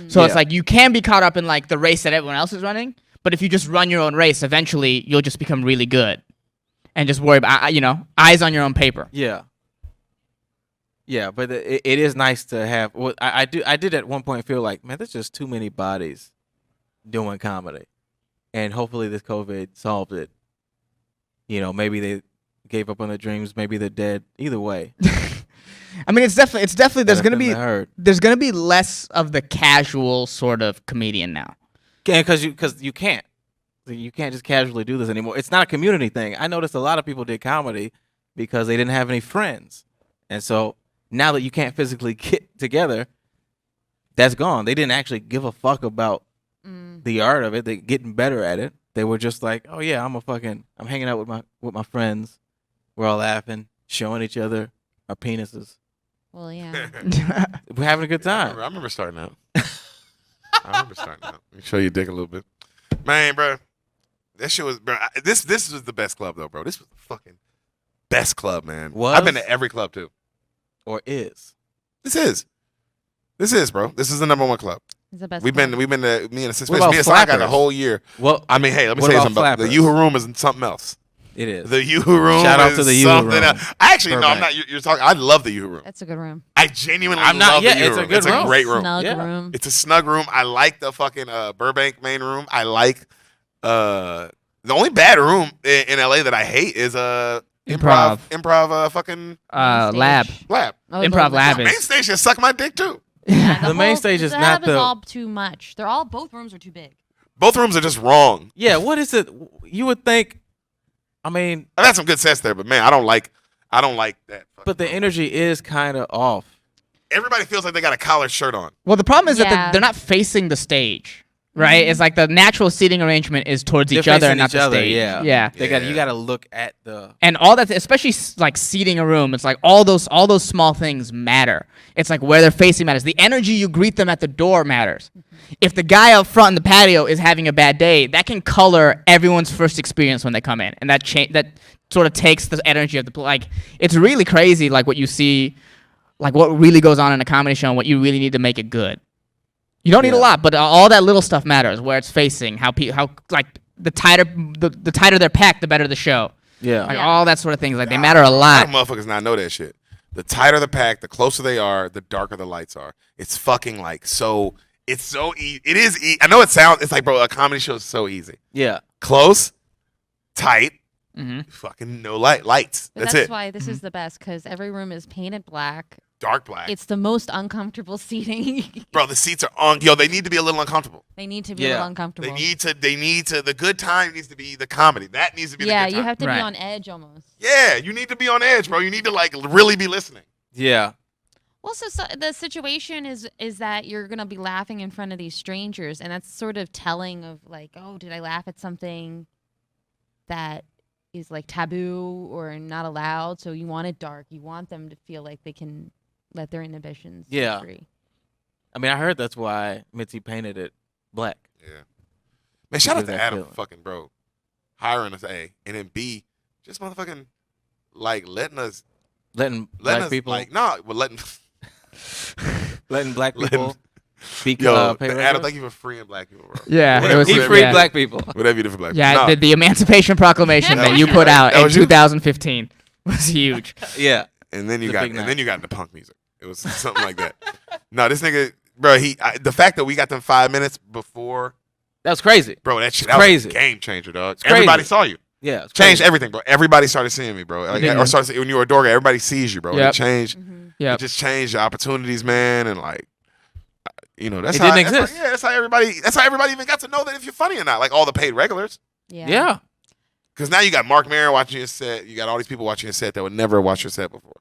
So it's Yeah. like you can be caught up in like the race that everyone else is running, but if you just run your own race, eventually you'll just become really good, and just worry about eyes on your own paper. Yeah. Yeah, but it is nice to have. Well, I did at one point feel like, man, there's just too many bodies doing comedy, and hopefully this COVID solved it. Maybe they gave up on their dreams. Maybe they're dead. Either way, I mean, it's definitely there's gonna be hurt. there's gonna be less of the casual sort of comedian now. Because you can't just casually do this anymore. It's not a community thing. I noticed a lot of people did comedy because they didn't have any friends, and so now that you can't physically get together, that's gone. They didn't actually give a fuck about the art of it. They getting better at it. They were just like, oh yeah, I'm hanging out with my friends. We're all laughing, showing each other our penises. Well, yeah. We're having a good I time. remember starting out. Let me show you dick a little bit, man, bro. That shit was, bro. This was the best club though, bro. This was the fucking best club, man. Was? I've been to every club too. Or is. This is, bro. This is the number one club. It's the best. We've club. been to me and What about me and Sly got a Flappers? whole year. Well, I mean, hey, let me what tell you about something. About the Flappers? Yoo-Hoo Room is something else. It is. The Yoo-Hoo room. Shout out is to the Yoo-Hoo something room. else. Actually, no, I'm Burbank. not. You're talking. I love the Yoo-Hoo room. That's a good room. I genuinely I'm not- love yeah, the Yoo-Hoo it's a room. good It's a room. great room. Snug Yeah. room. It's a snug room. I like the fucking Burbank main room. I like the only bad room in LA that I hate is Improv. fucking Lab. lab. Oh, Improv lab Main is. station suck my dick too. The main stage is the not lab is the- all too much. Both rooms are too big. Both rooms are just wrong. Yeah, what is it? You would think. I mean, I've had some good sets there, but man, I don't like that. but the fucking room. energy is kind of off. Everybody feels like they got a collared shirt on. Well, the problem is that Yeah. they're not facing the stage, right? It's like the natural seating arrangement is towards They're each other facing and not each the other, stage. yeah. Yeah. You Yeah. got to look at the. And all that, especially like seating a room, it's like all those small things matter. It's like where they're facing matters. The energy you greet them at the door matters. If the guy up front in the patio is having a bad day, that can color everyone's first experience when they come in, and that sort of takes the energy of the like. It's really crazy, like what you see, like what really goes on in a comedy show, and what you really need to make it good. You don't need a Yeah. lot, but all that little stuff matters. Where it's facing, how like the tighter they're packed, the better the show. Yeah. Like Yeah. all that sort of things, like they matter a A lot. lot of motherfuckers not know that shit. The tighter the pack, the closer they are, the darker the lights are. It's fucking like so. It's so easy. It is. I know it sounds. It's like, bro, a comedy show is so easy. Yeah. Close, tight, Mm-hmm. fucking no lights. But That's that's it. why this is the best because every room is painted black. Dark black. It's the most uncomfortable seating. Bro, the seats are on. Yo, they need to be a little uncomfortable. They need to be a Yeah. little uncomfortable. They need to. The good time needs to be the comedy. That needs to be yeah, the good you time. have to Right. be on edge almost. Yeah, you need to be on edge, bro. You need to like really be listening. Yeah. Well, so the situation is that you're gonna be laughing in front of these strangers, and that's sort of telling of like, oh, did I laugh at something that is like taboo or not allowed? So you want it dark. You want them to feel like they can let their inhibitions Yeah. free. I mean, I heard that's why Mitzi painted it black. Yeah. Man, shout out Because to that Adam, feeling. fucking bro, hiring us A, and then B, just motherfucking like letting us Black people. like letting Letting black letting- people speak. yo Pay Adam, regulars. thank you for freeing black people, bro. Yeah, Whatever- it was He whatever- freed yeah. black people. Whatever you do for black Yeah, people. No, the Emancipation Proclamation That that was you you, put right? out That in was you? 2015 was huge. Yeah. and then you The got big and night. then you got the punk music. It was something like that. No, this nigga, bro. The fact that we got them 5 minutes before, That was crazy. bro. That shit, It's that was crazy. a game changer, dog. crazy. Everybody saw you. Yeah. It's Changed crazy. everything, bro. Everybody started seeing me, bro. Like, Mhm. or started when you were a door guy, everybody sees you, bro. Yep. It changed. Yeah. It just changed your opportunities, man, and like, you know, that's It how didn't that's exist. how- yeah, that's how everybody even got to know that if you're funny or not. Like all the paid regulars, Yeah. because now you got Mark Maron watching your set. You got all these people watching your set that would never watch your set before.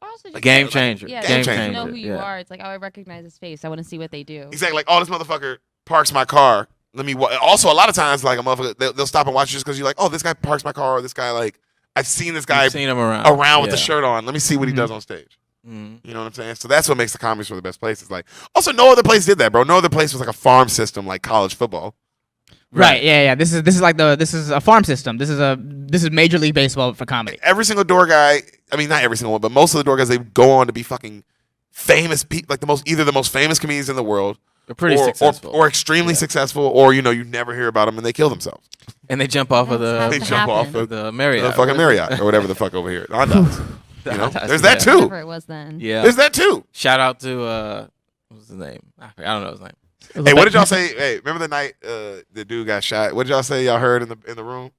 Also A just game like- changer. Yeah, Game just changer. to know who you Yeah. are. It's like, oh, I recognize his face. I want to see what they do. Exactly. Like, oh, this motherfucker parks my car. Let me. Also, a lot of times, like a motherfucker, they'll stop and watch you just because you're like, oh, this guy parks my car. Or this guy, like, I've seen this guy You've seen him around. with the shirt on. Let me see what he does on stage. Mhm. You know what I'm saying? So that's what makes the comedy store the best places. Like, also, no other place did that, bro. No other place was like a farm system like college football. Right. Yeah. This is like this is a farm system. This is Major League Baseball for comedy. Every single door guy, I mean, not every single one, but most of the door guys, they go on to be fucking famous people, like either the most famous comedians in the world, They're pretty or, successful. or extremely successful, or you never hear about them and they kill themselves. and they jump off of That's They how the it jump off happen. of the Marriott. the fucking Marriott or whatever the fuck over here. Andaz. You know, there's that Yeah. too. Whatever it was then. Yeah. There's that too. Shout out to what's his name? I don't know his name. Hey, what did y'all say? Hey, remember the night the dude got shot? What did y'all say? Y'all heard in the room?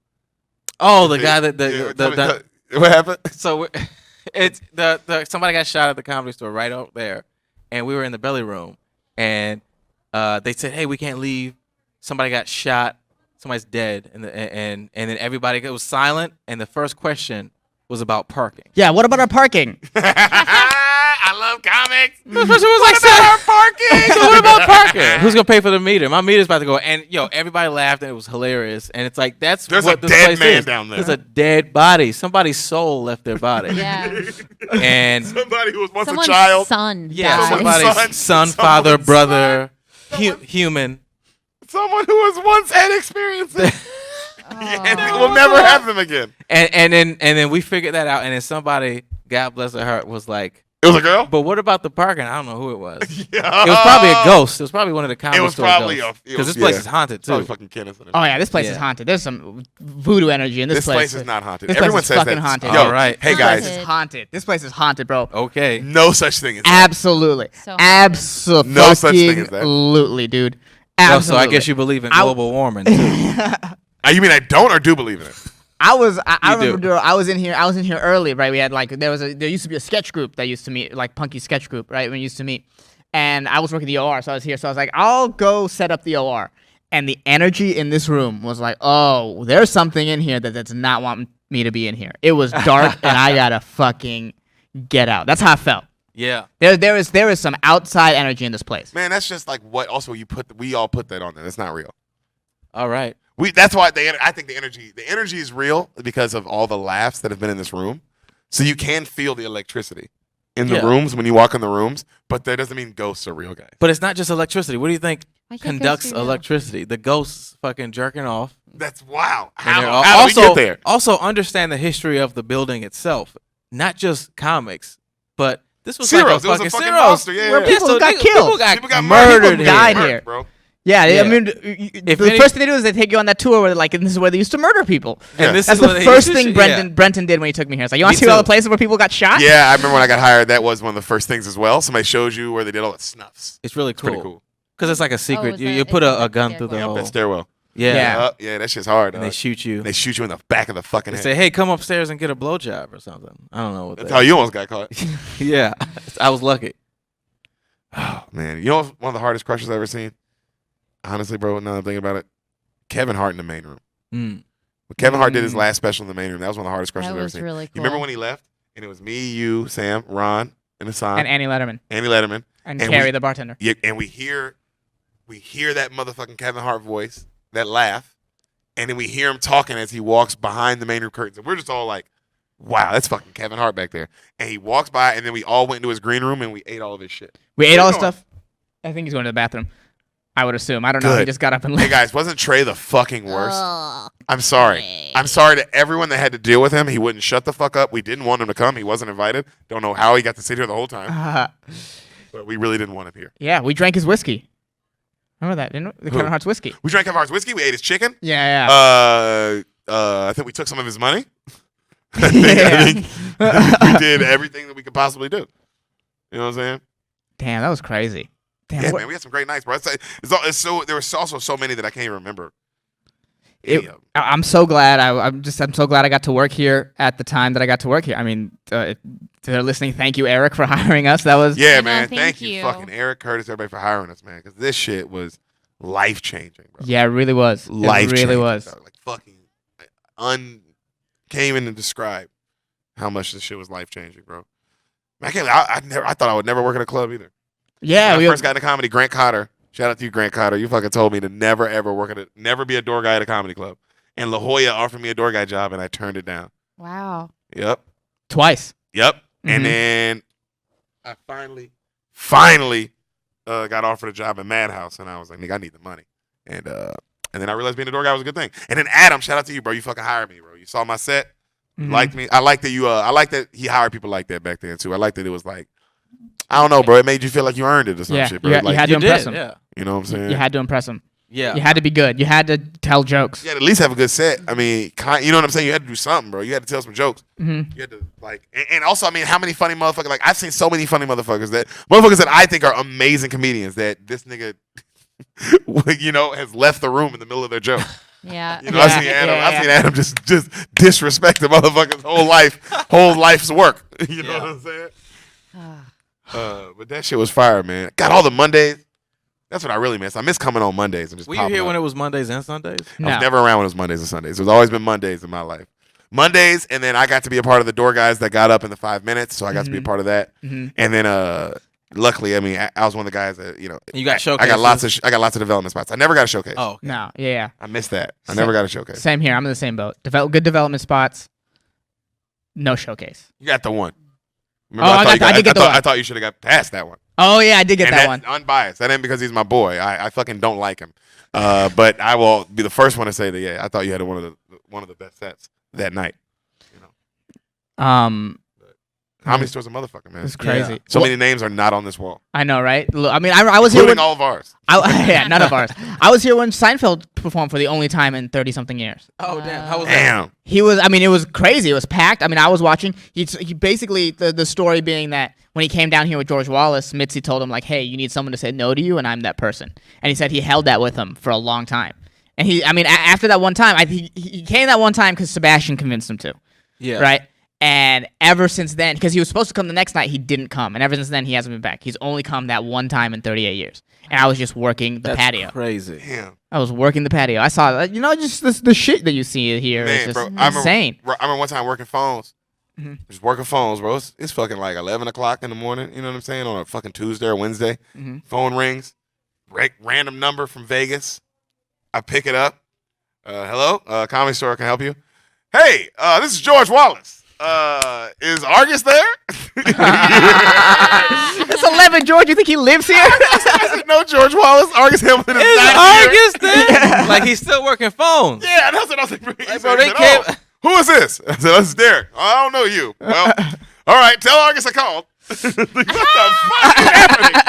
Oh, the guy that Yeah, the tell me, what happened? so it's the somebody got shot at the comedy store right out there, and we were in the belly room, and they said, "Hey, we can't leave. Somebody got shot. Somebody's dead." And and then everybody it was silent, and the first question was about parking. Yeah. What about our parking? I love comics. The first person was like, Our parking. So what about parking? Who's gonna pay for the meter? My meter's about to go. And everybody laughed and it was hilarious. And it's like that's There's what a this dead place man is. down there. There's a dead body. Somebody's soul left their body. Yeah. And Somebody who was once Someone's a child. son yeah, died. somebody's Son, son, father, someone's brother, human. Someone who was once had experiences. and Oh. will never have them again. And then we figured that out. And then somebody, God bless her heart, was like, It was a girl? But what about the parking? I don't know who it was. Yeah. It was probably a ghost. It was probably one of the comedy It was store probably ghosts. a- it Because was- this place yeah. is haunted too. Probably fucking Kenneth. Oh yeah, this place is Yeah. haunted. There's some voodoo energy in this place. This place is not haunted. This Everyone place is says fucking that. haunted. Yo, All right. hey This guys, place is haunted. This place is haunted, bro. Okay. no such thing as that. Absolutely. So haunted. No such thing as that. Absolutely, dude. Oh, Absolutely. so I guess you believe in global warming too. You mean I don't or do believe in it? I You remember do. I was in here early, right? We had like there used to be a sketch group that used to meet, like Punky sketch group, right? When we used to meet. And I was working the OR, so I was here. So I was like, I'll go set up the OR. And the energy in this room was like, oh, there's something in here that does not want me to be in here. It was dark, and I gotta fucking get out. That's how I felt. Yeah. There is some outside energy in this place. Man, that's just like what. Also, we all put that on there. That's not real. All right. That's why I think the energy is real because of all the laughs that have been in this room. So you can feel the electricity in the Yeah. rooms when you walk in the rooms, but that doesn't mean ghosts are real, guys. But it's not just electricity. What do you think Why can't conducts ghosts be real? electricity? The ghosts fucking jerking off. That's wow. And they're How did we get there? Also understand the history of the building itself. Not just comics, but this was Zeros. like It was a fucking Zeros. monster. Yeah, Where yeah. people got killed. People got murdered People died murdered, here. bro. Yeah, Yeah. I mean, If the any- first thing they do is they take you on that tour where, like, and this is where they used to murder people. Yeah. And this That's is the what they first used to thing sh- Brenton did when he took me here. It's like, you want Me to see all too. the places where people got shot? Yeah, I remember when I got hired. That was one of the first things as well. Somebody shows you where they did all the snuffs. It's really It's pretty cool. cool. Because it's like a secret. is you that- you put is a that- gun yeah, through the cool. hole. That stairwell. Yeah. Yeah. Yeah, that shit's hard. And they shoot you. They shoot you in the back of the fucking They head. say, hey, come upstairs and get a blowjob or something. I don't know what That's that how you almost got caught. Yeah. I was lucky. Oh man, you know what's one of the hardest crushes I've ever seen? Honestly, bro, now that I'm thinking about it, Kevin Hart in the main room. Mm. When Kevin Hart did his last special in the main room, that was one of the hardest crushes That I've ever was seen. really cool. You remember when he left and it was me, you, Sam, Ron, and Hassan, And Annie Letterman. Annie Letterman, And, And Carrie, we- the bartender. yeah, and we hear that motherfucking Kevin Hart voice, that laugh, and then we hear him talking as he walks behind the main room curtains, and we're just all like, "Wow, that's fucking Kevin Hart back there." And he walks by, and then we all went into his green room and we ate all of his shit. We ate all the Where you stuff. I think he's going to the bathroom. I would assume. I don't know. He Good. just got up and Hey left. guys, wasn't Trey the fucking worst? Ugh. I'm sorry. Trey. I'm sorry to everyone that had to deal with him. He wouldn't shut the fuck up. We didn't want him to come. He wasn't invited. Don't know how he got to sit here the whole time, but we really didn't want him here. Yeah, we drank his whiskey. Remember that, didn't we? The Who? Kevin Hart's whiskey. We drank Kevin Hart's whiskey. We ate his chicken. Yeah, I think we took some of his money. I think we did everything that we could possibly do. You know what I'm saying? Damn, that was crazy. Damn, Yeah, what- man, we had some great nights, bro. It's so there was also so many that I can't even remember. It- Any of 'em. I'm so glad. I'm so glad I got to work here at the time that I got to work here. I mean, if they're listening, thank you, Eric, for hiring us. That was Yeah, I know, man. thank Thank you, you. fucking Eric, Curtis, everybody for hiring us, man. Because this shit was life changing, bro. yeah, it really was. Life It really changing, was. dog. Like fucking can't even describe how much this shit was life changing, bro. I thought I would never work at a club either. Yeah, When we I first got into comedy, Grant Cotter. Shout out to you, Grant Cotter. You fucking told me to never ever never be a door guy at a comedy club. And La Jolla offered me a door guy job, and I turned it down. Wow. Yep. twice. Yep. Mhm. And then I finally got offered a job at Madhouse, and I was like, nigga, I need the money. And then I realized being a door guy was a good thing. And then Adam, shout out to you, bro. You fucking hired me, bro. You saw my set, Mhm. liked me. I like that you. I like that he hired people like that back then too. I like that it was like, I don't know, bro. It made you feel like you earned it or some Yeah, shit, bro. you Like, had to You impress did, him. yeah. you know what I'm saying? You had to impress him. Yeah. You had to be good. You had to tell jokes. You had to at least have a good set. I mean, you know what I'm saying? You had to do something, bro. You had to tell some jokes. Mhm. You had to like, and also, I mean, how many funny motherfuckers? Like, I've seen so many funny motherfuckers that I think are amazing comedians that this nigga, you know, has left the room in the middle of their joke. Yeah. You know, I've Yeah, seen Adam. yeah, I've seen Adam just disrespect the motherfucker's whole life's work. You know Yeah. what I'm saying? Ah. But that shit was fire, man. Got all the Mondays. That's what I really miss. I miss coming on Mondays and just. Were you popping here up. when it was Mondays and Sundays? I No. was never around when it was Mondays and Sundays. There's always been Mondays in my life. Mondays, and then I got to be a part of the door guys that got up in the 5 minutes, so I got to be a part of that. Mhm. And then, luckily, I mean, I was one of the guys that You got I got showcases? I got lots of development spots. I never got a showcase. Oh, okay. No, yeah. I missed that. I So- never got a showcase. Same here. I'm in the same boat. Good development spots. No showcase. You got the one. Oh, I did get the one. I thought you should have got past that one. Oh yeah, I did get And that that's one. unbiased. That ain't because he's my boy. I fucking don't like him. But I will be the first one to say that. Yeah, I thought you had one of the best sets that night. You know. Oh Comedy Store's a motherfucker, man. It's crazy. Yeah. So many names are not on this wall, I know, right? Look, I mean, I was here including when all of ours. yeah, none of ours. I was here when Seinfeld performed for the only time in 30-something years. Oh damn! How was that? Damn. He was, I mean, it was crazy. It was packed. I mean, I was watching. He basically, the story being that when he came down here with George Wallace, Mitzi told him, like, hey, you need someone to say no to you, and I'm that person. And he said he held that with him for a long time. And after that one time, he came that one time because Sebastian convinced him to. Yeah. Right? And ever since then, because he was supposed to come the next night, he didn't come. And ever since then, he hasn't been back. He's only come that one time in 38 years. And I was just working the That's patio. crazy. Damn. I was working the patio. I saw, just the shit that you see here is Man, just bro, I insane. remember one time working phones. Mhm. Just working phones, bro. It's fucking like 11 o'clock in the morning. You know what I'm saying? On a fucking Tuesday or Wednesday. Mhm. Phone rings. Random number from Vegas. I pick it up. Hello? Comedy Store, can I help you? Hey, this is George Wallace. Is Argus there? It's 11, George. You think he lives here? I said, no, George Wallace. Argus Hamilton is Is not here. Argus there? Like he's still working phones. Yeah, that's what I was like. He Like, said, bro, they "Oh, came- who is this? I said, this is Derek. I don't know you. Well, all right, tell Argus I called. What the fuck is happening?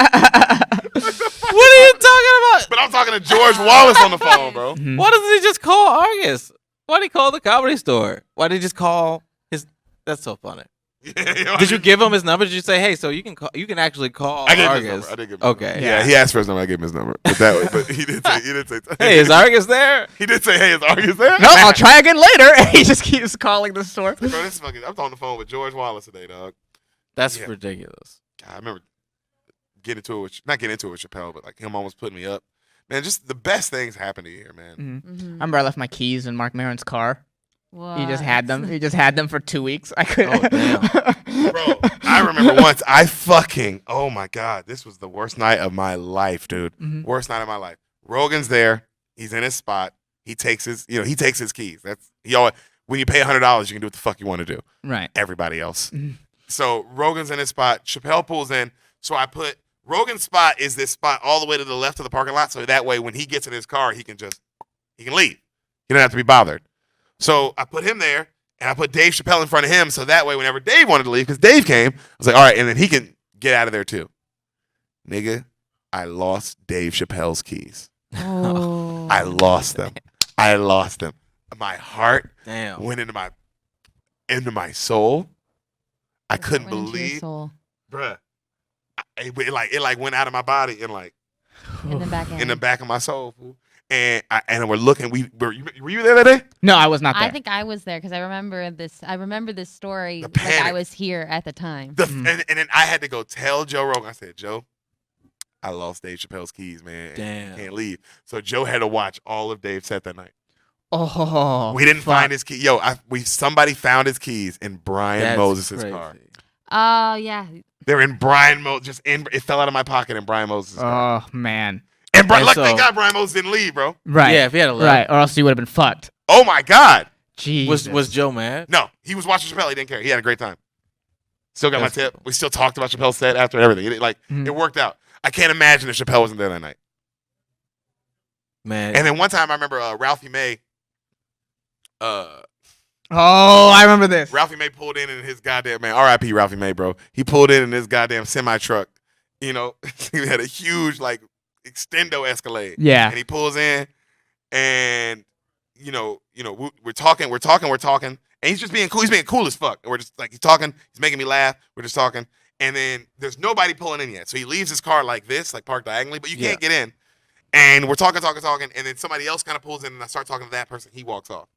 What are you talking about? But I'm talking to George Wallace on the phone, bro. Why doesn't he just call Argus? Why did he call the Comedy Store? Why did he just call his? That's so funny. Did you give him his number? Did you say, hey, so you can call? You can actually call I gave him Argus. his number. I did give him his Okay. number. Yeah. Yeah, he asked for his number. I gave him his number. But he did say. Hey, is Argus there? He did say, hey, is Argus there? No, I'll try again later. And he just keeps calling the store. Bro, this is fucking. I'm on the phone with George Wallace today, dog. That's Yeah. ridiculous. God, I remember not getting into it with Chappelle, but like him almost putting me up. Man, just the best things happen to you here, man. I remember I left my keys in Mark Maron's car. What? He just had them. He just had them for 2 weeks. I couldn't. Oh, damn. Bro, I remember once oh my God, this was the worst night of my life, dude. Mhm. Worst night of my life. Rogan's there. He's in his spot. He takes his keys. When you pay $100, you can do what the fuck you want to do. Right. Everybody else. Mhm. So Rogan's in his spot. Chappelle pulls in. So I put Rogan's spot is this spot all the way to the left of the parking lot. So that way, when he gets in his car, he can leave. He don't have to be bothered. So I put him there, and I put Dave Chappelle in front of him. So that way, whenever Dave wanted to leave, because Dave came, I was like, all right, and then he can get out of there too. Nigga, I lost Dave Chappelle's keys. Oh. I lost them. My heart Damn. went into my soul. I couldn't Went into your believe, soul. bruh. It went out of my body and like In the back end. in the back of my soul, fool. And we're looking. Were you there that day? No, I was not there. I think I was there because I remember this. I remember this story. The Like I panic. was here at the time. And then I had to go tell Joe Rogan. I said, Joe, I lost Dave Chappelle's keys, man. Damn. Can't leave. So Joe had to watch all of Dave's set that night. Oh, We didn't fuck. find his key. Somebody found his keys in Brian That's Moses' crazy. car. Oh yeah. They're in Brian Moses. It fell out of my pocket in Brian Moses' car. Oh man. And And thank so- God Brian Moses didn't leave, bro. Right. Yeah, if he had a left. Right. Or else you would have been fucked. Oh my God. Jesus. Was Joe mad? No, he was watching Chappelle. He didn't care. He had a great time. Still got That's my tip. We still talked about Chappelle's set after everything. It worked out. I can't imagine if Chappelle wasn't there that night. Man. And then one time I remember Ralphie May. Oh, I remember this. Ralphie May pulled in his goddamn man. R.I.P. Ralphie May, bro. He pulled in his goddamn semi truck. You know, he had a huge extendo Escalade. Yeah. And he pulls in, and we're talking, and he's just being cool. He's being cool as fuck. And we're just he's talking. He's making me laugh. We're just talking, and then there's nobody pulling in yet. So he leaves his car like this, parked diagonally, but you can't get in. And we're talking, and then somebody else kind of pulls in, and I start talking to that person. He walks off.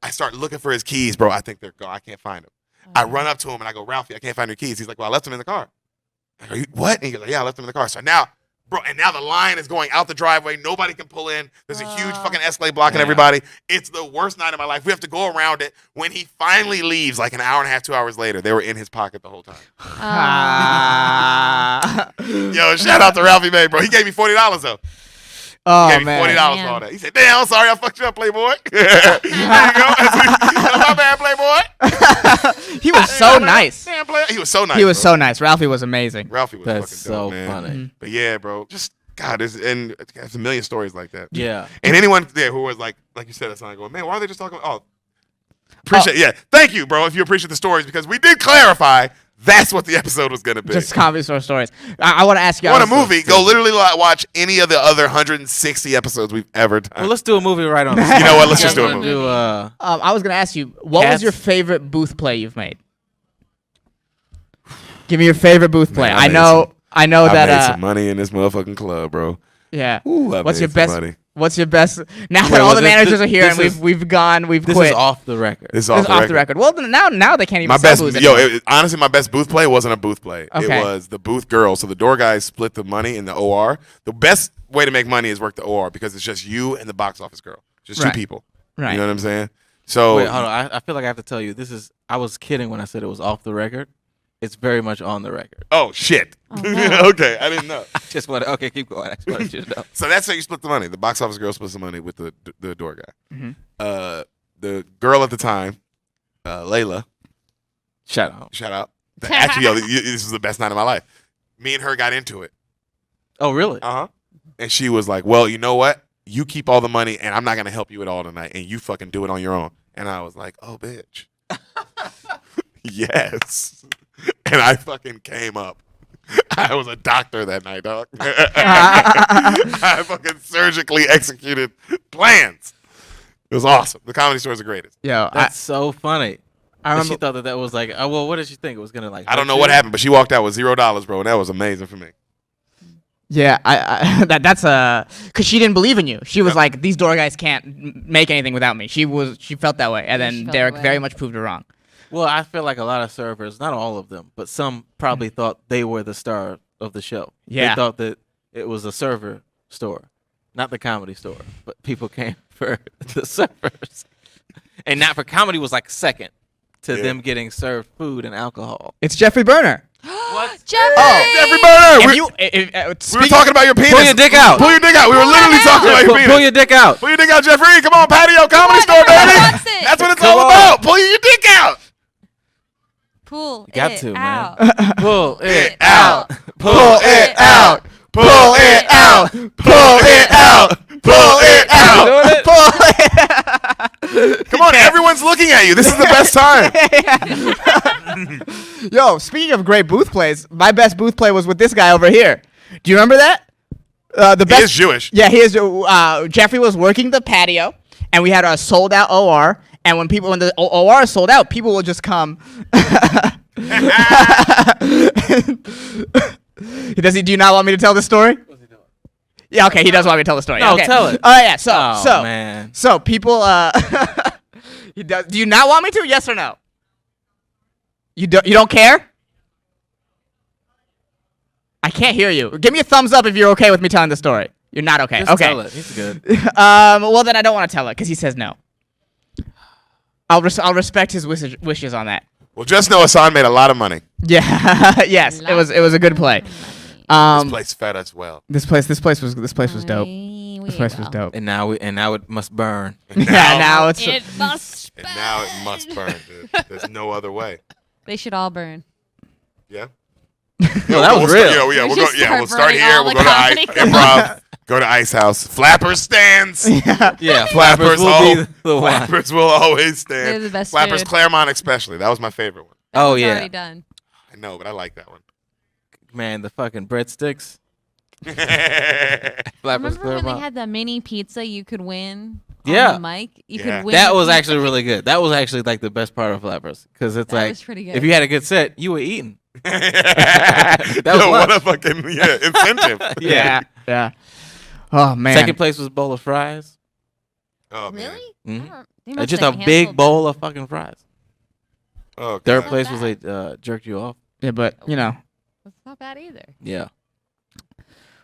I start looking for his keys, bro. I think they're gone. I can't find them. I run up to him and I go, Ralphie, I can't find your keys. He's like, well, I left them in the car. I go, what? And he goes, yeah, I left them in the car. So now, bro, now the line is going out the driveway. Nobody can pull in. There's a huge fucking Escalade blocking everybody. It's the worst night of my life. We have to go around it. When he finally leaves, an hour and a half, 2 hours later, they were in his pocket the whole time. Ah. Yo, shout out to Ralphie May, bro. He gave me $40 though. Oh, He gave me man. $40 for all that. He said, damn, I'm sorry I fucked you up, Playboy. There you go. My bad, Playboy. He was so nice. Damn, Player. He was so nice. He was bro. so nice. Ralphie was amazing. Ralphie was That's fucking dope, so man. funny. But yeah, bro, just God, there's a million stories like that. Yeah. And anyone there who was like you said, that's not going, man, why are they just talking? Oh, Appreciate, yeah. Thank you, bro, if you appreciate the stories, because we did clarify that's what the episode was going to be. Just comedy store stories. I want to ask you. Want a movie? Go literally watch any of the other 160 episodes we've ever done. Well, let's do a movie right on. You know what? Let's just do a movie. I was going to ask you, what was your favorite booth play you've made? Give me your favorite booth play. Man, I know I that. made some money in this motherfucking club, bro. Yeah. Ooh, What's your some best? money. What's your best? Now that Wait, all well, the this- managers are here and this is- we've gone, we've This quit. is off the record. This is This is off the record. Well, now they can't even My sell best, booze yo, anymore. honestly, my best booth play wasn't a booth play. Okay. It was the booth girl. So the door guys split the money in the OR. The best way to make money is work the OR because it's just you and the box office girl, just Right. two people. Right. You know what I'm saying? So Wait, hold on. I feel like I have to tell you. I was kidding when I said it was off the record. It's very much on the record. oh shit. Oh, no. Okay, I didn't know. Just want to. Okay, keep going. I just wanted you to know. So that's how you split the money. The box office girl splits the money with the door guy. Mhm. The girl at the time, Layla, Shout out. shout out. Actually, yo, this was the best night of my life. Me and her got into it. Oh, really? Uh-huh. And she was like, well, you know what? You keep all the money, and I'm not going to help you at all tonight, and you fucking do it on your own. And I was like, oh, bitch. Yes. And I fucking came up. I was a doctor that night, dog. I fucking surgically executed plans. It was awesome. The Comedy Store is the greatest. Yo, That's so funny. I And remember. she thought that was like, oh, well, what did she think? It was going to like. I don't hurt know you? what happened, but she walked out with $0, bro, and that was amazing for me. Yeah, that's because she didn't believe in you. She was like, these door guys can't make anything without me. She felt that way, and She then felt Derek that way. very much proved her wrong. Well, I feel like a lot of servers, not all of them, but some probably thought they were the star of the show. Yeah. They thought that it was a server store, not the Comedy Store. But people came for the servers. And not for comedy was like second to Yeah. them getting served food and alcohol. It's Jeffrey Burner. What? Jeffrey! Jeffrey Burner! If We, you, we were talking about your penis. Pull your dick out. Pull your dick out. We were literally talking about your Pull penis. your dick out. Pull your dick out, Jeffrey. Come on, patio comedy on, store, everyone baby. wants it. That's what it's Come all on. about. Pull your dick out. Pull Got it to, man. out. Pull it out. Pull it out. Pull it out. Pull it out. Pull it out. Doing it? Come on, everyone's looking at you. This is the best time. Yo, speaking of great booth plays, my best booth play was with this guy over here. Do you remember that? The He best. is Jewish. Yeah, he is. Jeffrey was working the patio, and we had a sold out OR. And when the OR is sold out, people will just come. Do you not want me to tell the story? Yeah, okay, he does want me to tell the story. No, okay. tell it. Oh yeah, Oh, man. so people. He does. Do you not want me to? Yes or no? You don't care? I can't hear you. Give me a thumbs up if you're okay with me telling the story. You're not okay. Just okay. tell it. He's good. Well, then I don't want to tell it because he says no. I'll respect his wishes on that. Well, just know Hassan made a lot of money. Yeah. Yes. It was a good play. This place fed us well. This place was dope. This place was dope. And now it must burn. Yeah. Now it's. It must And now it must burn, dude. There's no other way. They should all burn. Yeah. Well, that was real. We'll We go. should Yeah, start we'll start burning here. all We'll the go to comedy Improv. Go to Ice House. Flappers stands. Yeah, Flappers will be the one. Flappers will always stand. They're the best Flappers food. Claremont especially. That was my favorite one. Oh It's yeah, already done. I know, but I like that one. man, the fucking breadsticks. Flappers Remember when they Claremont. had the mini pizza you could win? Yeah. On the mic? You Yeah. could win. That the was pizza. actually really good. That was actually like the best part of Flappers because it's That like was pretty good. if you had a good set, you were eating. That was what lunch. a fucking incentive. Yeah. Yeah. Oh man. Second place was bowl of fries. Oh man. Really? Mhm. I don't- they must Just have a big handled bowl of fucking fries. Oh, Third God. place Not was they jerked you off. Yeah, but you know. That's not bad either. Yeah.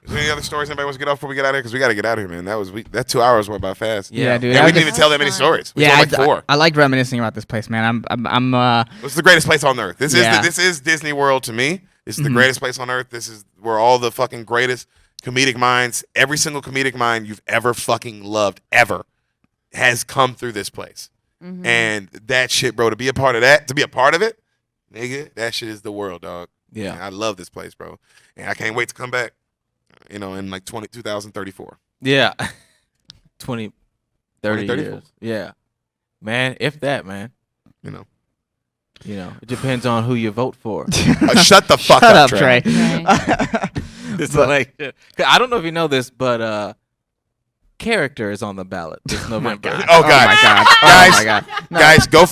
Is there any other stories anybody wants to get off before we get out of here? Because we got to get out of here, man. That 2 hours went by fast. Yeah, dude. And I we was didn't even just- tell that many stories. We Yeah, told like 4. I liked reminiscing about this place, man. I'm This is the greatest place on earth. This Yeah. is Disney World to me. This is the Mhm. greatest place on earth. This is where all the fucking greatest comedic minds, every single comedic mind you've ever fucking loved ever, has come through this place. Mhm. And that shit, bro, to be a part of that, to be a part of it, nigga, that shit is the world, dog. Yeah. And I love this place, bro. And I can't wait to come back, in like 2034. Yeah. 20, 30 2034. years. Yeah. Man, if that, man. You know. You know, it depends on who you vote for. Shut the fuck Shut up, up, Trey. Right. It's like, I don't know if you know this, but character is on the ballot this November. Oh, God. my God. Guys, Oh my God. No. Guys, go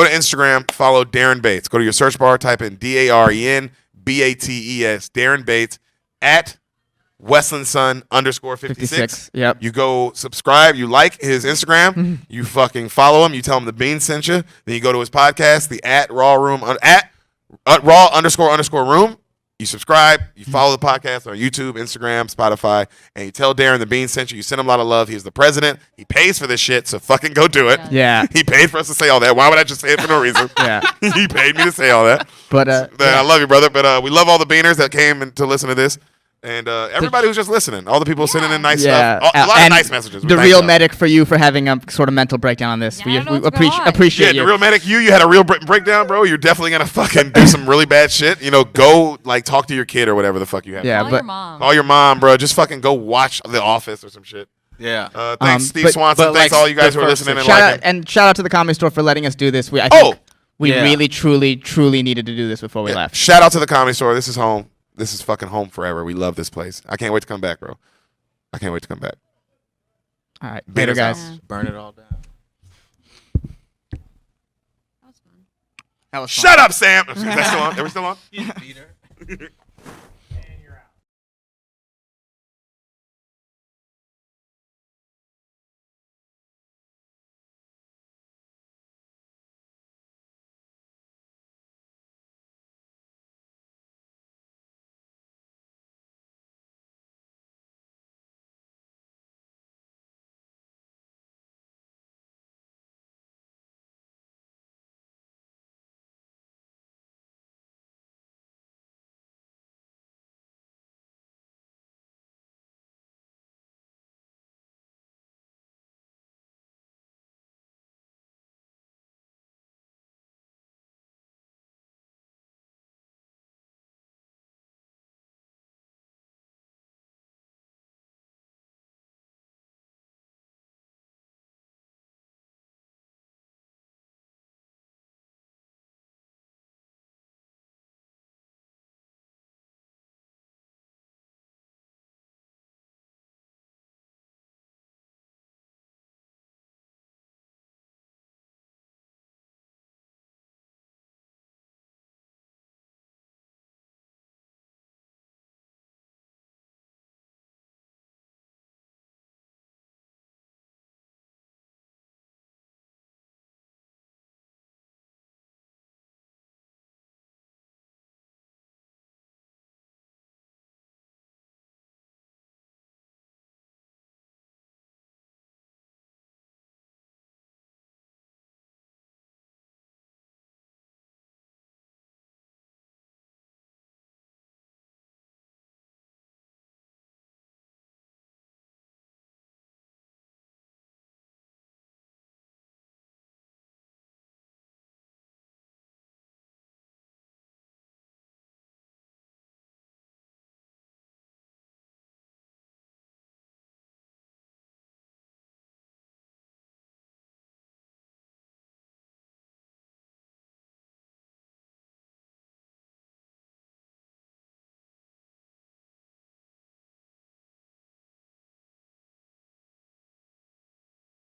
to Instagram, follow Darren Bates. Go to your search bar, type in DAREN BATES, Darren Bates, at Westland Son _56. 56. Yep. You go subscribe, you like his Instagram, you fucking follow him, you tell him the Bean sent you. Then you go to his podcast, the at Raw Room, at Raw __ Room. You subscribe, you follow the podcast on YouTube, Instagram, Spotify, and you tell Darren the Bean sent you. You send him a lot of love. He's the president. He pays for this shit, so fucking go do it. Yeah. He paid for us to say all that. Why would I just say it for no reason? Yeah. He paid me to say all that. But I love you, brother. But we love all the Beaners that came in to listen to this. And everybody who's just listening. All the people sending in nice yeah. stuff. A lot of And nice messages. The Thank real y'all. medic for you for having a sort of mental breakdown on this. Yeah, we I don't know what's going on. appreciate Yeah, you. the real medic, you had a real breakdown, bro. You're definitely going to fucking do some really bad shit. You know, go, like, talk to your kid or whatever the fuck you have. Yeah, Call but your mom. Call your mom, bro. Just fucking go watch The Office or some shit. Yeah. Thanks, Steve but- Swanson. but, Thanks like, all you guys the who are first listening and shout liking. out, and shout out to the Comedy Store for letting us do this. I think we Yeah. really, truly needed to do this before we Yeah. left. Shout out to the Comedy Store. This is home. This is fucking home forever. We love this place. I can't wait to come back, bro. I can't wait to come back. All right, Beat later, us guys. out. Burn it all down. That was fun. That was fun. Shut up, Sam. Is that still on? Are we still on? Peter.